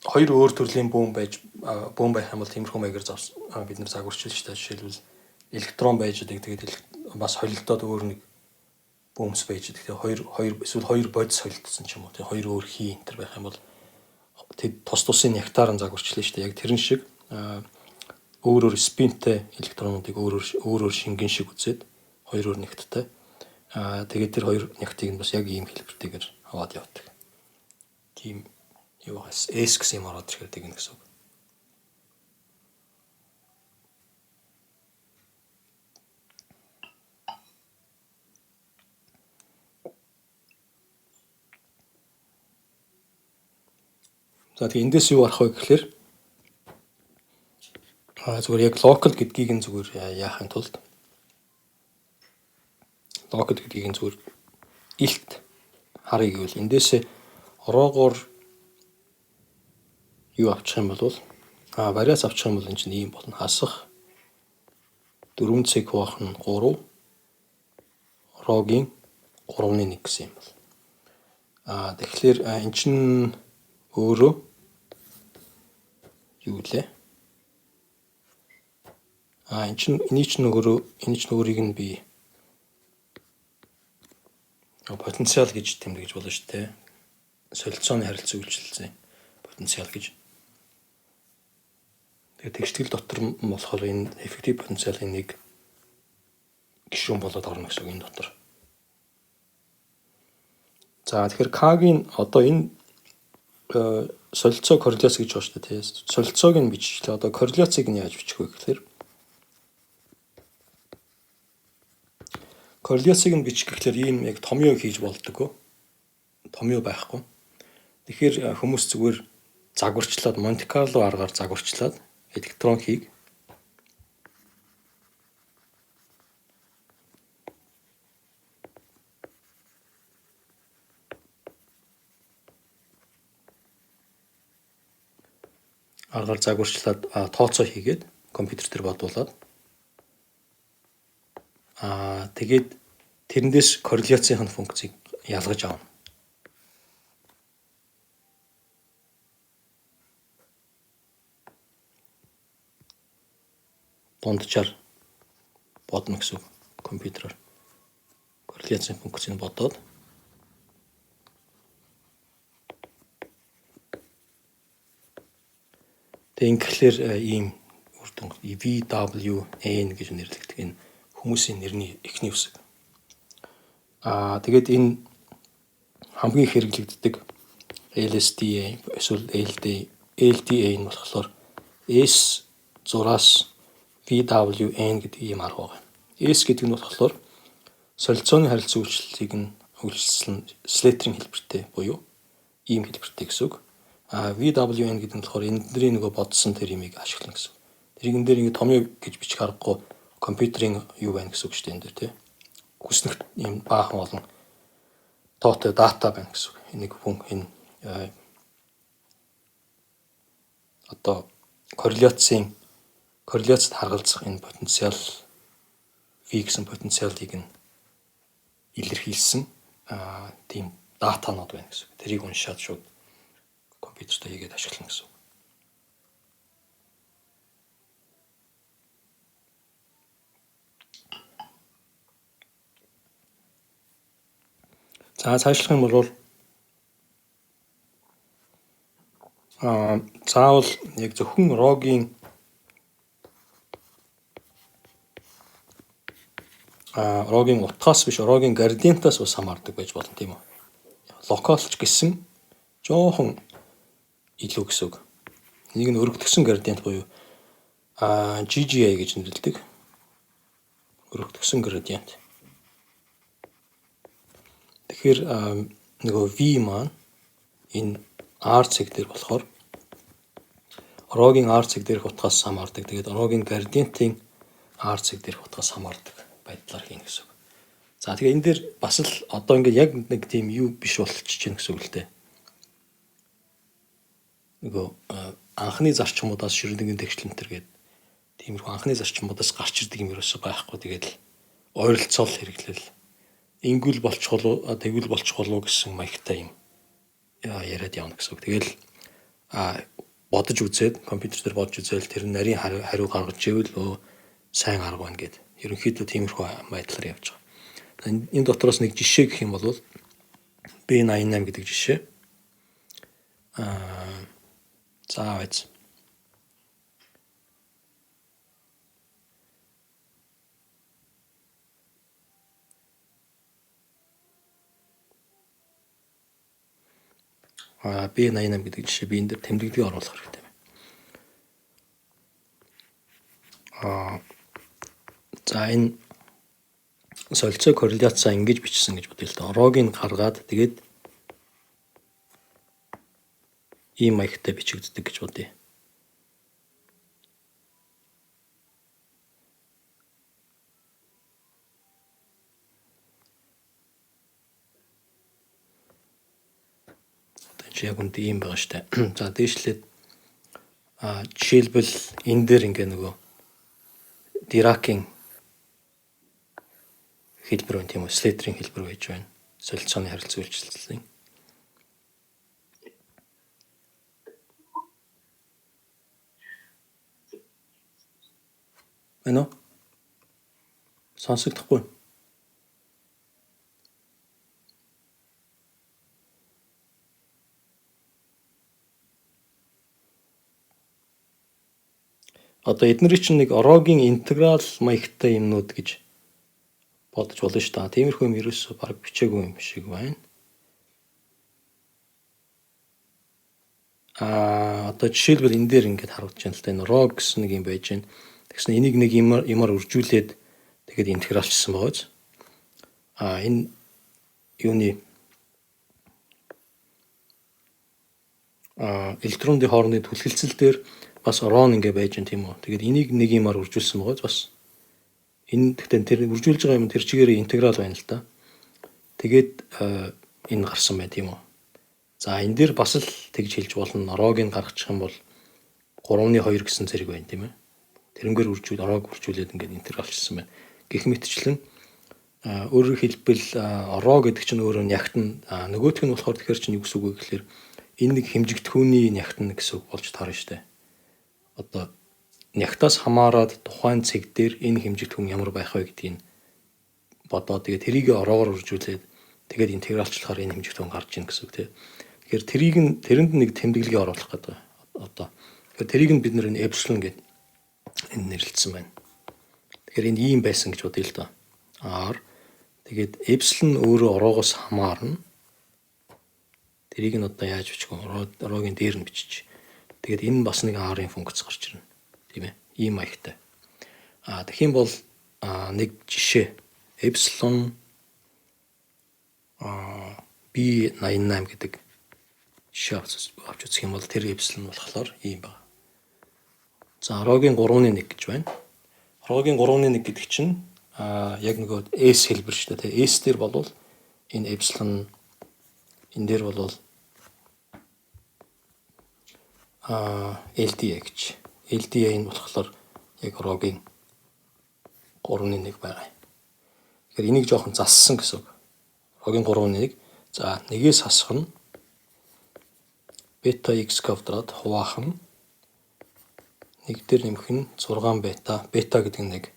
хоёр өөр төрлийн бөөм байх юм бол тиймэрхүү маягаар бид нар загварчилж та жишээлбэл электрон байж байгаа. Тэгээд бас холилдоод өөр нэг бөөмс байж байгаа. Тэгэхээр эсвэл хоёр бодис холилдсон ч юм уу. Тэгээд хоёр өөр хий энэ төр байх юм бол тэд тус-тусын нектар нь загварчлаа шүү дээ. Яг тэрэн шиг өөр спинтэй электронуудыг өөр шингэн шиг үзээд хоёр өөр нягттай. Тэгээд тэр хоёр нягтыг нь бас яг ийм хэлбэртэйгээр аваад явдаг. Тийм юу хас S гэсэн юм ороод ирэхэд гэнэ гэсэн үг. За тэгээ эндээс юу арах вэ гэхээр зүгээр яг local гэдгийг нь зүгээр яахын тулд local гэдгийг нь зүгээр илт харъя гэвэл эндээс ороогоор юу авчих юм бол вариац авчих юм бол энэ чинь ийм болно. Хасах 4C хуваах нь 3 орогийн 3.1 гэсэн юм бол. Тэгэхээр эн чинь өөрөө юу лээ? Энийг ч өөрийг нь би потенциал гэж тэмдэглэж болно шүү дээ. Солилцооны харилцаа үйлчилсэн потенциал гэж. Тэгээд тэгштгэл дотор болохоор энэ эффектив потенциалын нэг гишүүн болоод орно гэсэн үг энэ дотор. За тэгэхээр K-гийн одоо энэ солилцоо корреляц гэж байна шүү дээ. Солилцоог нь биччихлээ. Одоо корреляцыг нь яаж бичих вэ гэхээр корреляцыг нь бичих гэхлээр ийм яг томьёо хийж болдгоо. Томьёо байхгүй. Тэгэхээр хүмүүс зүгээр загварчлаад Монте Карло аргаар загварчлаад электрон хийг аргаар загварчлаад тооцоо хийгээд компьютер дээр бодуулаад тэгээд тэрэндээс корреляцийн функцийг ялгаж авна. Дундчаар бодно гэсэн компьютероор корреляцийн функцийг бодоод тэг ингээхээр ийм үр дүн VWN гэж нэрлэгдэх энэ хүмүүсийн нэрний эхний үсэг. Тэгээд энэ хамгийн их хэрэглэгддэг LSDA эсвэл LDA нь болохоор S зураас VWN гэдэг ийм арга байна. S гэдэг нь болохоор солилцооны харилцаа үйлчлэлийг нь үйлчилсэн Slater-ийн хэлбэртэй буюу ийм хэлбэртэй гэсэн үг. VWN гэдэг нь болохоор эндний нөгөө бодсон тэр имийг ашиглана гэсэн. Тэрийн дээр ингэ томьёо гэж бичих аргагүй компьютерийн юу байна гэсэн үг шүү дээ энэ дээр тий. Хүснэгт ийм баахан олон тоотой дата байна гэсэн үг. Энийг хүн энэ одоо корреляцид харгалзах энэ потенциал V гэсэн потенциалыг нь илэрхийлсэн тийм датанууд байна гэсэн. Тэрийг уншаад шууд компьютерт хийгээд ашиглана гэсэн. За цаашлах юм бол заавал яг зөвхөн рогийн утгаас биш рогийн градиентаас бас хамаардаг байж болно тийм үү. Локалч гэсэн жоохон илүү гэсэн үг. Энийг нь өргөдгсөн градиент буюу GGA гэж нэрлэдэг. Өргөдгсөн градиент. Тэгэхээр нөгөө V маань энэ R цэг дээр болохоор рогийн R цэг дээрх утгаас хамаардаг. Тэгээд рогийн градиентийн R цэг дээрх утгаас хамаардаг байдлаар хийнэ гэсэн үг. За тэгээ энэ дээр бас л одоо ингээд яг нэг тийм юу биш болчихж байна гэсэн үг л дээ. Нөгөө анхны зарчмуудаас ширнэгэн тэгшлэнтэр гээд тиймэрхүү анхны зарчмуудаас гарч ирдэг юм ерөөсөй байхгүй. Тэгээд ойролцоол хэрэглэл ингүүл болчих болов тэгвэл болчих болов гэсэн маягтай юм яриад явна гэсэн үг. Тэгэл бодож үзээд компьютер дээр бодож үзээл тэр нарийн хариу гаргаж ивэл сайн арга байна гэд. Ерөнхийдөө тиймэрхүү байдлаар явж байгаа. Энэ дотроос нэг жишээ гэх юм бол B88 гэдэг жишээ. За байж. B88 гэдэг жишээ би энэ дээр тэмдэглэгээ оруулах хэрэгтэй байна. За энэ солилцоо корреляцаа ингэж бичсэн гэж бодъё л доо. Рогийг гаргаад тэгээд ийм маягтай бичигддэг гэж бодъё. Яг үндэ ийм байгаа штэ. За дээшлээд жишээлбэл энэ дээр ингээ нөгөө Диракийн хэлбэр байна тийм үү? Слейтерийн хэлбэр байж байна. Солилцооны харилцаа үйлчлэлийн. Байна уу? Сонсогдохгүй. Одоо эднэрийн чинь нэг орогийн интеграл маягтай юмнууд гэж бодож болно шүү дээ. Тиймэрхүү юм ерөөсөө баг бичээгүй юм шиг байна. Одоо жишээлбэл энэ дээр ингээд харагдаж байна л да. Энэ rho гэсэн нэг юм байж байна. Тэгсэн энийг нэг юмар үржүүлээд тэгээд интегралчсан байгааз. Энэ юуны электроны хоорондын түлхэлцэл дээр бас рон ингээ байж байна тийм үү. Тэгээд энийг нэг юмар үржүүлсэн байгааз бас энэ тэгтээ тэр үржүүлж байгаа юм тэр чигээрээ интеграл байна л да. Тэгээд энэ гарсан байна тийм үү. За энэ дээр бас л тэгж хэлж болно. Рогийг гаргачих юм бол 3-2 гэсэн зэрэг байна тийм ээ. Тэрнгээр рог үржүүлээд ингээд интегралчсан байна. Гэх мэтчлэн өөрөөр хэлбэл роо гэдэг чинь өөрөө нягтан нөгөөх нь болохоор тэгэхээр чинь юу гэсэн үг вэ гэхээр энэ нэг хэмжигдэхүүний нягтан гэсэн үг болж таарна шүү дээ. Одоо нягтаас хамаарад тухайн цэг дээр энэ хэмжигдэхүүн ямар байх вэ гэдгийг бодоод тэгээд тэрийг ороогоор үржүүлээд тэгээд интегралчлахаар энэ хэмжигдэхүүн гарч ийн гэсэн үг тийм. Тэгэхээр тэрэнд нэг тэмдэглэгээ оруулах гэдэг. Одоо тэгэхээр тэрийг нь бид нэр эпсилон гэдэг энэ нэрлэлсэн байна. Тэгэхээр энэ ийм байсан гэж бодъё л доо. R тэгээд эпсилон өөрөө ороогоос хамаарна. Тэрийг нь одоо яаж бичих вэ? Орогийн дээр нь бичиж. Тэгээд энэ бас нэг R-ын функц гарч ирнэ. Тийм ээ. Ийм маягтай. Тэгэх юм бол нэг жишээ эпсилон B88 гэдэг жишээ авч үзэх юм бол тэр эпсилон болохоор ийм байна. За рогийн 3-1 гэж байна. Рогийн 3-1 гэдэг чинь яг нөгөө S хэлбэр шүү дээ. S дээр бол энэ эпсилон энэ дээр бол LDA гэж. LDA энэ болохоор яг рогийн 3-1 байгаа. Тэгэхээр энийг жоохон зассан гэсэн үг. Рогийн 3-1. За нэгээс хасах нь бета x квадрат хуваах нь нэг дээр нэмэх нь 6 бета. Бета гэдэг нь нэг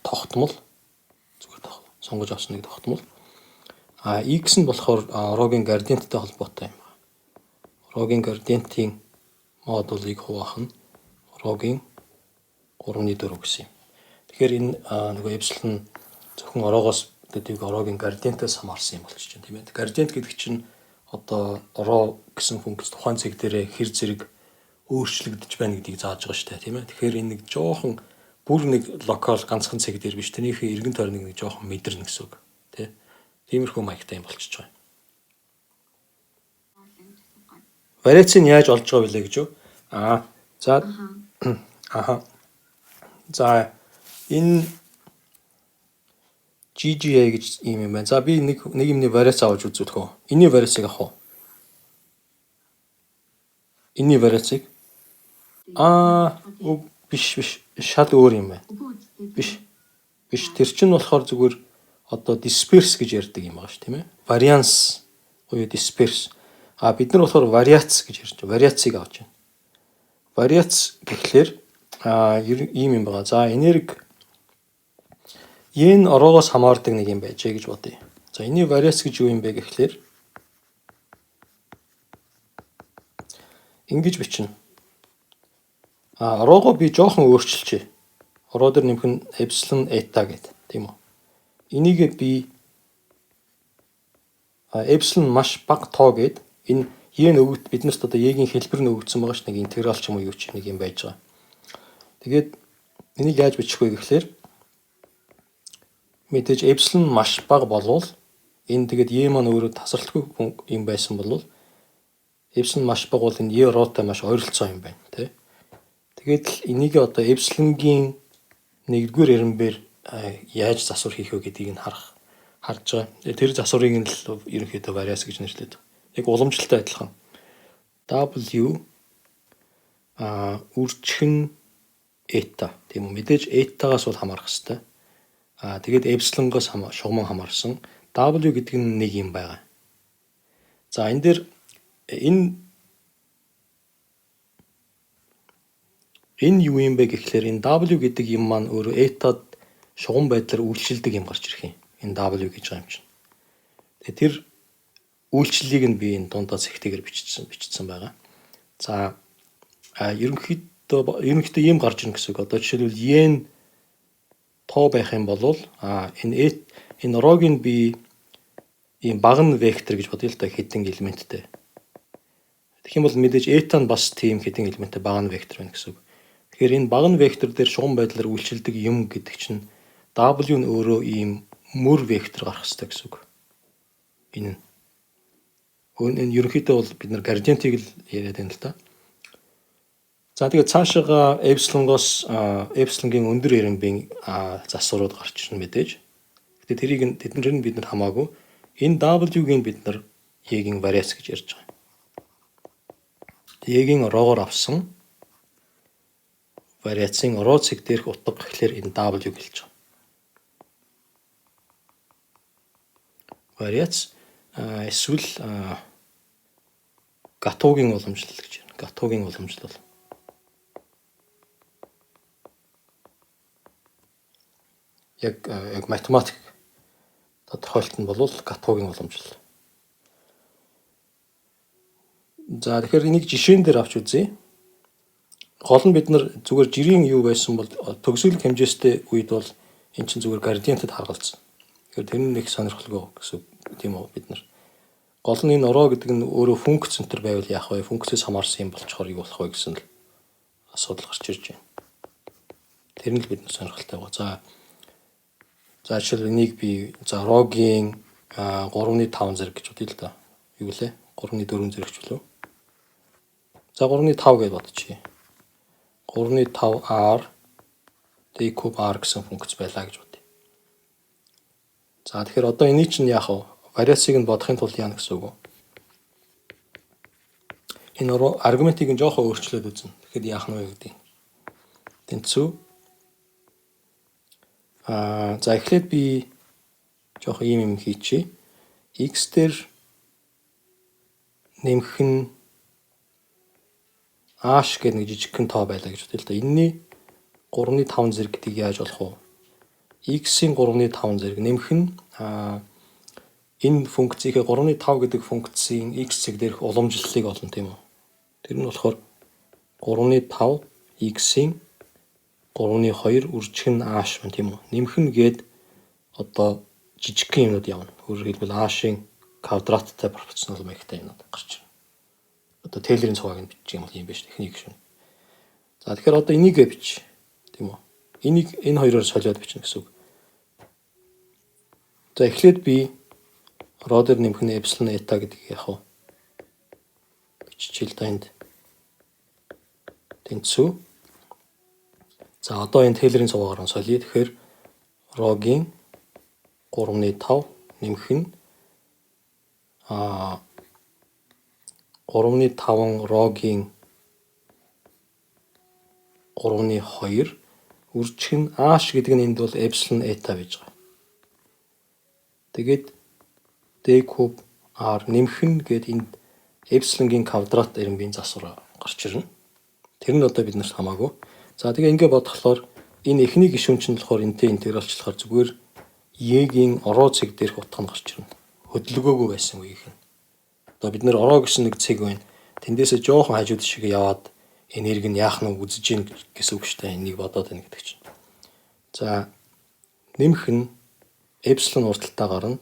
тогтмол зүгээр сонгож авсан нэг тогтмол. X нь болохоор орогийн градиенттай холбоотой юм байна. Орогийн градиентийн модулыг хуваах нь орогийн 3.4 гэсэн юм. Тэгэхээр энэ нөгөө эпсилон зөвхөн ороогоос төдийг орогийн градиентээс хамаарсан юм болчих чинь тийм ээ. Градиент гэдэг чинь одоо ороо гэсэн функц тухайн цэг дээрээ хэр зэрэг өөрчлөгдөж байна гэдгийг зааж байгаа шүү дээ тийм ээ. Тэгэхээр энэ нэг жоохон бүр нэг локал ганцхан цэг дээр биш тэнийхээ эргэн тойрныг нэг жоохон мэдэрнэ гэсэн үг тийм. Тиймэрхүү маягтай юм болчихж байгаа. Вариацийг яаж олж байгаа вэ гэж юу? За энэ GGA гэж юм байна. За би нэг юмны вариац авч үзүүлэх үү. Энийн вариацыг авах уу? Энийн вариацыг биш шал өөр юм байна. Биш тэр чинь болохоор зүгээр одоо disperse гэж ярьдаг юм байгаа ш тийм ээ. Variance буюу disperse. Бид нар болохоор вариац гэж ярьж байна. Вариацыг авч байна. Вариац гэхлээр ийм юм байгаа. За энерги энэ ороогоос хамаардаг нэг юм байжээ гэж бодъё. За энэний вариац гэж юу юм бэ гэхлээр ингэж бичнэ. Ороогоо би жоохон өөрчилчихье. Ороо дээр нэмэх нь эпсилон eta гэдэг тийм үү. Энийг би эпсилон маш бага тоо гэд энэ y нөгөөд биднэрт одоо y-ийн хэлбэр нөгөөдсөн байгаа ш нэг интеграл ч юм уу юу ч нэг юм байж байгаа. Тэгээд энийг яаж бичих вэ гэхлээр мэдээж эпсилон маш бага болвол энэ тэгээд y маань өөрөө тасралтгүй юм байсан бол эпсилон маш бага бол энэ y роотой маш ойролцоо юм байна тий. Тэгээд энийг одоо эпсилонгийн нэгдүгээр ирэмбээр яаж засвар хийх вэ гэдгийг нь харж байгаа. Тэр засварыг нь л ерөнхийдөө вариац гэж нэрлэдэг. Яг уламжлалтай адилхан. W үржих eta тийм үү мэдээж eta-гаас бол хамаарах хэрэгтэй. Тэгээд эпсилонгоос шугаман хамаарсан W гэдэг нь нэг юм байгаа. За энэ дээр энэ юу юм бэ гэхлээр энэ W гэдэг юм маань өөрөө eta-д шугам байдлаар үйлчилдэг юм гарч ирэх юм. Энэ W гэж байгаа юм чинь. Тэгээд тэр үйлчлэлийг нь би энэ дундаа цэгтэйгээр бичсэн байгаа. За ерөнхийдөө ийм гарч ирнэ гэсэн үг. Одоо жишээлбэл y тоо байх юм бол энэ орогийн би ийм баган вектор гэж бодъё л да хэдэн элементтэй. Тэгэх юм бол мэдээж eta нь бас тийм хэдэн элементтэй баган вектор байна гэсэн үг. Тэгэхээр энэ баган вектор дээр шугам байдлаар үйлчилдэг юм гэдэг чинь W нь өөрөө ийм мөр вектор гарах хэрэгтэй гэсэн үг. Энэ ерөнхийдөө бол бид нар градиентийг л яриад байна л да. За тэгээд цаашаага эпсилонгийн өндөр ирэмбийн засварууд гарч ирнэ мэдээж. Гэтэ тэрийг бид нар хамаагүй энэ W-гийн бид нар y-гийн вариац гэж ярьж байгаа. Y-гийн ороогоор авсан вариацын ороо цэг дээрх утга гэхлээр энэ W гэлж байгаа. Вариац эсвэл гатуугийн уламжлал гэж байна. Гатуугийн уламжлал. Яг математик тодорхойлт нь бол гатуугийн уламжлал. За тэгэхээр энийг жишээн дээр авч үзье. Гол нь бид нар зүгээр жирийн юу байсан бол төгсгөл хэмжээстэй үед бол эн чинь зүгээр градиентэд харгалзсан. Тэгэхээр тэр нь нэг сонирхолтой гэсэн тийм үү бид нар. Гол нь энэ ороо гэдэг нь өөрөө функц центр байвал яах вэ? Функцээс хамаарсан юм болчоор юу болох вэ гэсэн л асуудал гарч ирж байна. Тэр нь л бид нар сонирхолтой байгаа. За жишээл энийг би орогийн 3.5 зэрэг гэж бодъё л да. Юу гэлээ? 3.4 зэрэг ч үлээ. За 3.5 гэж бодчихъя. 3.5r d куб r гэсэн функц байлаа гэж бодъё. За тэгэхээр одоо энийг чинь яах вэ? Вариацийг нь бодохын тулд яана гэсэн үг. Энэ аргументыг нь жоохон өөрчлөөд үзнэ. Тэгэхэд яах нь вэ гэдэг. Тэнцүү. За эхлээд би жоохон юм хийчихье. X дээр нэмэх нь h гэдэг нэг жижигхэн тоо байлаа гэж бодъё л да. Энэний 3.5 зэрэг гэдгийг яаж олох вэ? x-ийн 3.5 зэрэг нэмэх нь энэ функцийг 3.5 гэдэг функцийн x зэрэг дээрх уламжлалыг олно тийм үү. Тэр нь болохоор 3.5 x-ийн 3.2 үржих нь h байна тийм үү. Нэмэх нь гээд одоо жижигхэн юмнууд явна. Өөрөөр хэлбэл h-ийн квадраттай пропорционал маягтай юмнууд гарч ирнэ. Одоо Тейлерийн цугааг нь бичих юм бол юм байна шүү. Эхнийг шүү. За тэгэхээр одоо энийг бич тийм үү. Энийг энэ хоёроор солиод бичнэ гэсэн үг. За эхлээд би рho дээр нэмэх нь эпсилон eta гэдгийг яах вэ? Биччихэл та энд тэнцүү. За одоо энэ Тейлерийн цугаагаар нь солиё. Тэгэхээр rho-гийн 3.5 нэмэх нь 3.5 rho-гийн 3.2 үржих нь h гэдэг нь энд бол эпсилон eta байж байгаа. Тэгээд d куб r нэмэх нь гээд энд эпсилонгийн квадрат ирэмбийн засвар гарч ирнэ. Тэр нь одоо биднэрт хамаагүй. За тэгээ ингэ бодглохоор энэ эхний гишүүн чинь болохоор энтэй интегралчлахаар зүгээр y-гийн ороо цэг дээрх утга нь гарч ирнэ. Хөдөлгөөгүй байсан үеийнх нь. Одоо бид нэр ороо гэсэн нэг цэг байна. Тэндээсээ жоохон хажууд шиг яваад энерги нь яах нь үзэж гин гэсэн үг шүү дээ. Энийг бодоод байна гэдэг чинь. За нэмэх нь эпсилон урталтайгаар нь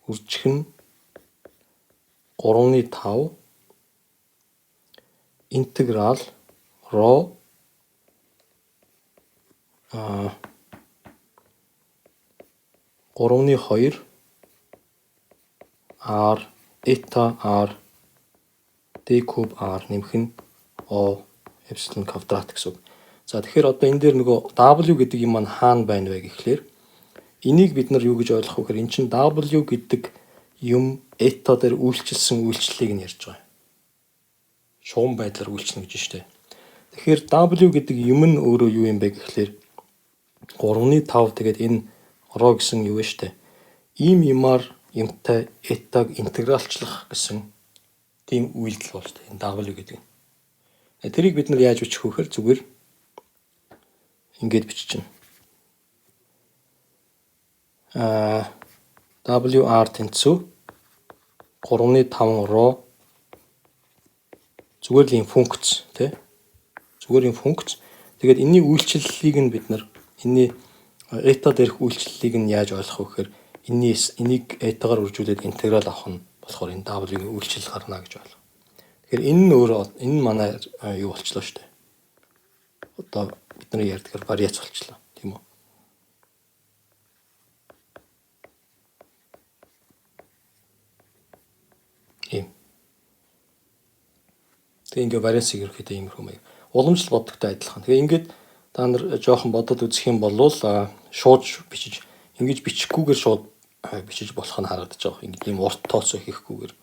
үржих нь 3.5 интеграл rho 3.2 r eta r d куб r нэмэх нь o эпсилон квадрат гэсэн үг. За тэгэхээр одоо энэ дээр нөгөө w гэдэг юм маань хаана байна вэ гэхлээр энийг бид нар юу гэж ойлгох вэ гэхээр эн чинь w гэдэг юм eta дээр үйлчилсэн үйлчлэлийг нь ярьж байгаа. Шугам байдлаар үйлчлэнэ гэж штэ. Тэгэхээр w гэдэг юм нь өөрөө юу юм бэ гэхлээр 3.5 тэгээд энэ rho гэсэн юу вэ штэ. Ийм юмар юмтай eta-г интегралчлах гэсэн тийм үйлдэл бол штэ. Энэ w гэдэг. Тэрийг бид нар яаж бичих вэ гэхээр зүгээр ингэж биччихнэ. WR тэнцүү 3.5 rho зүгээр л юм функц тий. Зүгээр юм функц. Тэгээд энэний үйлчлэлийг нь бид нар энэний eta дээрх үйлчлэлийг нь яаж ойлгох вэ гэхээр энийг eta-гаар үржүүлээд интеграл авах нь болохоор энэ w-ийн үйлчлэл гарна гэж байна. Тэгэхээр энэ нь өөрөө энэ манай юу болчлоо шүү дээ. Одоо бидний ярьдгаар вариац болчлоо тийм үү? Ийм. Тэгээ ингээ вариацыг ерөөхдөө иймэрхүү маяг. Уламжлал боддогтой адилхан. Тэгээ ингээд та нар жоохон бодоод үзэх юм бол шууд бичиж ингэж бичихгүйгээр шууд бичиж болох нь харагдаж байгаа. Ингээд ийм урт тооцоо хийхгүйгээр.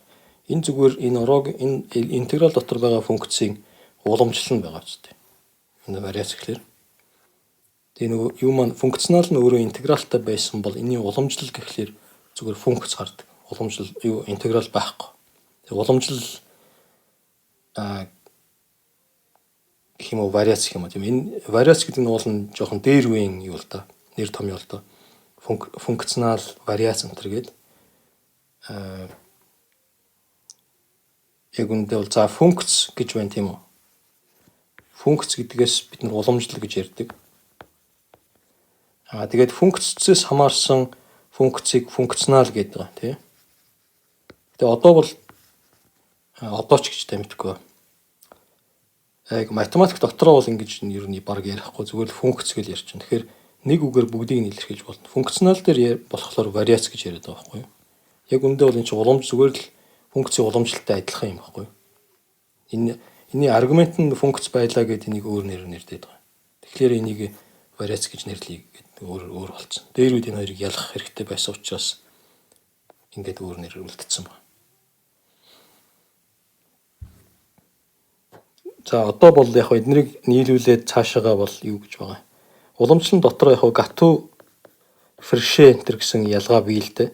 Энэ зүгээр энэ интеграл дотор байгаа функцийн уламжлал нь байгаа ч гэдэг. Энэ вариац гэхэлэр. Тэгээ нөгөө юу маань функционал нь өөрөө интегралтай байсан бол энэний уламжлал гэхэлэр зүгээр функц гардаг. Уламжлал юу интеграл байхгүй. Тэгээ уламжлал гэх юм уу вариац гэх юм уу тийм энэ вариац гэдэг нь бол жоохон дээр үеийн юу л да нэр том юу л да функционал вариац энэ төр гээд яг үндэ бол за функц гэж байна тийм үү функц гэдгээс бид нар уламжлал гэж ярьдаг тэгээд функцээс хамаарсан функцийг функционал гэдэг байгаа тийм тэгээ одоо бол одоо ч гэж тэмдэхгүй яг математик дотроо бол ингэж ер нь баг ярихгүй зүгээр л функц гэж ярьж байна. Тэгэхээр нэг үгээр бүгдийг нь илэрхийлж болно. Функционал дээр болохоор вариац гэж яриад байгаа байхгүй юу? Яг үндэ бол энэ чинь уламж зүгээр л функцийн уламжлалтай адилхан юм байхгүй юу? Энэний аргумент нь функц байлаа гэдэг энийг өөр нэрээр нэрдээд байгаа. Тэгэхээр энийг вариац гэж нэрлэе гэдэг өөр болсон. Дээр үед энэ хоёрыг ялгах хэрэгтэй байсан учраас ингээд өөр нэрээр үлдсэн байна. За одоо бол яг эднийг нийлүүлээд цаашаага бол юу гэж байгаа. Уламжлалын дотор яг гату фершэ энэ гэсэн ялгаа бий л дээ.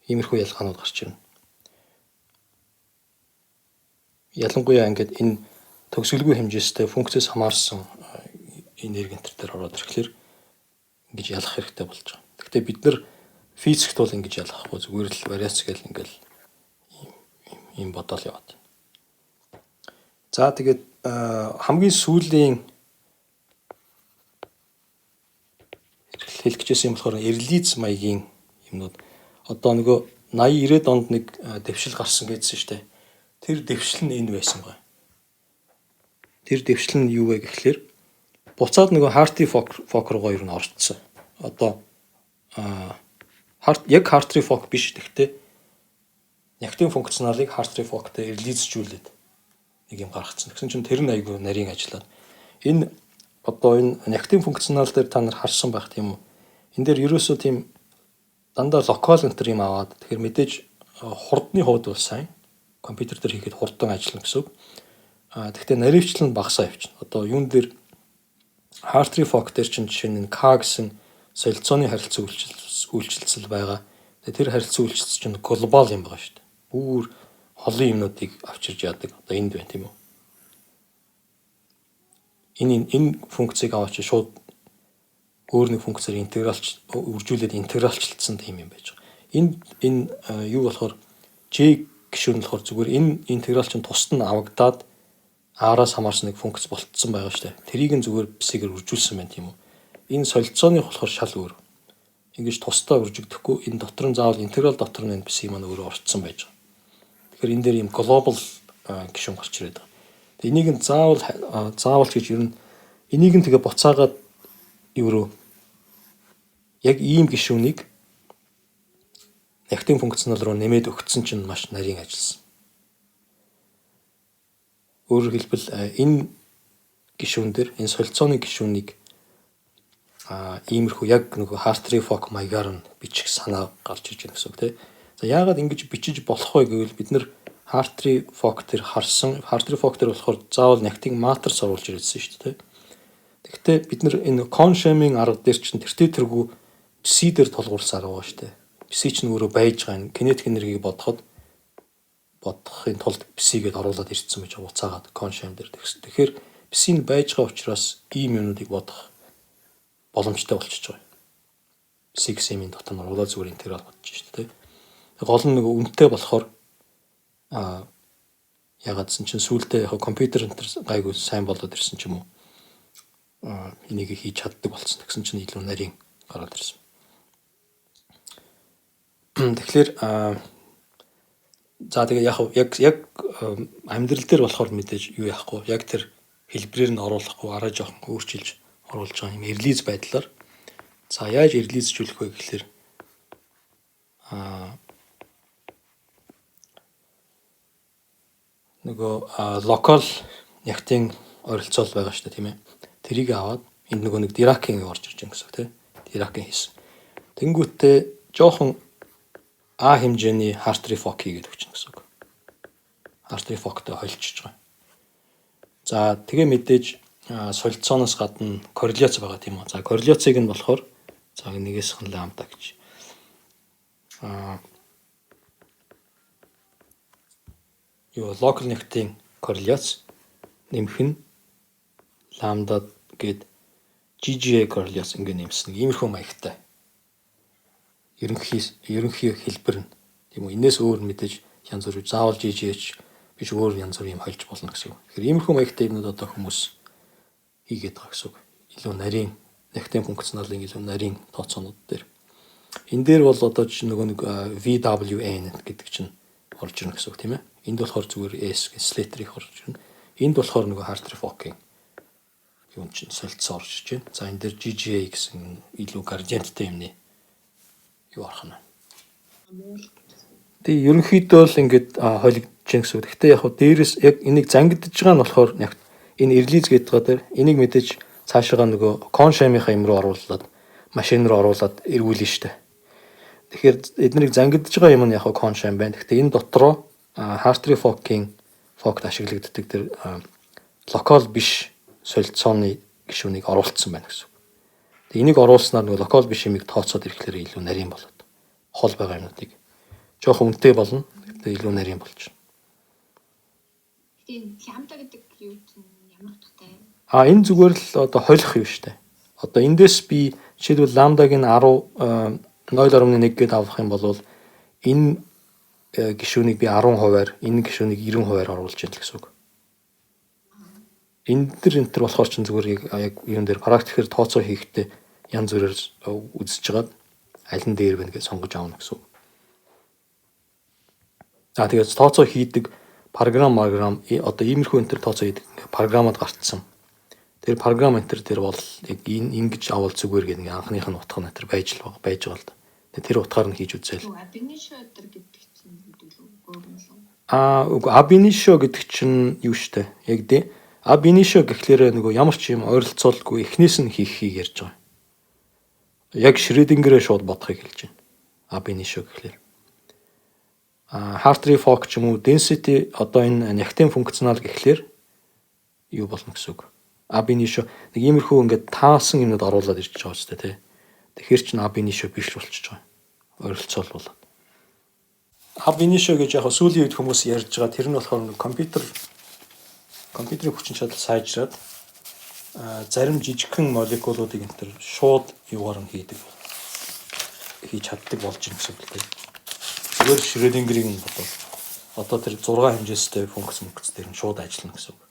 Иймэрхүү ялгаанууд гарч ирнэ. Ялангуяа ингээд энэ төгсгөлгүй хэмжээстэй функцээс хамаарсан энерги энтер дээр ороод ирэхлээр ингэж ялах хэрэгтэй болж байгаа. Гэхдээ бид нар физикт бол ингэж ялахгүй зүгээр л вариац гэл ингээл ийм бодоол яваад байна. За тэгээд хамгийн сүүлийн хэлэх гэжсэн юм болохоор эрлиз маягийн юмнууд одоо нөгөө 80 90-ад онд нэг дэвшил гарсан гэдсэн шүү дээ. Тэр дэвшил нь энэ байсан байна. Тэр дэвшил нь юу вэ гэхлээр буцаад нөгөө Hartree Fock руу ер нь орцсон. Одоо яг Hartree Fock биш гэхдээ Нягтын функционалыг Hartree Fock-тэй эрлизжүүлээд нэг юм гаргацсан. Тэгсэн чинь тэр нь айгүй нарийн ажиллаад энэ одоо энэ нягтын функционал дээр та нар харсан байх тийм үү? Энэ дээр ерөөсөө тийм дандаа локал энтер юм аваад тэгэхээр мэдээж хурдны хувьд бол сайн компьютер дээр хийхэд хурдан ажиллана гэсэн үг. Гэхдээ наривчлал нь багасаа явчихна. Одоо юун дээр Hartree Fock дээр чинь жишээ нь K гэсэн солилцооны харилцаа үйлчилсэн байгаа. Тэр харилцаа үйлчилсэн чинь глобал юм байгаа шүү дээ. Бүр холын юмнуудыг авчирж яадаг. Одоо энд байна тийм үү? Энэ функцийг аваач шууд өөр нэг функцээр интегралч үржүүлээд интегралчлагдсан тийм юм байж байгаа. Энэ юу болохоор J гишүүн болохоор зүгээр энэ интеграл чинь тусад нь авагдаад R-аас хамаарсан нэг функц болтсон байгаа шүү дээ. Тэрийг нь зүгээр псигээр үржүүлсэн байна тийм үү? Энэ солилцооны болохоор шал өөр. Ингэж тусдаа үржигдэхгүй энэ дотор нь заавал интеграл дотор нь энэ пси маань өөрөө орцсон байж байгаа. Тэгэхээр энэ дээр юм глобал гишүүн гарч ирээд байгаа. Энийг нь заавал гэж ер нь энийг нь тэгээ буцаагаад юу яг ийм гишүүнийг нягтын функционал руу нэмээд өгсөн чинь маш нарийн ажилласан. Өөрөөр хэлбэл энэ гишүүн дээр энэ солилцооны гишүүнийг иймэрхүү яг нөгөө Hartree Fock маягаар нь бичих санаа гарч ирж байна гэсэн үг тийм. За яагаад ингэж бичиж болох вэ гэвэл бид нар Hartree Fock дээр харсан Hartree Fock дээр болохоор заавал нягтын матриц оруулж ирсэн шүү дээ. Тэгэхдээ бид нар энэ Kohn-Sham-ийн арга дээр чинь тэртээ тэргүй пси дээр тулгуурласан арга байгаа шүү дээ. Пси чинь өөрөө байж байгаа энэ кинетик энергийг бодохын тулд пси гэдээ оруулаад ирсэн байж байгаа уцаагаад Kohn-Sham дээр. Тэгэхээр пси нь байж байгаа учраас ийм юмнуудыг бодох боломжтой болчихж байгаа. Пси гэсэн юм дотор нь оруулаад зүгээр интеграл бодож шүү дээ. Гол нь нэг үнэтэй болохоор ягаад гэсэн чинь сүүлдээ яг компьютер гайгүй сайн болоод ирсэн ч юм уу. Энийг хийж чаддаг болсон гэсэн чинь илүү нарийн гараад ирсэн. Тэгэхээр за тэгээ яг амьдрал дээр болохоор мэдээж юу яахгүй яг тэр хэлбэрээр нь оруулахгүй арай жоохон өөрчилж оруулж байгаа юм эрлиз байдлаар. За яаж эрлизжүүлэх вэ гэхэлэр нөгөө локал нягтын ойролцоол байгаа шүү дээ тийм ээ. Тэрийг аваад энд нөгөө нэг Dirac-ийн орж ирж байгаа гэсэн үг тийм. Dirac-ийн хийсэн. Тэнгүүтээ жоохон А хэмжээний Hartree Fock хийгээд өгч гэсэн үг. Hartree Fock-тэй холилчж байгаа. За тэгээ мэдээж солилцооноос гадна корреляц байгаа тийм үү. За корреляцыг нь болохоор за нэгээс хэн ламда гэж. Локал нягтын корреляц нэмэх нь ламда гээд GGA корреляц ингэ нэмсэн. Иймэрхүү маягтай. Ерөнхий хэлбэр нь тийм үү. Энээс өөр мэдээж янз бүр заавал GGH биш өөр янз бүр юм холж болно гэсэн үг. Тэгэхээр иймэрхүү маягтай юмнууд одоо хүмүүс хийгээд байгаа гэсэн үг. Илүү нарийн нягтын функционалын илүү нарийн тооцоонууд дээр. Энэ дээр бол одоо чинь нөгөө нэг VWN гэдэг чинь орж ирнэ гэсэн үг тийм ээ. Энд болохоор зүгээр S гэж Slater-ийг орж ирнэ. Энд болохоор нөгөө Hartree Fock-ийн юм чинь солилцоо орж ирж байна. За энэ дээр GGA гэсэн илүү градиенттай юмны юу арах нь. Тэгээ ерөнхийдөө л ингээд хойлогдож байна гэсэн үг. Гэхдээ яг хөө дээрээс яг энийг зангидж байгаа нь болохоор энэ эрлиз гэдэг байгаа дээр энийг мэдээж цаашаа нөгөө Kohn-Sham-ийнхаа юм руу оруулаад машин руу оруулаад эргүүлнэ штэ. Тэгэхээр эднийг зангидж байгаа юм нь яг Kohn-Sham байна. Гэхдээ энэ дотроо Hartree Fock-д ашиглагддаг тэр локал биш солилцооны гишүүнийг оруулсан байна гэсэн. Тэгээ энийг оруулснаар нөгөө локал биш юмыг тооцоод ирэхлээр илүү нарийн болоод хол байгаа юмнуудыг жоохон үнэтэй болно. Тэгээ илүү нарийн болж байна. Тэгээ лямда гэдэг юу чинь ямар утгатай вэ? Энэ зүгээр л одоо хойлох юм шүү дээ. Одоо эндээс би жишээлбэл ламдагийн 0.1 гээд авах юм бол энэ гишүүнийг би 10%-аар, энэ гишүүнийг 90%-аар оруулж яана гэсэн үг. Энэ болохоор чинь зүгээр яг юун дээр практикээр тооцоо хийхдээ янз бүрээр үзэж жагаад аль нь дээр байна гэж сонгож аавна гэсэн үг. Тэгээд тооцоо хийдэг програм одоо иймэрхүү энэ төр тооцоо хийдэг програмууд гарцсан. Тэр програм энэ төр бол яг ингэж авал зүгээр гэх нэг анхных нь утга нь тэр байж байгаа л да. Тэр утгаар нь хийж үзээл. Абинишо гэдэг чинь Абинишо гэдэг чинь юу штэ? Яг дээ. Абинишо гэхлээр нөгөө ямар ч юм ойролцоолгүй эхнээс нь хийхийг ярьж байгаа. Яг Шрёдингерээ шууд бодохыг хэлж байна. Абинишо гэхлээр. Hartree Fock ч юм уу density одоо энэ нягтын функционал гэхлээр юу болно гэсэн үг. Абинишо нэг иймэрхүү ингээд таасан юмнууд оруулаад ирж байгаа ч тий. Тэгэхээр чинь абинишо биш л болчихж байгаа. Ойролцоолбол. Абинишо гэж яг сүүлийн үед хүмүүс ярьж байгаа тэр нь болохоор компьютерийн хүчин чадал сайжраад зарим жижигхэн молекулуудыг энэ төр шууд юугаар нь хийж чаддаг болж байна гэсэн үг тийм. Зүгээр Шрёдингерийн одоо тэр 6 хэмжээстэй функц дээр нь шууд ажиллана гэсэн үг.